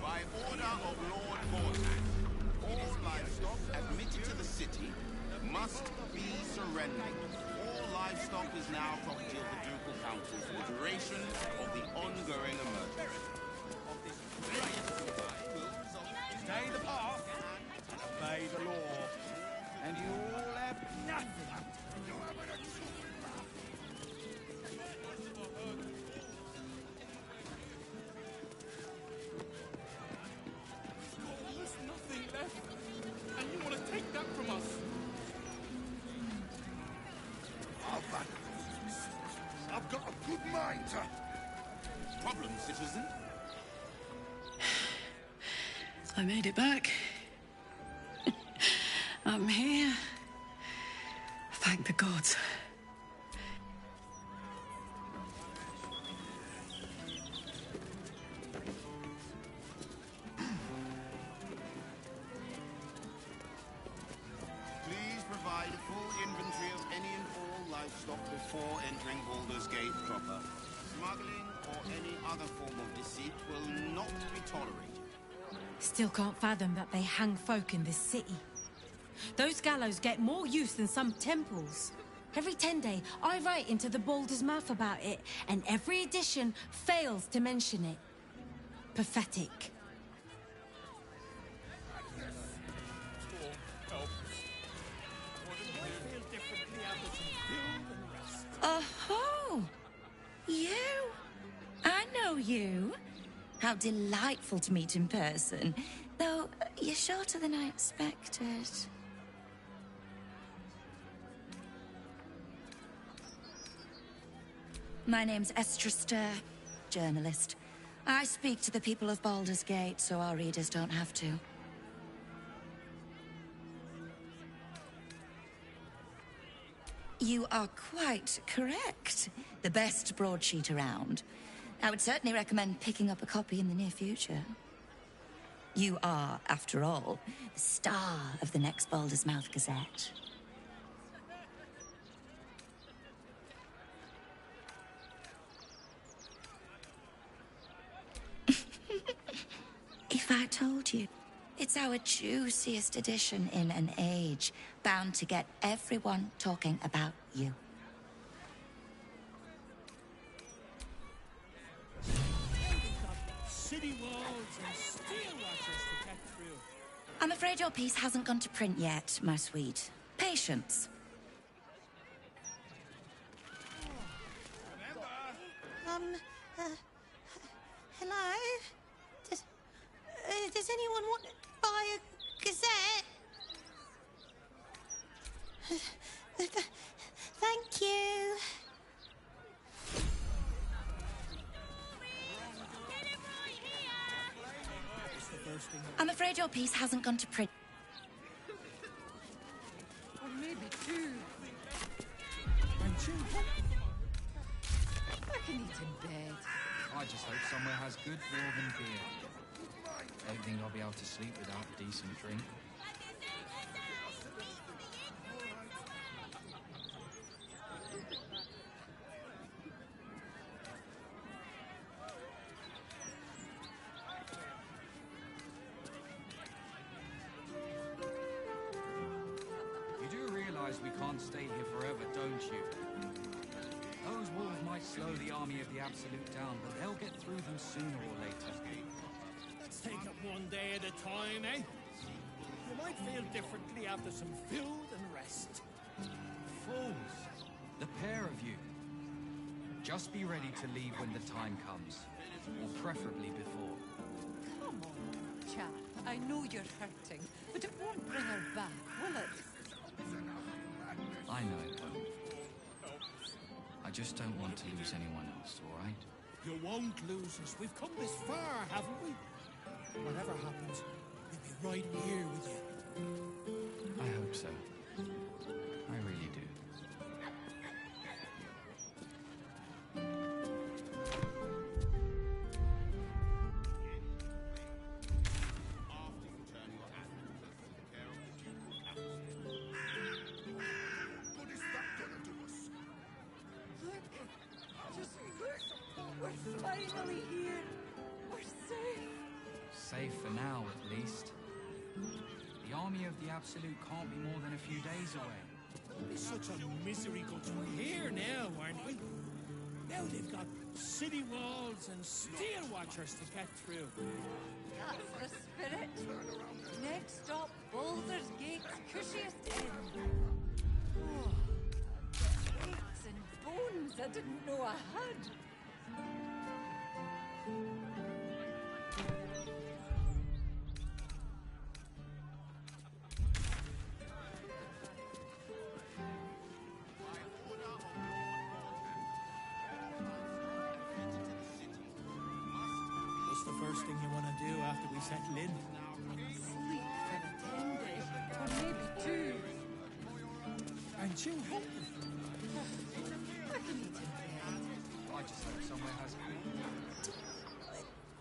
By order of Lord Vortex, all livestock admitted to the city must be surrendered. All livestock is now property of the Ducal Council for the duration of the ongoing emergency. Stay the path and obey the law. And you all have nothing. There's nothing left. And you want to take that from us? I've got a good mind to... Problem, citizen? I made it back. I'm here. Thank the gods. Please provide a full inventory of any and all livestock before entering Baldur's Gate proper. Smuggling or any other form of deceit will not be tolerated. Still can't fathom that they hang folk in this city. Those gallows get more use than some temples. Every 10 day, I write into the Baldur's mouth about it, and every edition fails to mention it. Pathetic. Oh-ho! You? I know you. How delightful to meet in person. Though, you're shorter than I expected. My name's Estra Stir, journalist. I speak to the people of Baldur's Gate, so our readers don't have to. You are quite correct. The best broadsheet around. I would certainly recommend picking up a copy in the near future. You are, after all, the star of the next Baldur's Mouth Gazette. If I told you, it's our juiciest edition in an age bound to get everyone talking about you. City walls and steel watches to get through. I'm afraid your piece hasn't gone to print yet, my sweet. Patience. Hello? Does anyone want first thing. I'm afraid your piece hasn't gone to print. Or maybe two. And two. I can eat in bed. I just hope somewhere has good dwarven beer. Don't think I'll be able to sleep without a decent drink. You do realize we can't stay here forever, don't you? Those wolves might slow the army of the Absolute down, but they'll get through them sooner or later. Let's take it one day at a time, eh? You might feel differently after some food and rest. Fools! The pair of you. Just be ready to leave when the time comes. Or preferably before. Come on, chap. I know you're hurting, but it won't bring her back, will it? I know it won't. I just don't want to lose anyone else, all right? You won't lose us. We've come this far, haven't we? Whatever happens, we'll be right here with you. I hope so. I really do. We're finally here. We're safe. Safe for now, at least. The army of the Absolute can't be more than a few days away. It's such a misery because we're here now, aren't we? Now they've got city walls and steel watchers to get through. That's the spirit. Next stop, Baldur's Gate's cushiest end. Oh, aches and bones I didn't know I had. What's the first thing you want to do after we settle in? Sleep for 10 days, or maybe 2. Aren't you hungry? I can eat in bed. I just hope somewhere has good.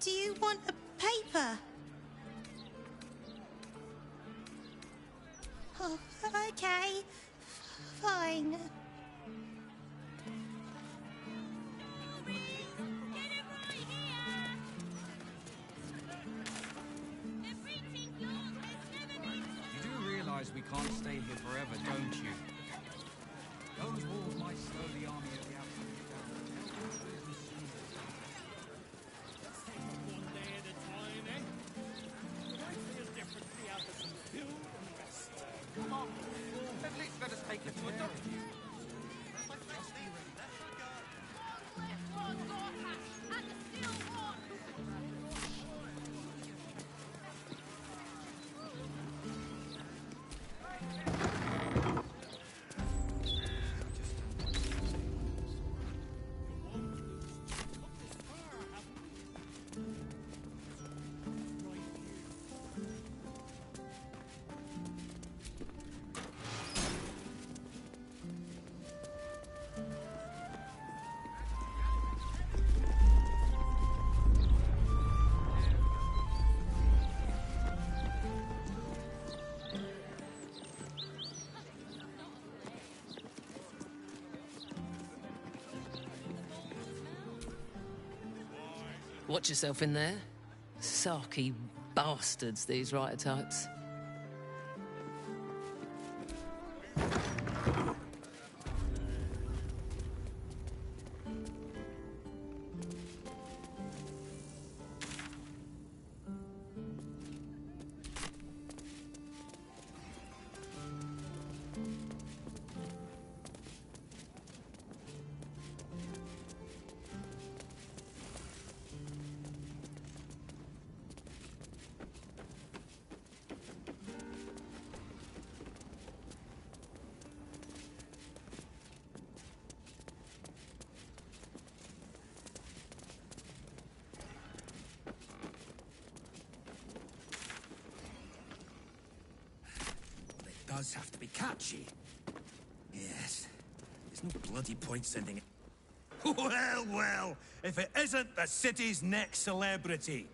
Do you want a paper? Oh, okay. Fine. You do realize we can't stay here forever, don't you? Those wolves might slow the army of the Absolute down. One day at a time, eh? You might feel differently after some food and rest. Come on, at least let us take it to a doctor. Watch yourself in there. Sarky bastards, these writer types. does have to be catchy. Yes. There's no bloody point sending it. Well, well, if it isn't the city's next celebrity.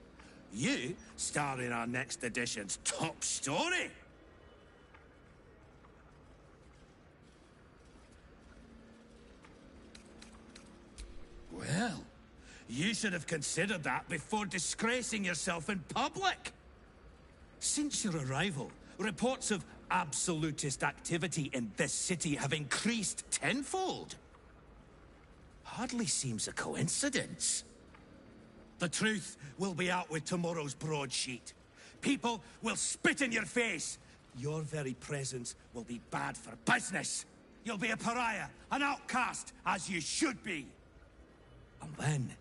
You star in our next edition's top story. Well, you should have considered that before disgracing yourself in public. Since your arrival, reports of absolutist activity in this city have increased tenfold. Hardly seems a coincidence. The truth will be out with tomorrow's broadsheet. People will spit in your face. Your very presence will be bad for business. You'll be a pariah, an outcast, as you should be. And then,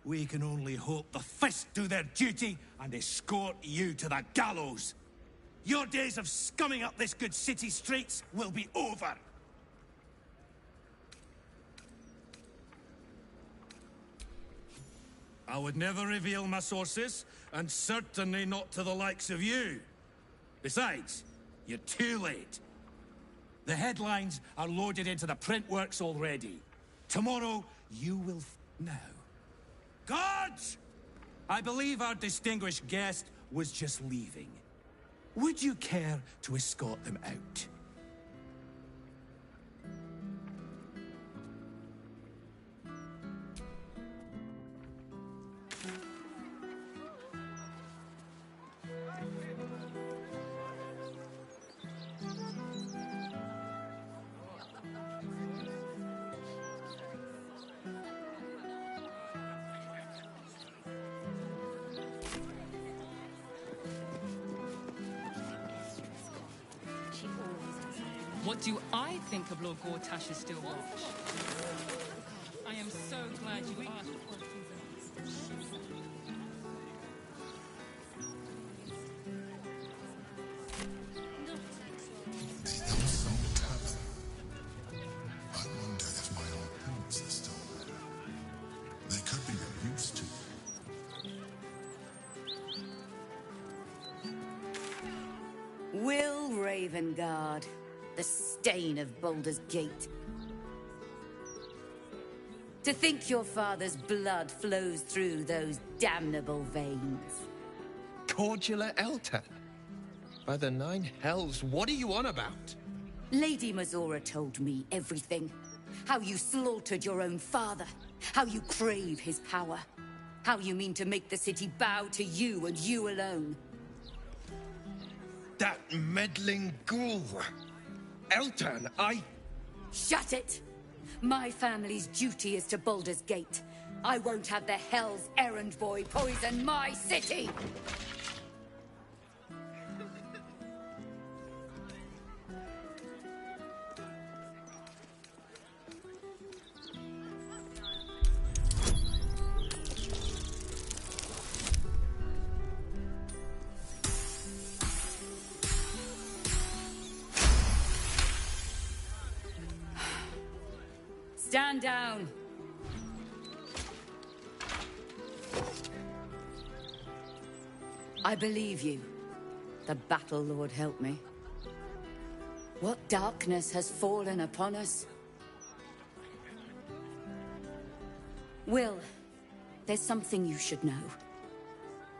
we can only hope the Fist do their duty and escort you to the gallows. Your days of scumming up this good city streets will be over. I would never reveal my sources, and certainly not to the likes of you. Besides, you're too late. The headlines are loaded into the print works already. Tomorrow, you will know. Guards! I believe our distinguished guest was just leaving. Would you care to escort them out? What do I think of Lord Gortash's still watch? I am so glad you asked. I wonder if my old parents are still there. They could be of use to Will Ravengard, the stain of Baldur's Gate. To think your father's blood flows through those damnable veins. Cordular Elton? By the nine hells, what are you on about? Lady Mazora told me everything. How you slaughtered your own father. How you crave his power. How you mean to make the city bow to you and you alone. That meddling ghoul. Elton, Shut it! My family's duty is to Baldur's Gate. I won't have the Hell's Errand Boy poison my city! Stand down. I believe you. The Battle Lord help me. What darkness has fallen upon us? Will, there's something you should know.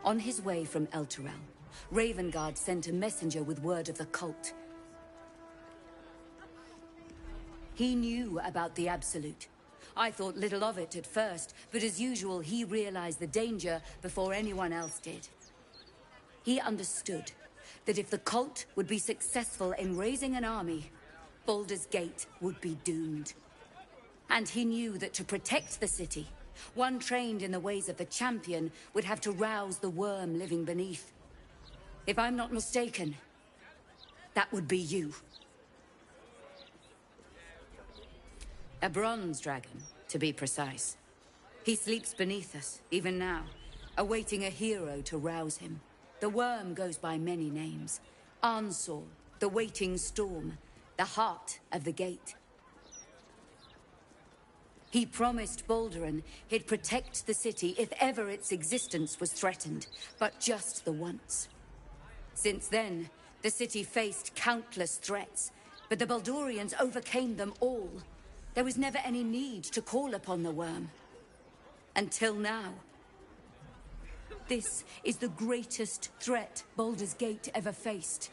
On his way from Elturel, Ravengard sent a messenger with word of the cult. He knew about the Absolute. I thought little of it at first, but as usual, he realized the danger before anyone else did. He understood that if the cult would be successful in raising an army, Baldur's Gate would be doomed. And he knew that to protect the city, one trained in the ways of the champion would have to rouse the worm living beneath. If I'm not mistaken, that would be you. A bronze dragon, to be precise. He sleeps beneath us, even now, awaiting a hero to rouse him. The worm goes by many names. Arnsor, the waiting storm, the heart of the gate. He promised Baldurin he'd protect the city if ever its existence was threatened, but just the once. Since then, The city faced countless threats, but the Baldurians overcame them all. There was never any need to call upon the worm. Until now. This is the greatest threat Baldur's Gate ever faced.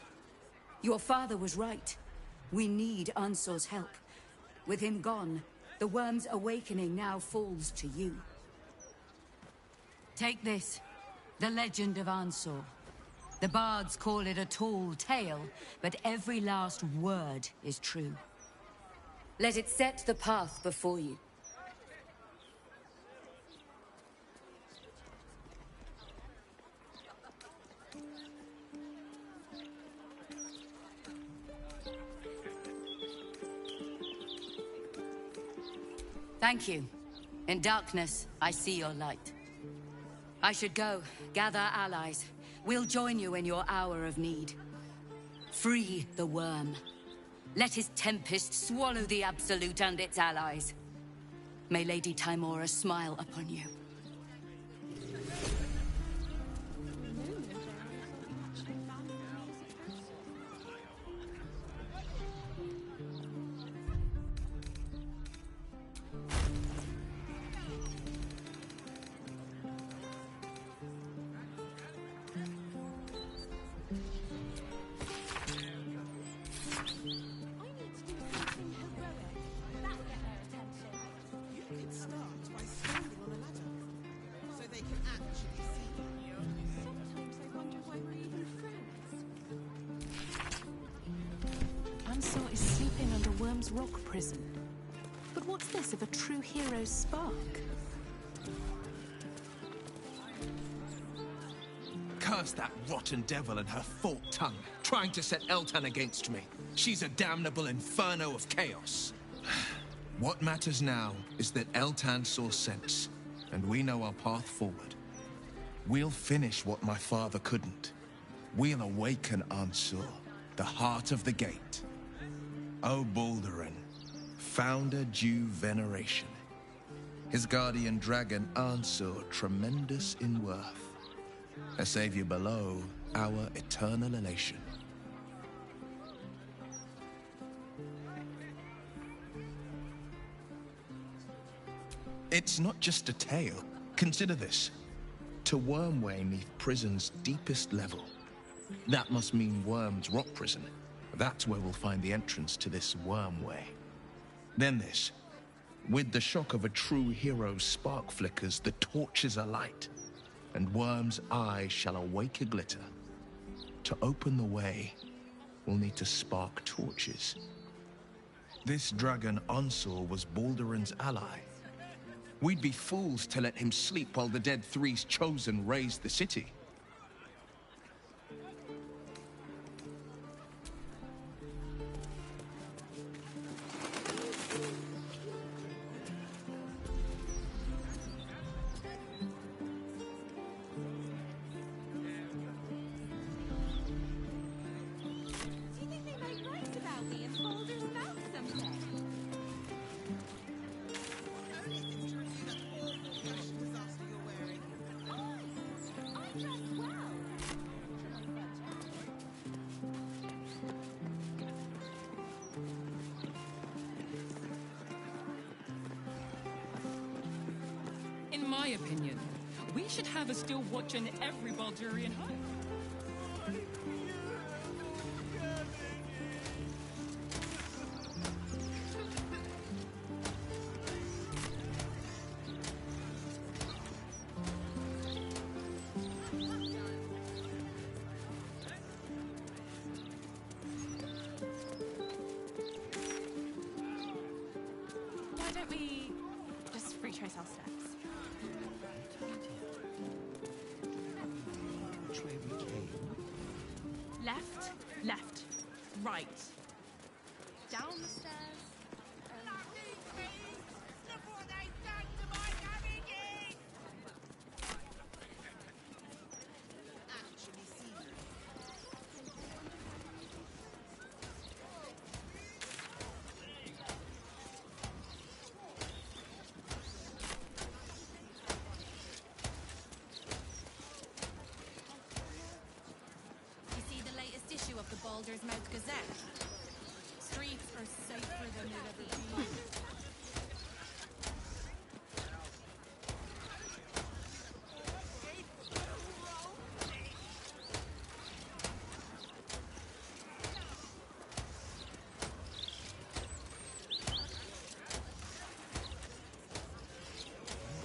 Your father was right. We need Ansor's help. With him gone, the worm's awakening now falls to you. Take this, the legend of Ansor. The bards call it a tall tale, but every last word is true. Let it set the path before you. Thank you. In darkness, I see your light. I should go, gather allies. We'll join you in your hour of need. Free the worm. Let his tempest swallow the Absolute and its allies. May Lady Timora smile upon you. Ansor is sleeping under Worm's Rock prison. But what's this of a true hero's spark? Curse that rotten devil and her forked tongue, trying to set Eltan against me. She's a damnable inferno of chaos. What matters now is that Eltan saw sense, and we know our path forward. We'll finish what my father couldn't. We'll awaken Ansor, the heart of the gate. O Baldurin, founder due veneration. His guardian dragon Ansor, tremendous in worth. A savior below, our eternal elation. It's not just a tale. Consider this. To Wormway 'neath prison's deepest level. That must mean Worm's Rock prison. That's where we'll find the entrance to this Wormway. Then this. With the shock of a true hero's spark flickers, the torches alight, and Worm's eyes shall awake a glitter. To open the way, we'll need to spark torches. This dragon Ansor was Baldurin's ally. We'd be fools to let him sleep while the Dead Three's chosen raised the city. In my opinion, we should have a still watch in every Baldurian home. Why don't we just retrace our steps? Which way we came? Left, left, right. Down the stairs. The Baldur's Mouth Gazette. Streets are safer than they've ever been.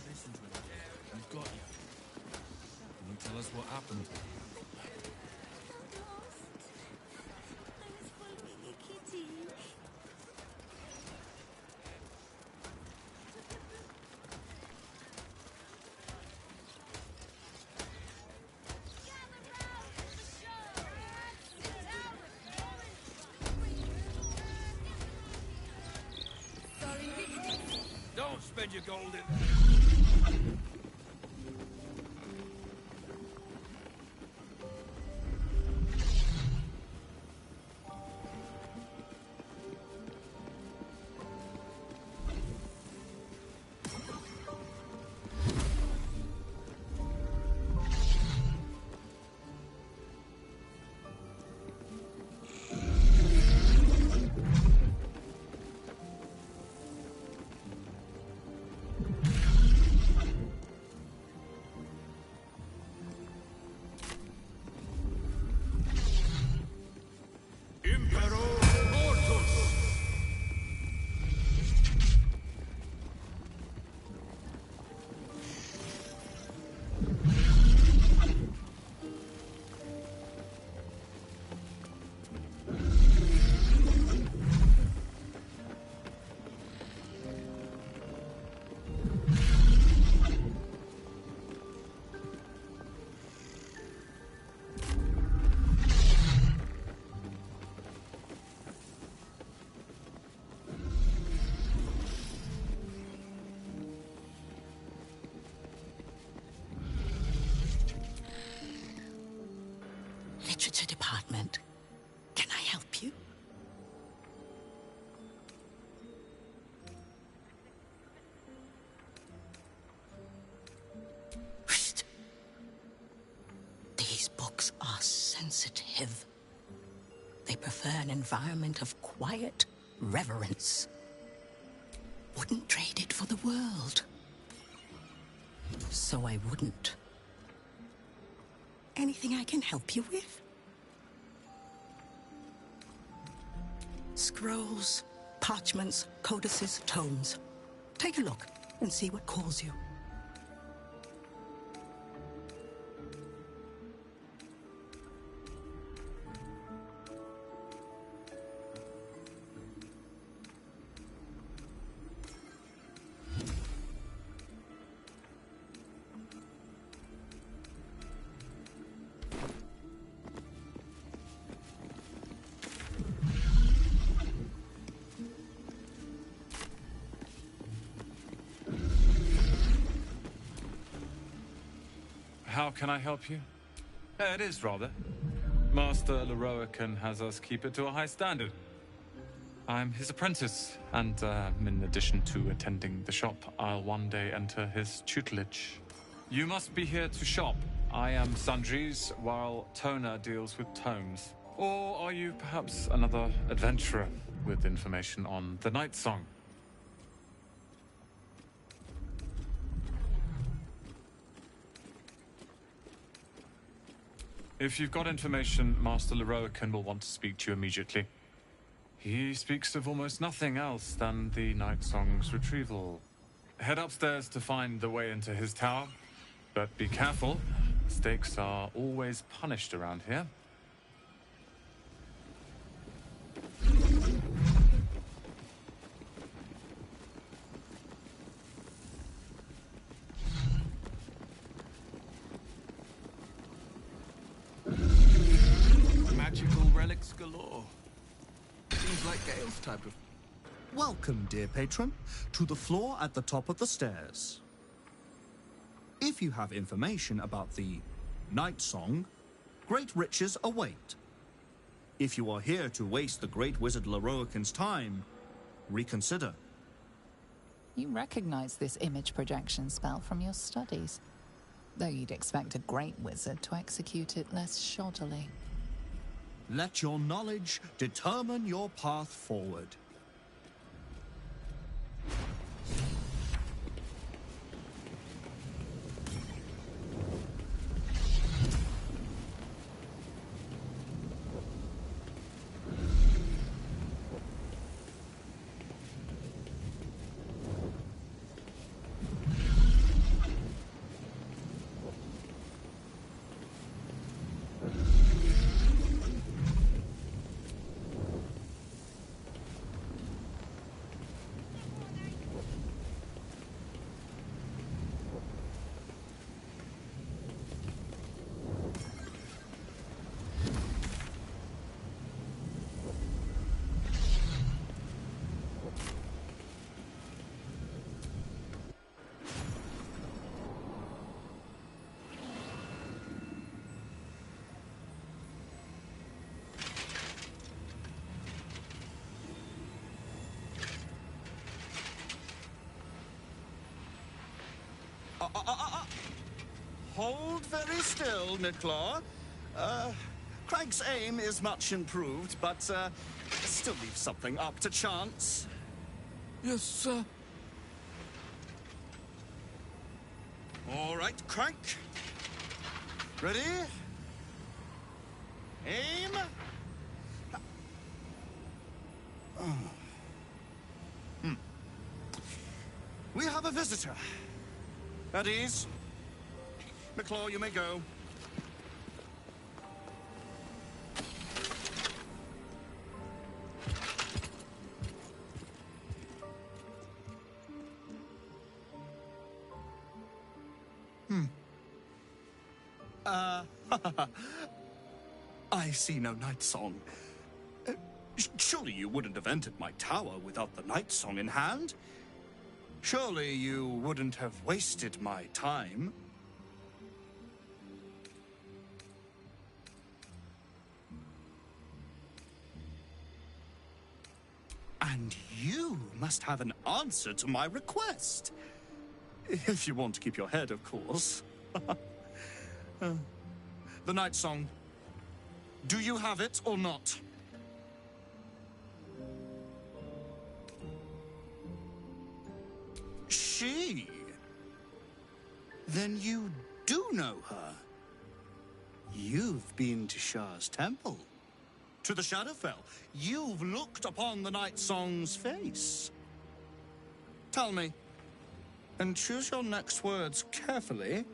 Listen to him. We've got you. Can you tell us what happened? Don't spend your gold in... Literature department. Can I help you? Whoosh. These books are sensitive. They prefer an environment of quiet reverence. Wouldn't trade it for the world. So I wouldn't. Anything I can help you with? Scrolls, parchments, codices, tomes. Take a look and see what calls you. How can I help you? It is, rather. Master Leroican has us keep it to a high standard. I'm his apprentice, and in addition to attending the shop, I'll one day enter his tutelage. You must be here to shop. I am Sundries, while Tona deals with tomes. Or are you perhaps another adventurer with information on the Night Song? If you've got information, Master Leroican will want to speak to you immediately. He speaks of almost nothing else than the Night Song's retrieval. Head upstairs to find the way into his tower, but be careful. Mistakes are always punished around here. Magical relics galore. Seems like Gale's type of... Welcome, dear patron, to the floor at the top of the stairs. If you have information about the Night Song, great riches await. If you are here to waste the great wizard Leroican's time, reconsider. You recognize this image projection spell from your studies, though you'd expect a great wizard to execute it less shoddily. Let your knowledge determine your path forward. Hold very still, Midclaw. Craig's aim is much improved, but still leaves something up to chance. Yes, sir. All right, Crank. Ready? Aim. We have a visitor. At ease. McClaw, you may go. I see no night song. Surely you wouldn't have entered my tower without the night song in hand? Surely you wouldn't have wasted my time? And you must have an answer to my request. If you want to keep your head, of course. The night song. Do you have it or not? She? Then you do know her. You've been to Shah's temple. To the Shadowfell. You've looked upon the night song's face. Tell me, and choose your next words carefully.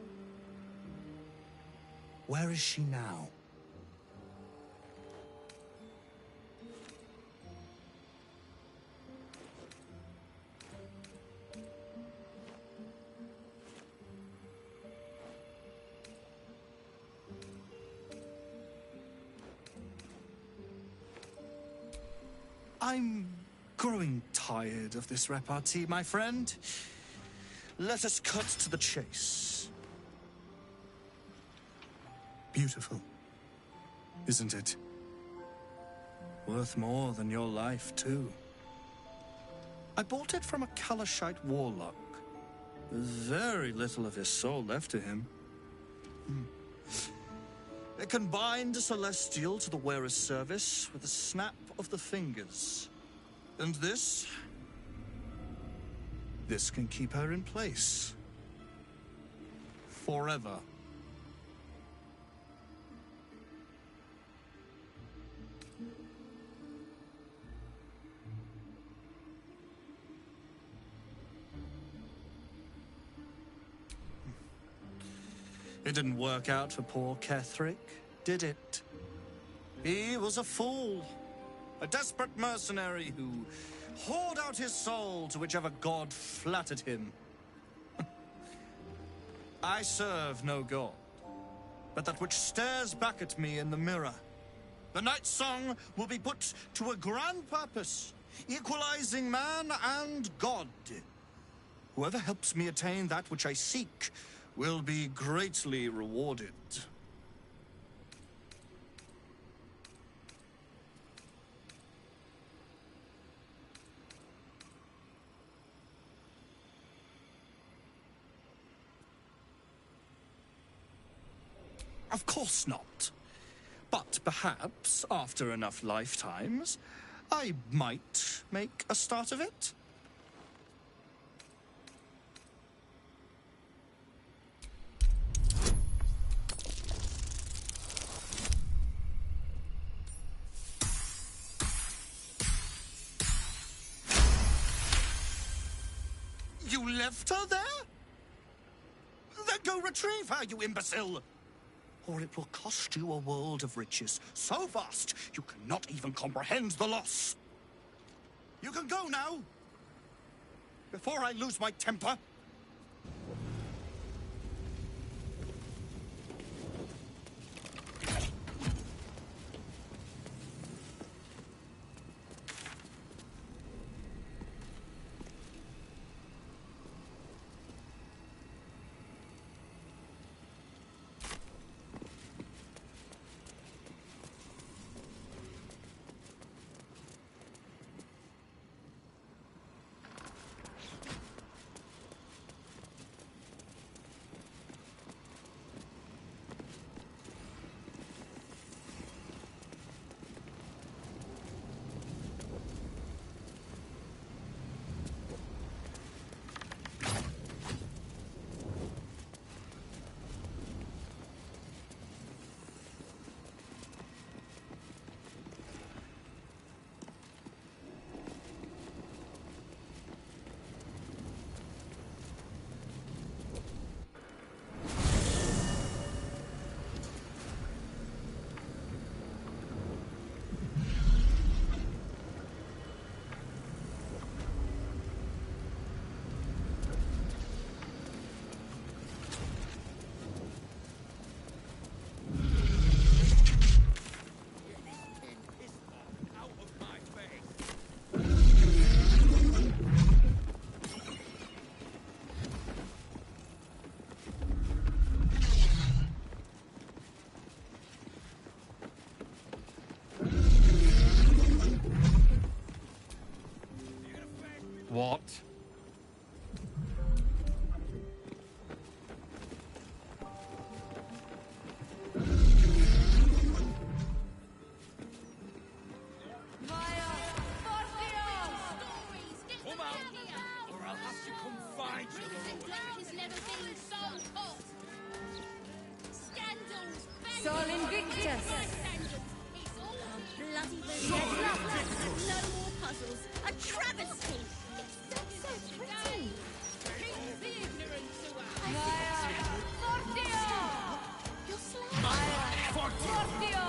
Where is she now? I'm growing tired of this repartee, my friend. Let us cut to the chase. Beautiful, isn't it? Worth more than your life, too. I bought it from a Kalashite warlock. There's very little of his soul left to him. It can bind a celestial to the wearer's service with a snap of the fingers. And this can keep her in place. Forever. It didn't work out for poor Ketherick, did it? He was a fool. A desperate mercenary who poured out his soul to whichever god flattered him. I serve no god, but that which stares back at me in the mirror. The night song will be put to a grand purpose, equalizing man and god. Whoever helps me attain that which I seek will be greatly rewarded. Of course not. But perhaps, after enough lifetimes, I might make a start of it. You left her there? Then go retrieve her, you imbecile! Or it will cost you a world of riches, so vast you cannot even comprehend the loss. You can go now, before I lose my temper. What? Sol Invictus! Bloody no more puzzles! A travesty! It's so pretty! Keep the ignorance away! Fortio! You're slain! Fortio!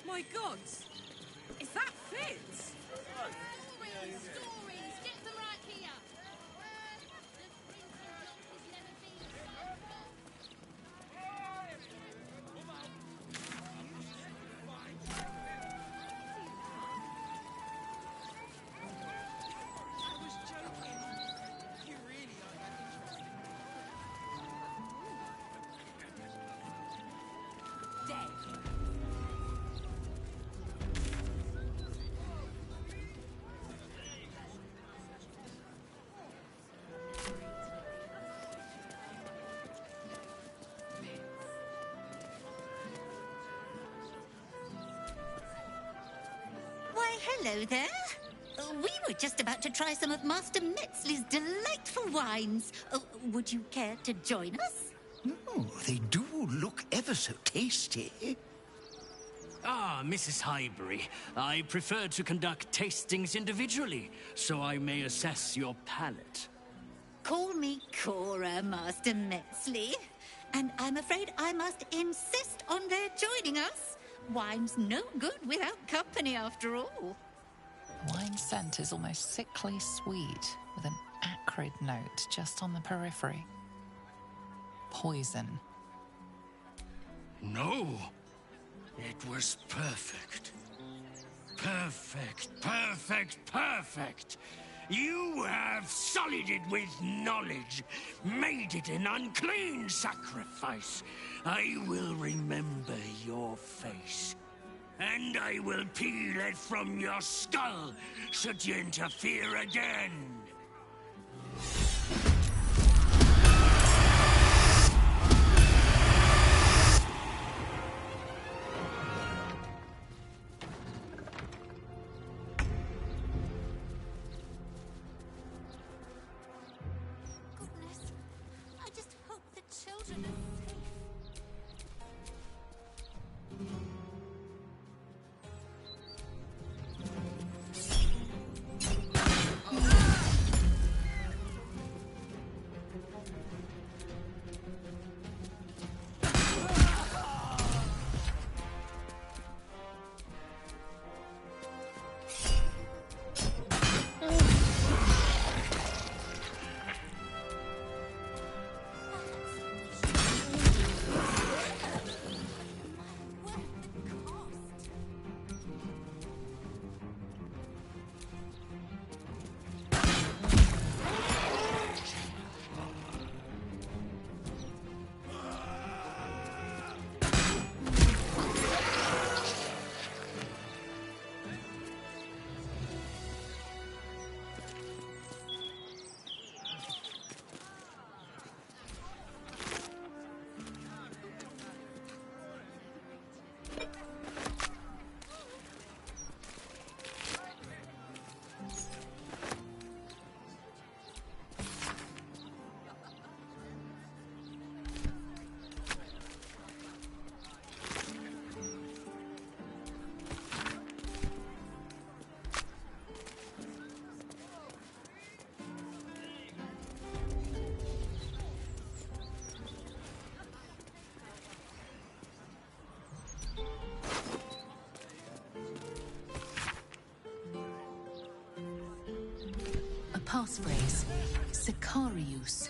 My gods! Is that Fitz? Stories! Get them right here! Why, hello there. We were just about to try some of Master Metzley's delightful wines. Would you care to join us? Oh, they do look ever so tasty. Ah, Mrs. Highbury, I prefer to conduct tastings individually, so I may assess your palate. Call me Cora, Master Metzley. And I'm afraid I must insist on their joining us. Wine's no good without company, after all. Wine scent is almost sickly sweet, with an acrid note just on the periphery. Poison. No! It was perfect. Perfect, perfect, perfect! You have sullied it with knowledge, made it an unclean sacrifice. I will remember your face, and I will peel it from your skull should you interfere again. Passphrase, Sicarius,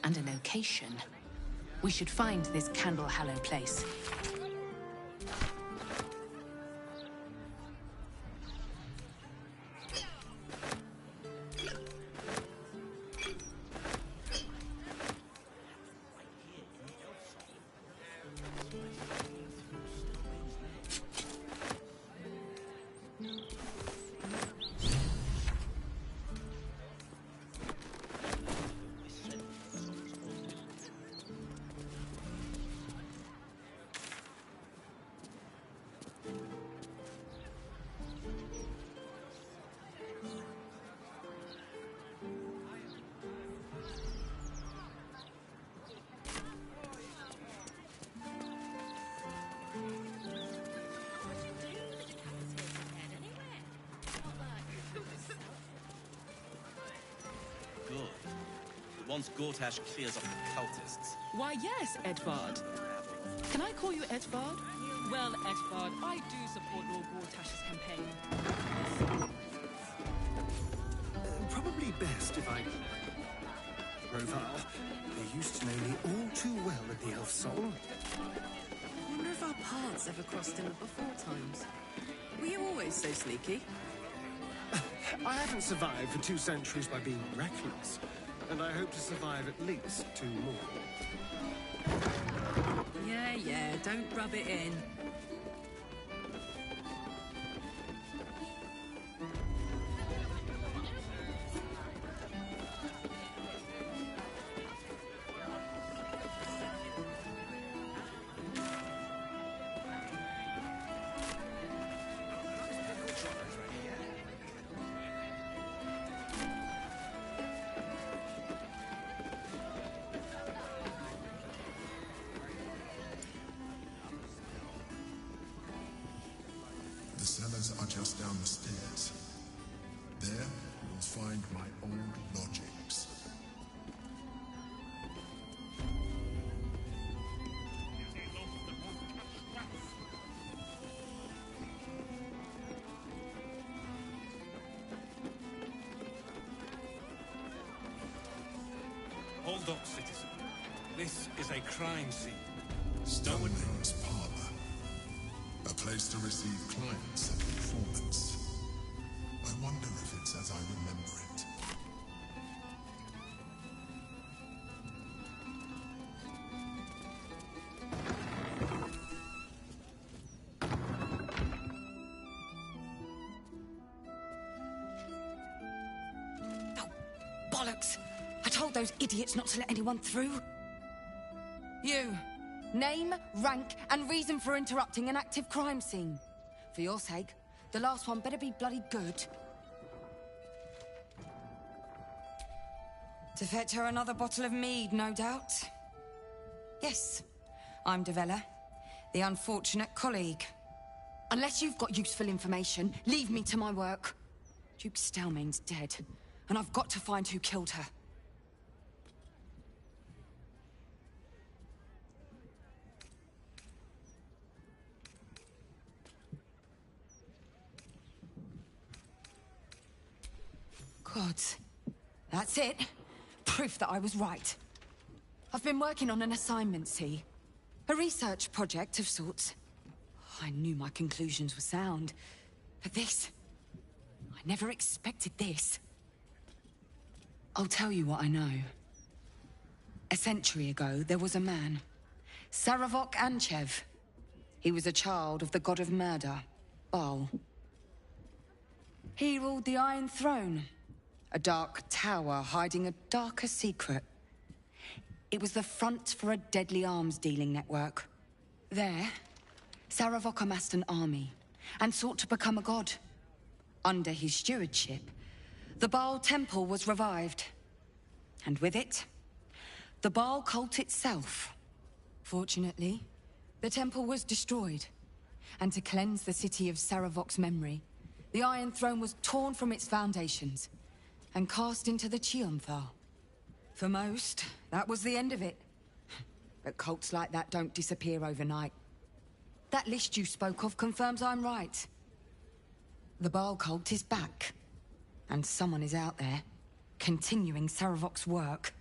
and a location. We should find this Candlehallow place. Once Gortash clears up the cultists. Why, yes, Edvard. Can I call you Edvard? Well, Edvard, I do support Lord Gortash's campaign. Probably best if I... Roval, you used to know me all too well at the Elf Song. I wonder if our paths ever crossed in the before times. Were you always so sneaky? I haven't survived for 2 centuries by being reckless. And I hope to survive at least 2 more. Yeah, don't rub it in. The cellars are just down the stairs. There, you'll find my old lodgings. Hold up, citizen. This is a crime scene. Stoneman's parlor. A place to receive clients at performance. I wonder if it's as I remember it. Bollocks! I told those idiots not to let anyone through. You. Name, rank, and reason for interrupting an active crime scene. For your sake, the last one better be bloody good. To fetch her another bottle of mead, no doubt. Yes, I'm Devella, the unfortunate colleague. Unless you've got useful information, leave me to my work. Duke Stelmane's dead, and I've got to find who killed her. Gods. That's it. Proof that I was right. I've been working on an assignment, see? A research project of sorts. I knew my conclusions were sound. But this... I never expected this. I'll tell you what I know. A century ago, there was a man. Saravok Anchev. He was a child of the god of murder, Baal. He ruled the Iron Throne. A dark tower hiding a darker secret. It was the front for a deadly arms-dealing network. There, Saravok amassed an army and sought to become a god. Under his stewardship, the Baal Temple was revived. And with it, the Baal cult itself. Fortunately, the temple was destroyed. And to cleanse the city of Saravok's memory, the Iron Throne was torn from its foundations and cast into the Chionthar. For most, that was the end of it. But cults like that don't disappear overnight. That list you spoke of confirms I'm right. The Baal cult is back. And someone is out there, continuing Saravok's work.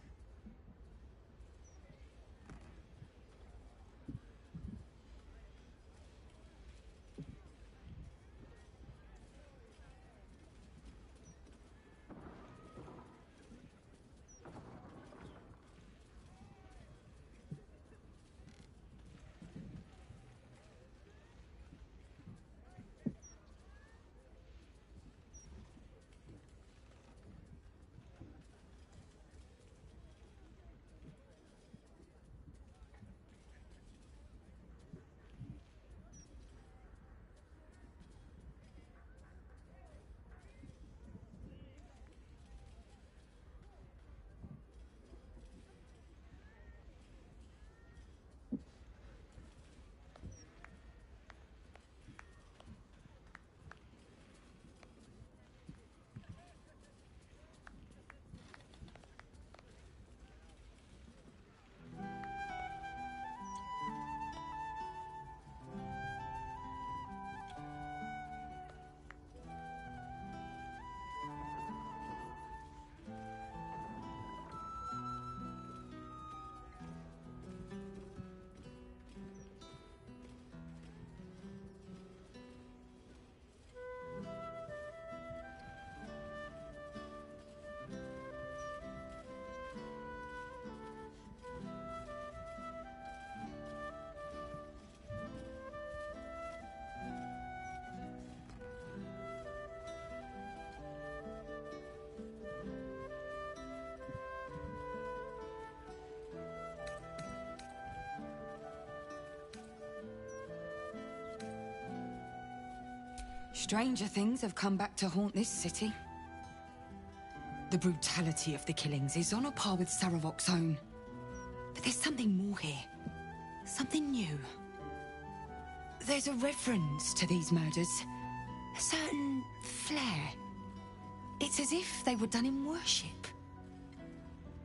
Stranger things have come back to haunt this city. The brutality of the killings is on a par with Saravok's own. But there's something more here. Something new. There's a reverence to these murders. A certain flair. It's as if they were done in worship.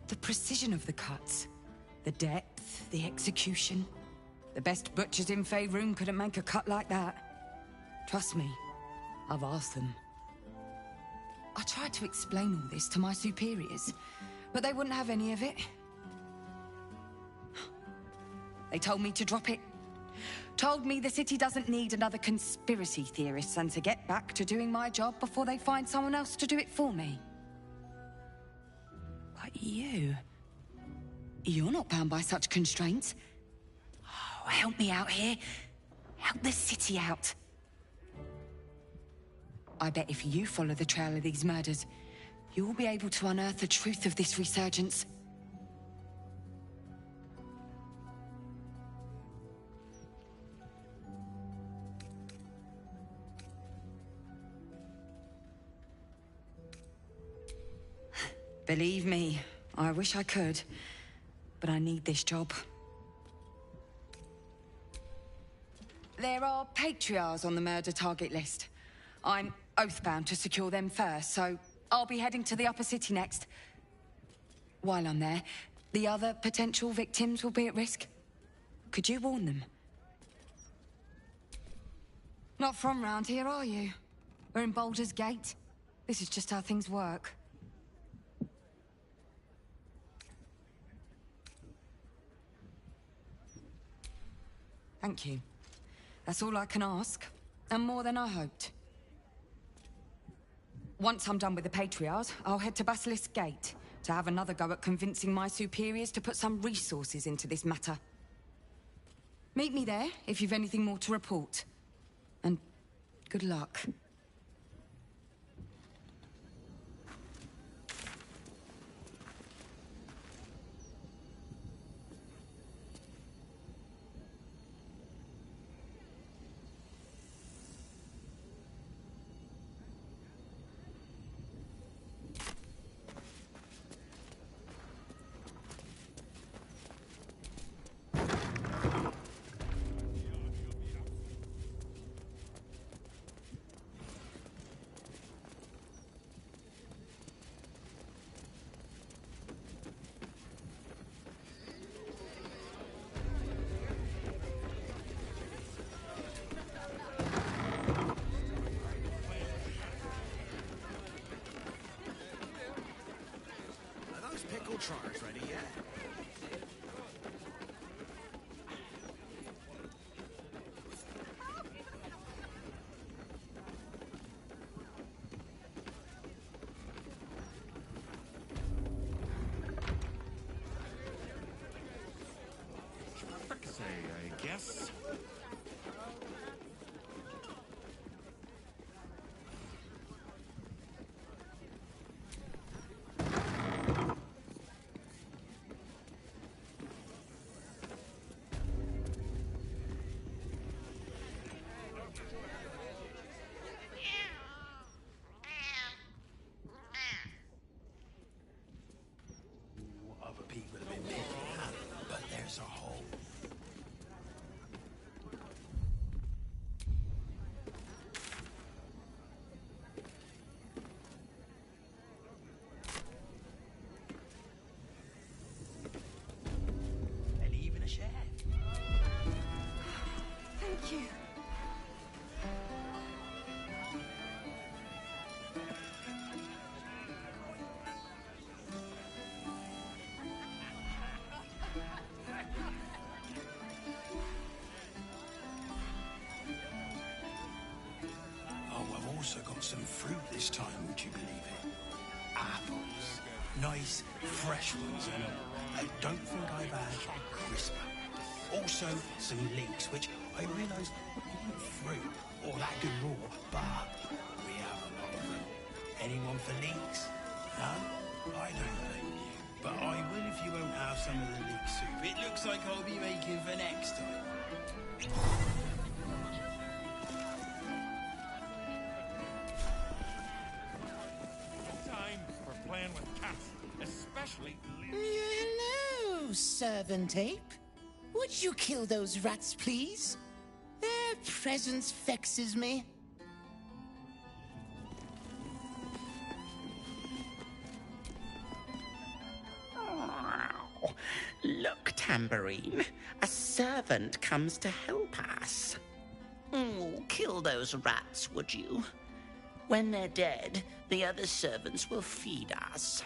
The precision of the cuts. The depth, the execution. The best butchers in Faerun couldn't make a cut like that. Trust me. I've asked them. I tried to explain all this to my superiors, but they wouldn't have any of it. They told me to drop it, Told me the city doesn't need another conspiracy theorist and to get back to doing my job before they find someone else to do it for me. But you're not bound by such constraints. Oh, help me out here. Help the city out. I bet if you follow the trail of these murders, you'll be able to unearth the truth of this resurgence. Believe me, I wish I could, but I need this job. There are patriarchs on the murder target list. I'm oathbound to secure them first, so I'll be heading to the upper city next. While I'm there, the other potential victims will be at risk. Could you warn them? Not from round here, are you? We're in Baldur's Gate. This is just how things work. Thank you. That's all I can ask, and more than I hoped. Once I'm done with the Patriarchs, I'll head to Basilisk Gate to have another go at convincing my superiors to put some resources into this matter. Meet me there if you've anything more to report. And good luck. Charge ready yet? Say, I guess. Other people have been picking it up, but there's a hole. And even a shaft. Thank you. Also got some fruit this time, would you believe it? Apples. Nice, fresh ones, and I don't think I've had a crisper. Also, some leeks, which I realised aren't fruit or that good raw, but we have a lot of them. Anyone for leeks? No? I don't blame you. But I will if you won't have some of the leek soup. It looks like I'll be making for next time. Hello, servant ape. Would you kill those rats, please? Their presence vexes me. Oh, look, Tambourine. A servant comes to help us. Oh, kill those rats, would you? When they're dead, the other servants will feed us.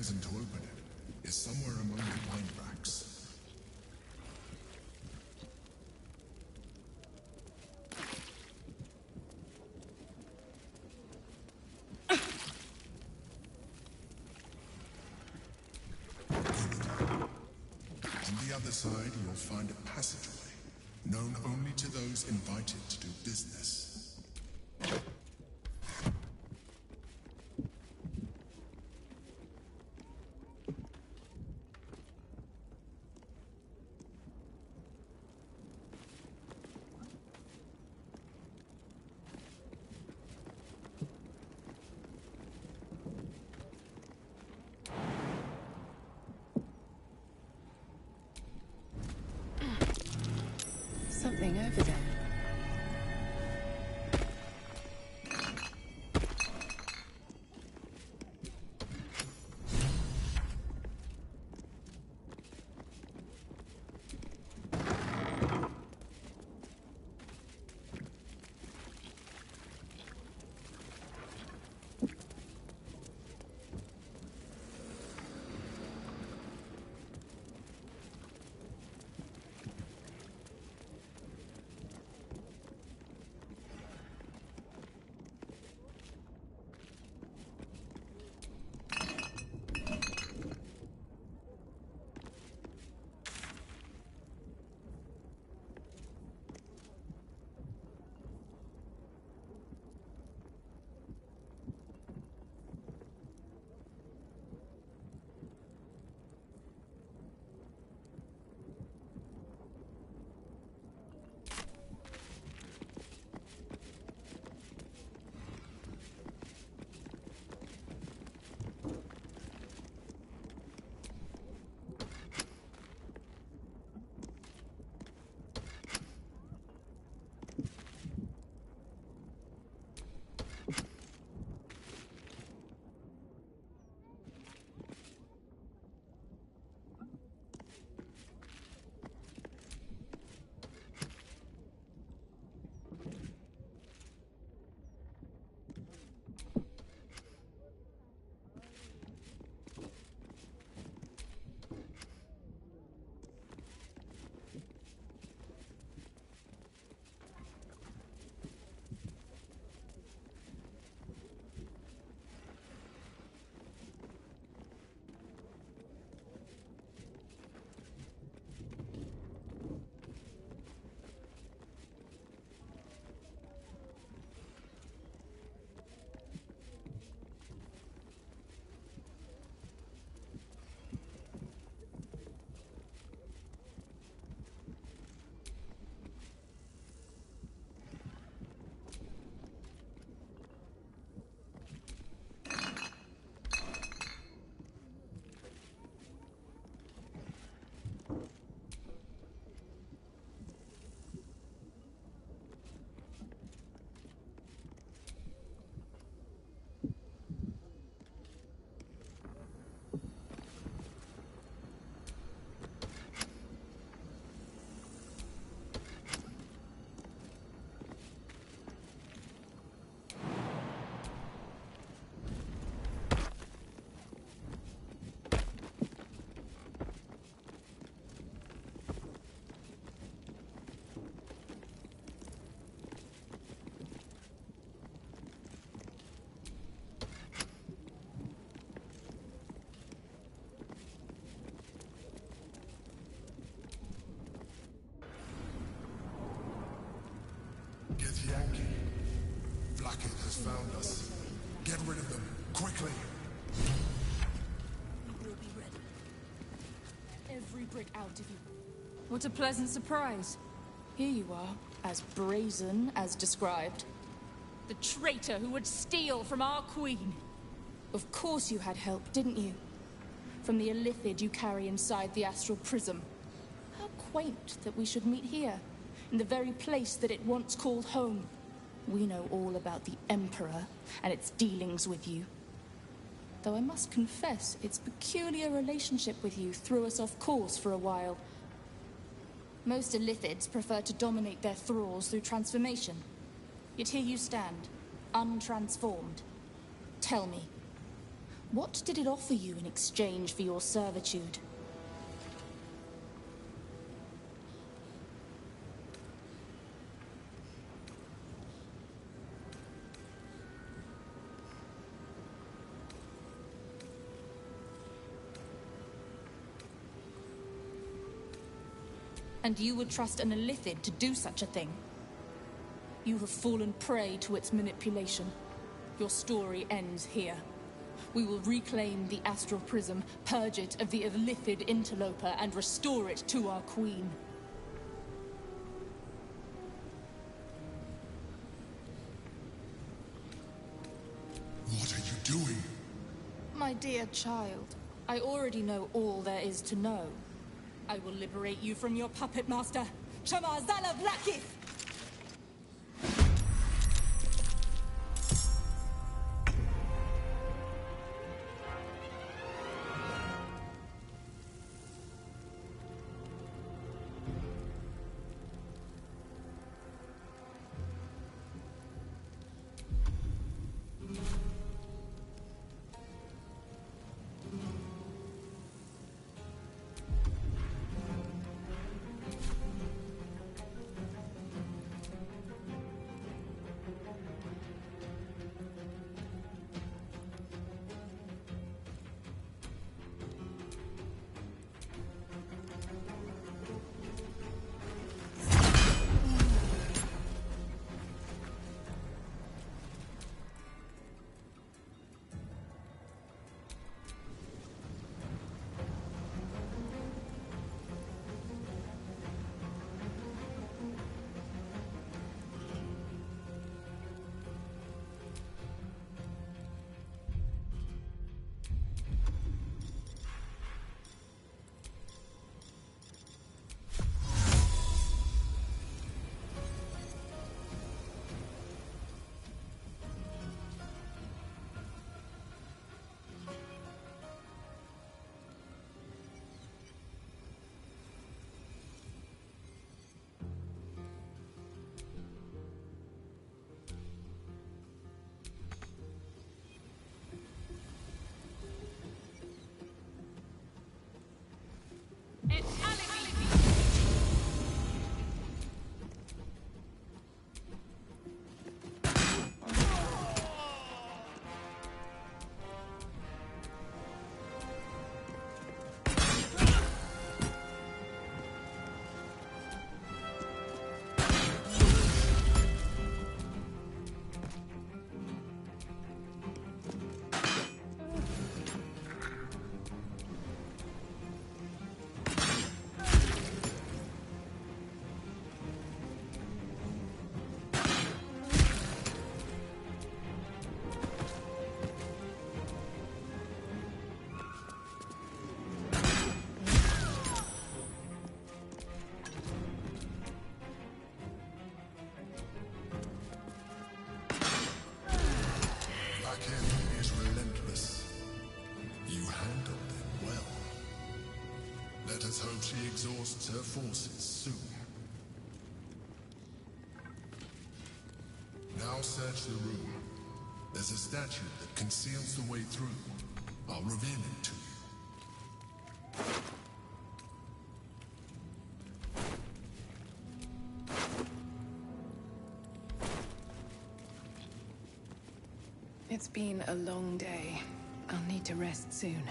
mechanism to open it is somewhere among the wine racks. On the other side, you'll find a passageway, known only to those invited to do business. Something over there. Get Yankee. Blackett has found us. Get rid of them, quickly. We'll be ready. Every brick out of you. What a pleasant surprise. Here you are, as brazen as described. The traitor who would steal from our queen. Of course you had help, didn't you? From the illithid you carry inside the astral prism. How quaint that we should meet here, in the very place that it once called home. We know all about the Emperor and its dealings with you. Though I must confess, its peculiar relationship with you threw us off course for a while. Most illithids prefer to dominate their thralls through transformation. Yet here you stand, untransformed. Tell me, What did it offer you in exchange for your servitude? And you would trust an Illithid to do such a thing? You have fallen prey to its manipulation. Your story ends here. We will reclaim the Astral Prism, purge it of the Illithid interloper, and restore it to our queen. What are you doing? My dear child, I already know all there is to know. I will liberate you from your puppet master, Shamazala Blakith! Let's hope she exhausts her forces soon. Now search the room. There's a statue that conceals the way through. I'll reveal it to you. It's been a long day. I'll need to rest soon.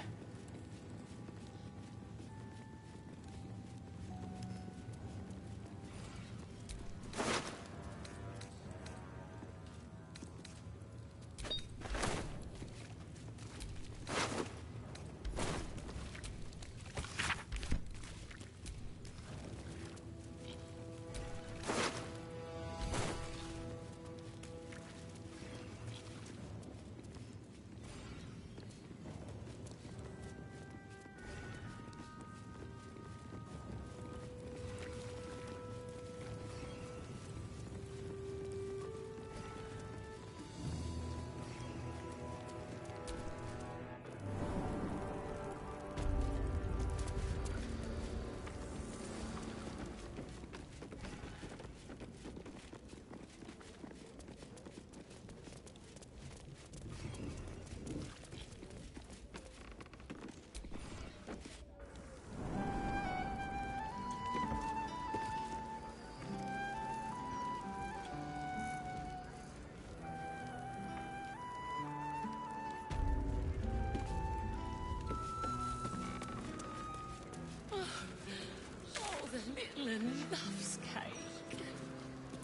Aelin loves cake.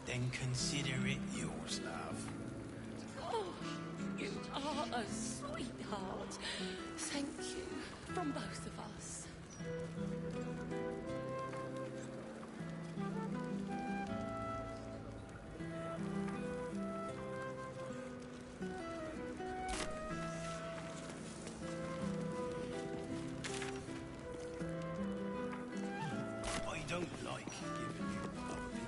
Then consider it yours, love. Oh, you are a sweetheart. Thank you from both of us. I don't like giving you public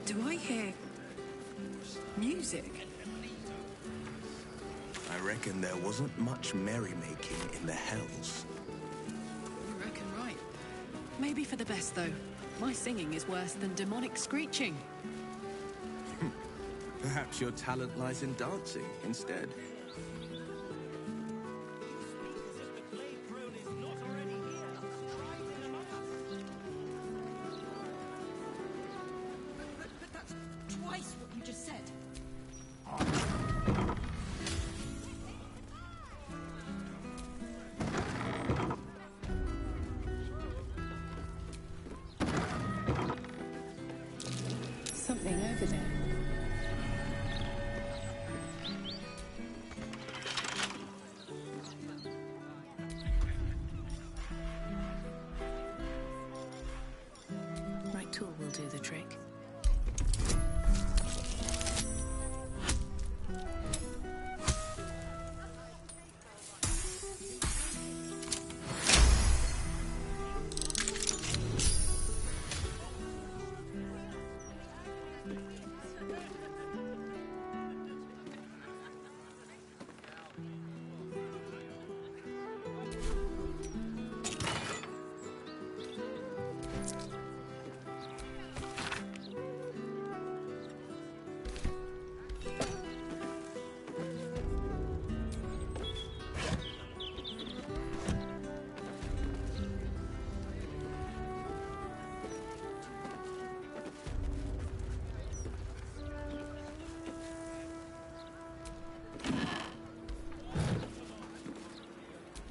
Do I hear music? I reckon there wasn't much merrymaking in the hells. You reckon right. Maybe for the best, though. My singing is worse than demonic screeching. Perhaps your talent lies in dancing instead. But that's twice what you just said. Something over there. Right tool will do the trick.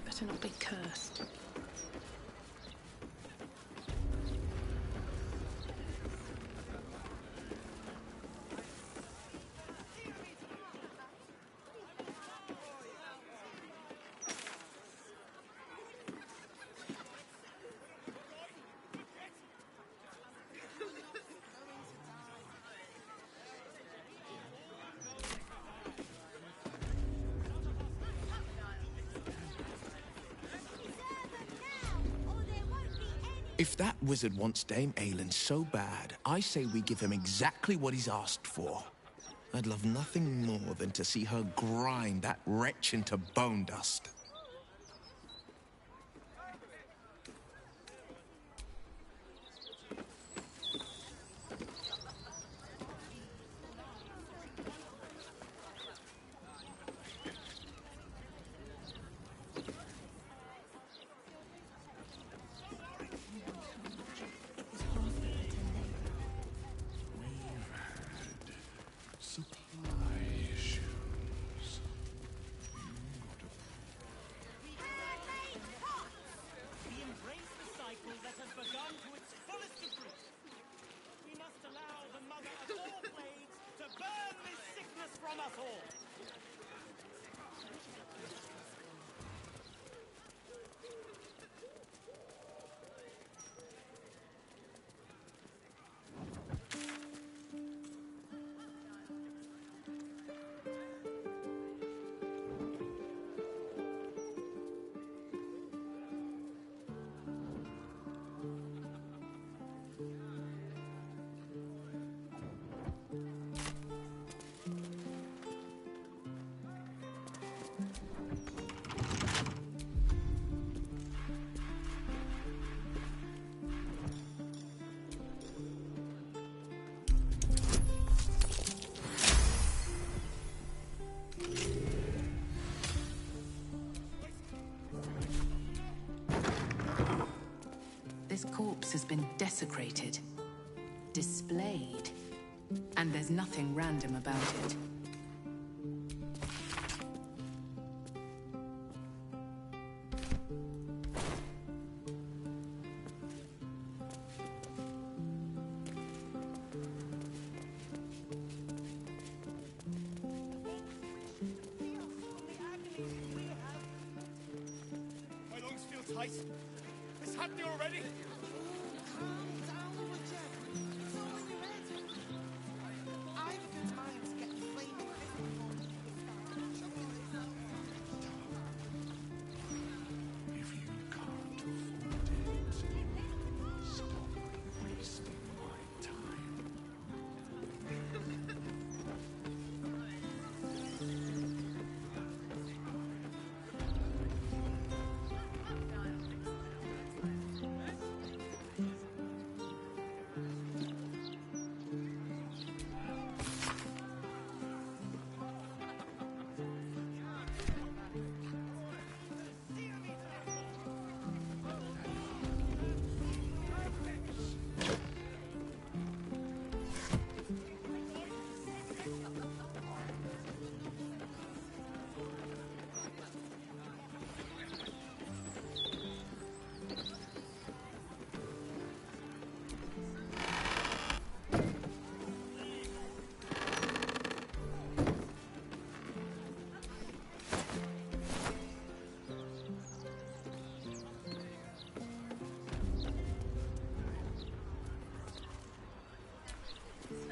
Better not be cursed. If that wizard wants Dame Aelin so bad, I say we give him exactly what he's asked for. I'd love nothing more than to see her grind that wretch into bone dust. Supply issues. We embrace the cycle that has begun to its fullest degree. We must allow the mother of all plagues to burn this sickness from us all. This corpse has been desecrated, displayed, And there's nothing random about it. My lungs feel tight. Is happening already?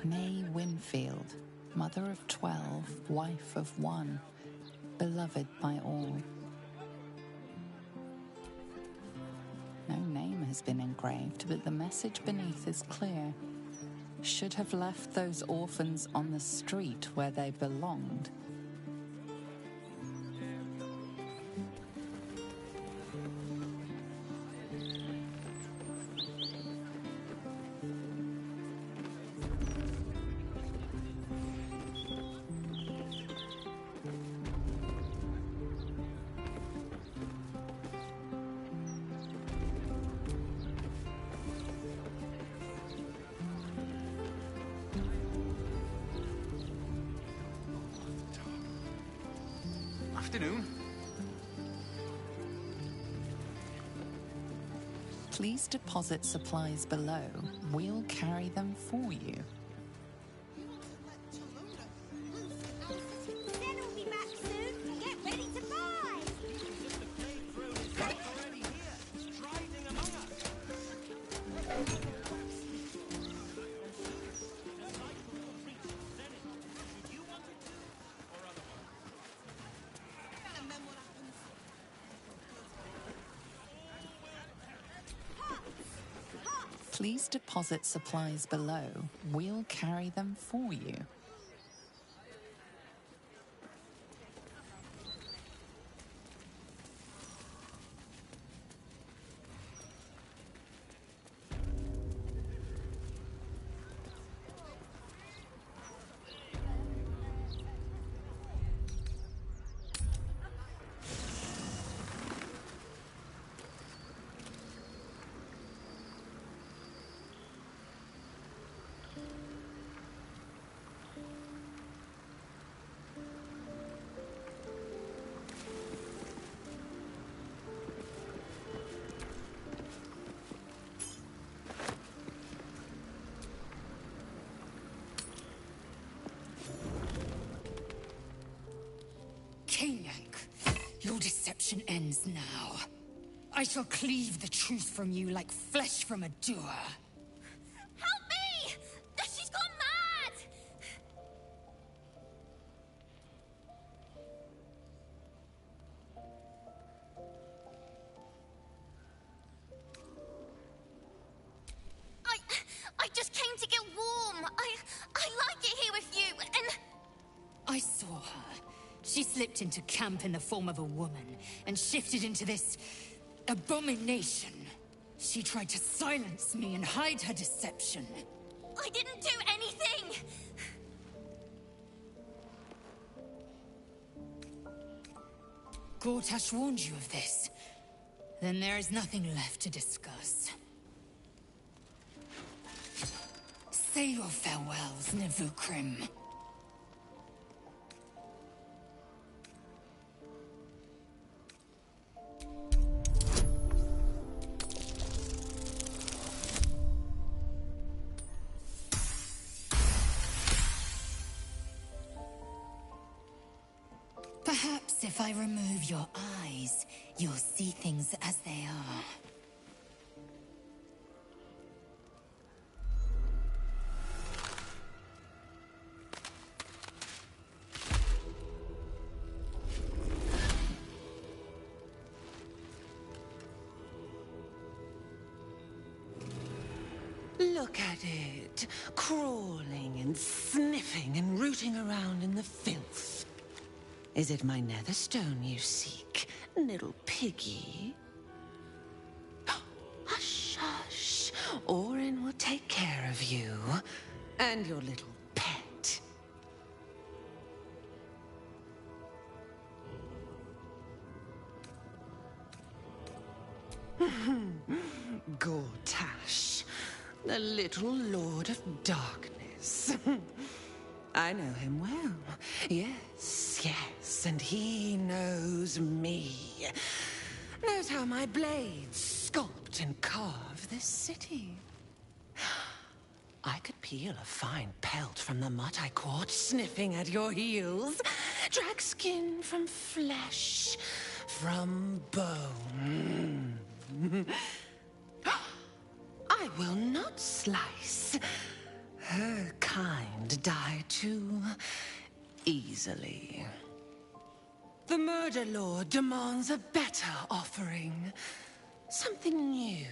May Winfield, mother of 12, wife of 1, beloved by all. No name has been engraved, but the message beneath is clear. Should have left those orphans on the street where they belonged. Afternoon. Please deposit supplies below. We'll carry them for you. Then we'll be back soon. Get ready to buy. Please deposit supplies below. We'll carry them for you. Kanyak, your deception ends now. I shall cleave the truth from you like flesh from a doer. Help me! She's gone mad! I just came to get warm. I like it here with you, and... I saw her. She slipped into camp in the form of a woman and shifted into this abomination. She tried to silence me and hide her deception. I didn't do anything! Gortash warned you of this. Then there is nothing left to discuss. Say your farewells, Nivukrim. Perhaps if I remove your eyes, you'll see things as they are. Look at it, crawling and sniffing and rooting around in the filth. Is it my netherstone you seek, little piggy? Hush, hush. Orin will take care of you and your little pet. Gortash, the little Lord of Darkness. I know him well. Yes, yes, and he knows me. Knows how my blades sculpt and carve this city. I could peel a fine pelt from the mutt I caught sniffing at your heels. Drag skin from flesh, from bone. I will not slice. Her kind die too easily. The Murder Lord demands a better offering. Something new,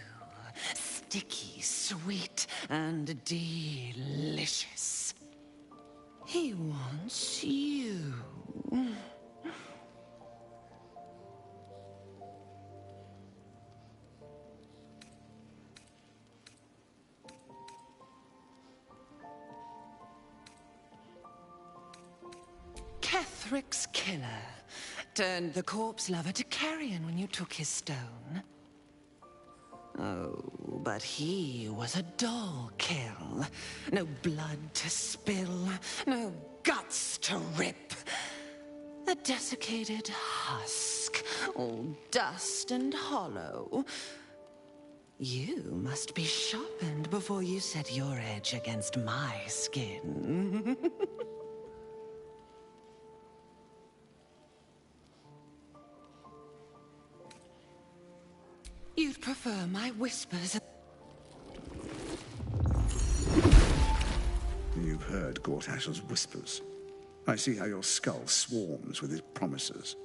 sticky, sweet, and delicious. He wants you. Kethric's killer turned the corpse lover to carrion when you took his stone. Oh, but he was a dull kill. No blood to spill, no guts to rip. A desiccated husk, all dust and hollow. You must be sharpened before you set your edge against my skin. You'd prefer my whispers. You've heard Gortash's whispers. I see how your skull swarms with his promises.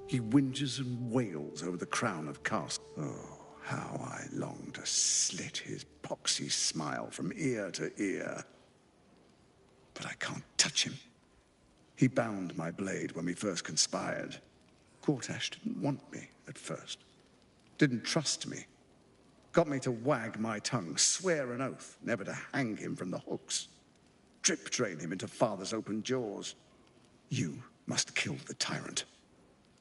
He whinges and wails over the crown of Castle. Oh, how I long to slit his poxy smile from ear to ear. But I can't touch him. He bound my blade when we first conspired. Gortash didn't want me at first. Didn't trust me. Got me to wag my tongue, swear an oath never to hang him from the hooks. Drip drain him into father's open jaws. You must kill the tyrant.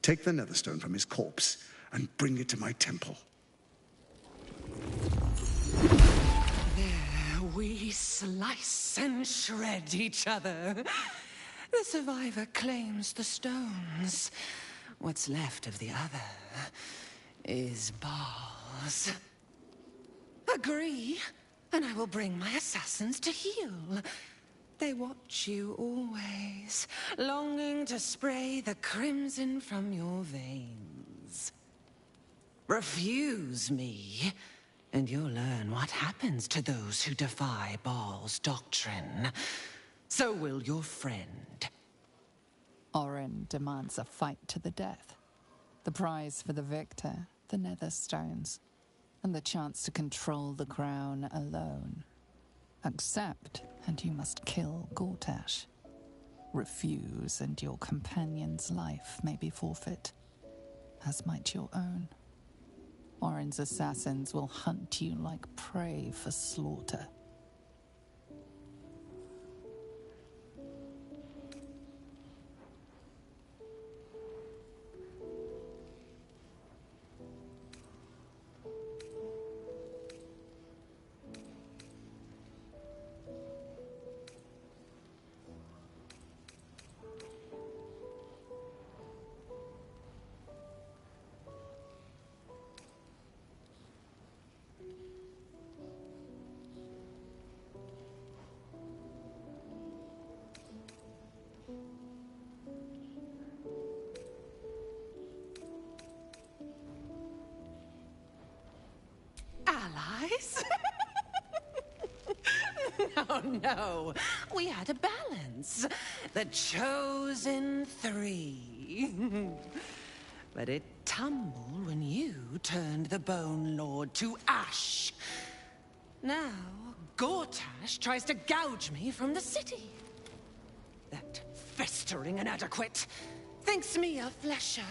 Take the netherstone from his corpse and bring it to my temple. There we slice and shred each other. The survivor claims the stones. What's left of the other is bars. Agree, and I will bring my assassins to heal. They watch you always, longing to spray the crimson from your veins. Refuse me, and you'll learn what happens to those who defy Baal's doctrine. So will your friend. Orin demands a fight to the death. The prize for the victor, the Netherstones, and the chance to control the crown alone. Accept, and you must kill Gortash. Refuse, and your companion's life may be forfeit, as might your own. Orin's assassins will hunt you like prey for slaughter. Oh, no. We had a balance. The chosen three. But it tumbled when you turned the Bone Lord to ash. Now, Gortash tries to gouge me from the city. That festering inadequate thinks me a flesher,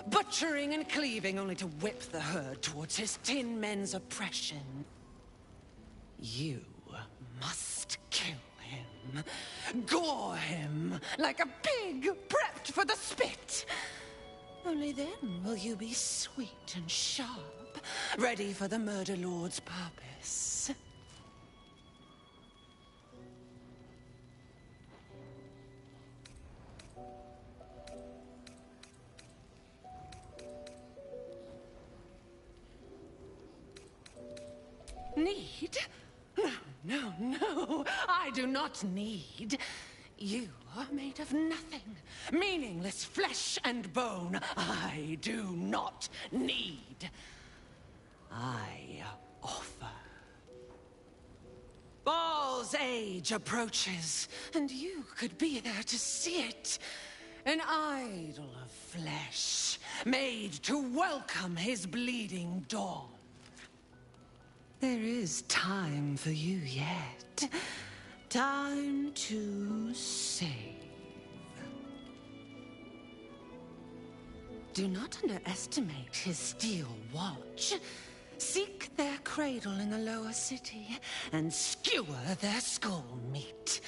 butchering and cleaving only to whip the herd towards his tin men's oppression. You must kill him. Gore him like a pig prepped for the spit. Only then will you be sweet and sharp, ready for the Murder Lord's purpose. Need? No, no, I do not need. You are made of nothing. Meaningless flesh and bone. I do not need. I offer. Baal's age approaches, and you could be there to see it. An idol of flesh, made to welcome his bleeding dawn. There is time for you yet. Time to save. Do not underestimate his steel watch. Seek their cradle in the lower city and skewer their skull meat.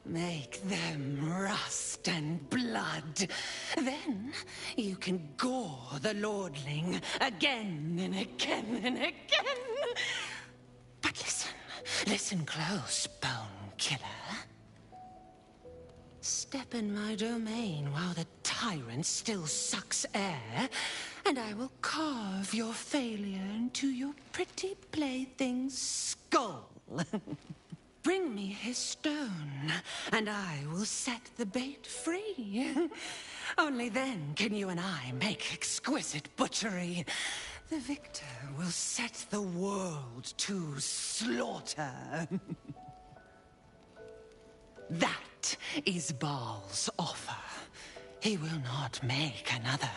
Make them rust and blood. Then you can gore the lordling again and again and again. But listen, listen close, Bone Killer. Step in my domain while the tyrant still sucks air, and I will carve your failure into your pretty plaything's skull. Bring me his stone, and I will set the bait free. Only then can you and I make exquisite butchery. The victor will set the world to slaughter. That is Baal's offer. He will not make another.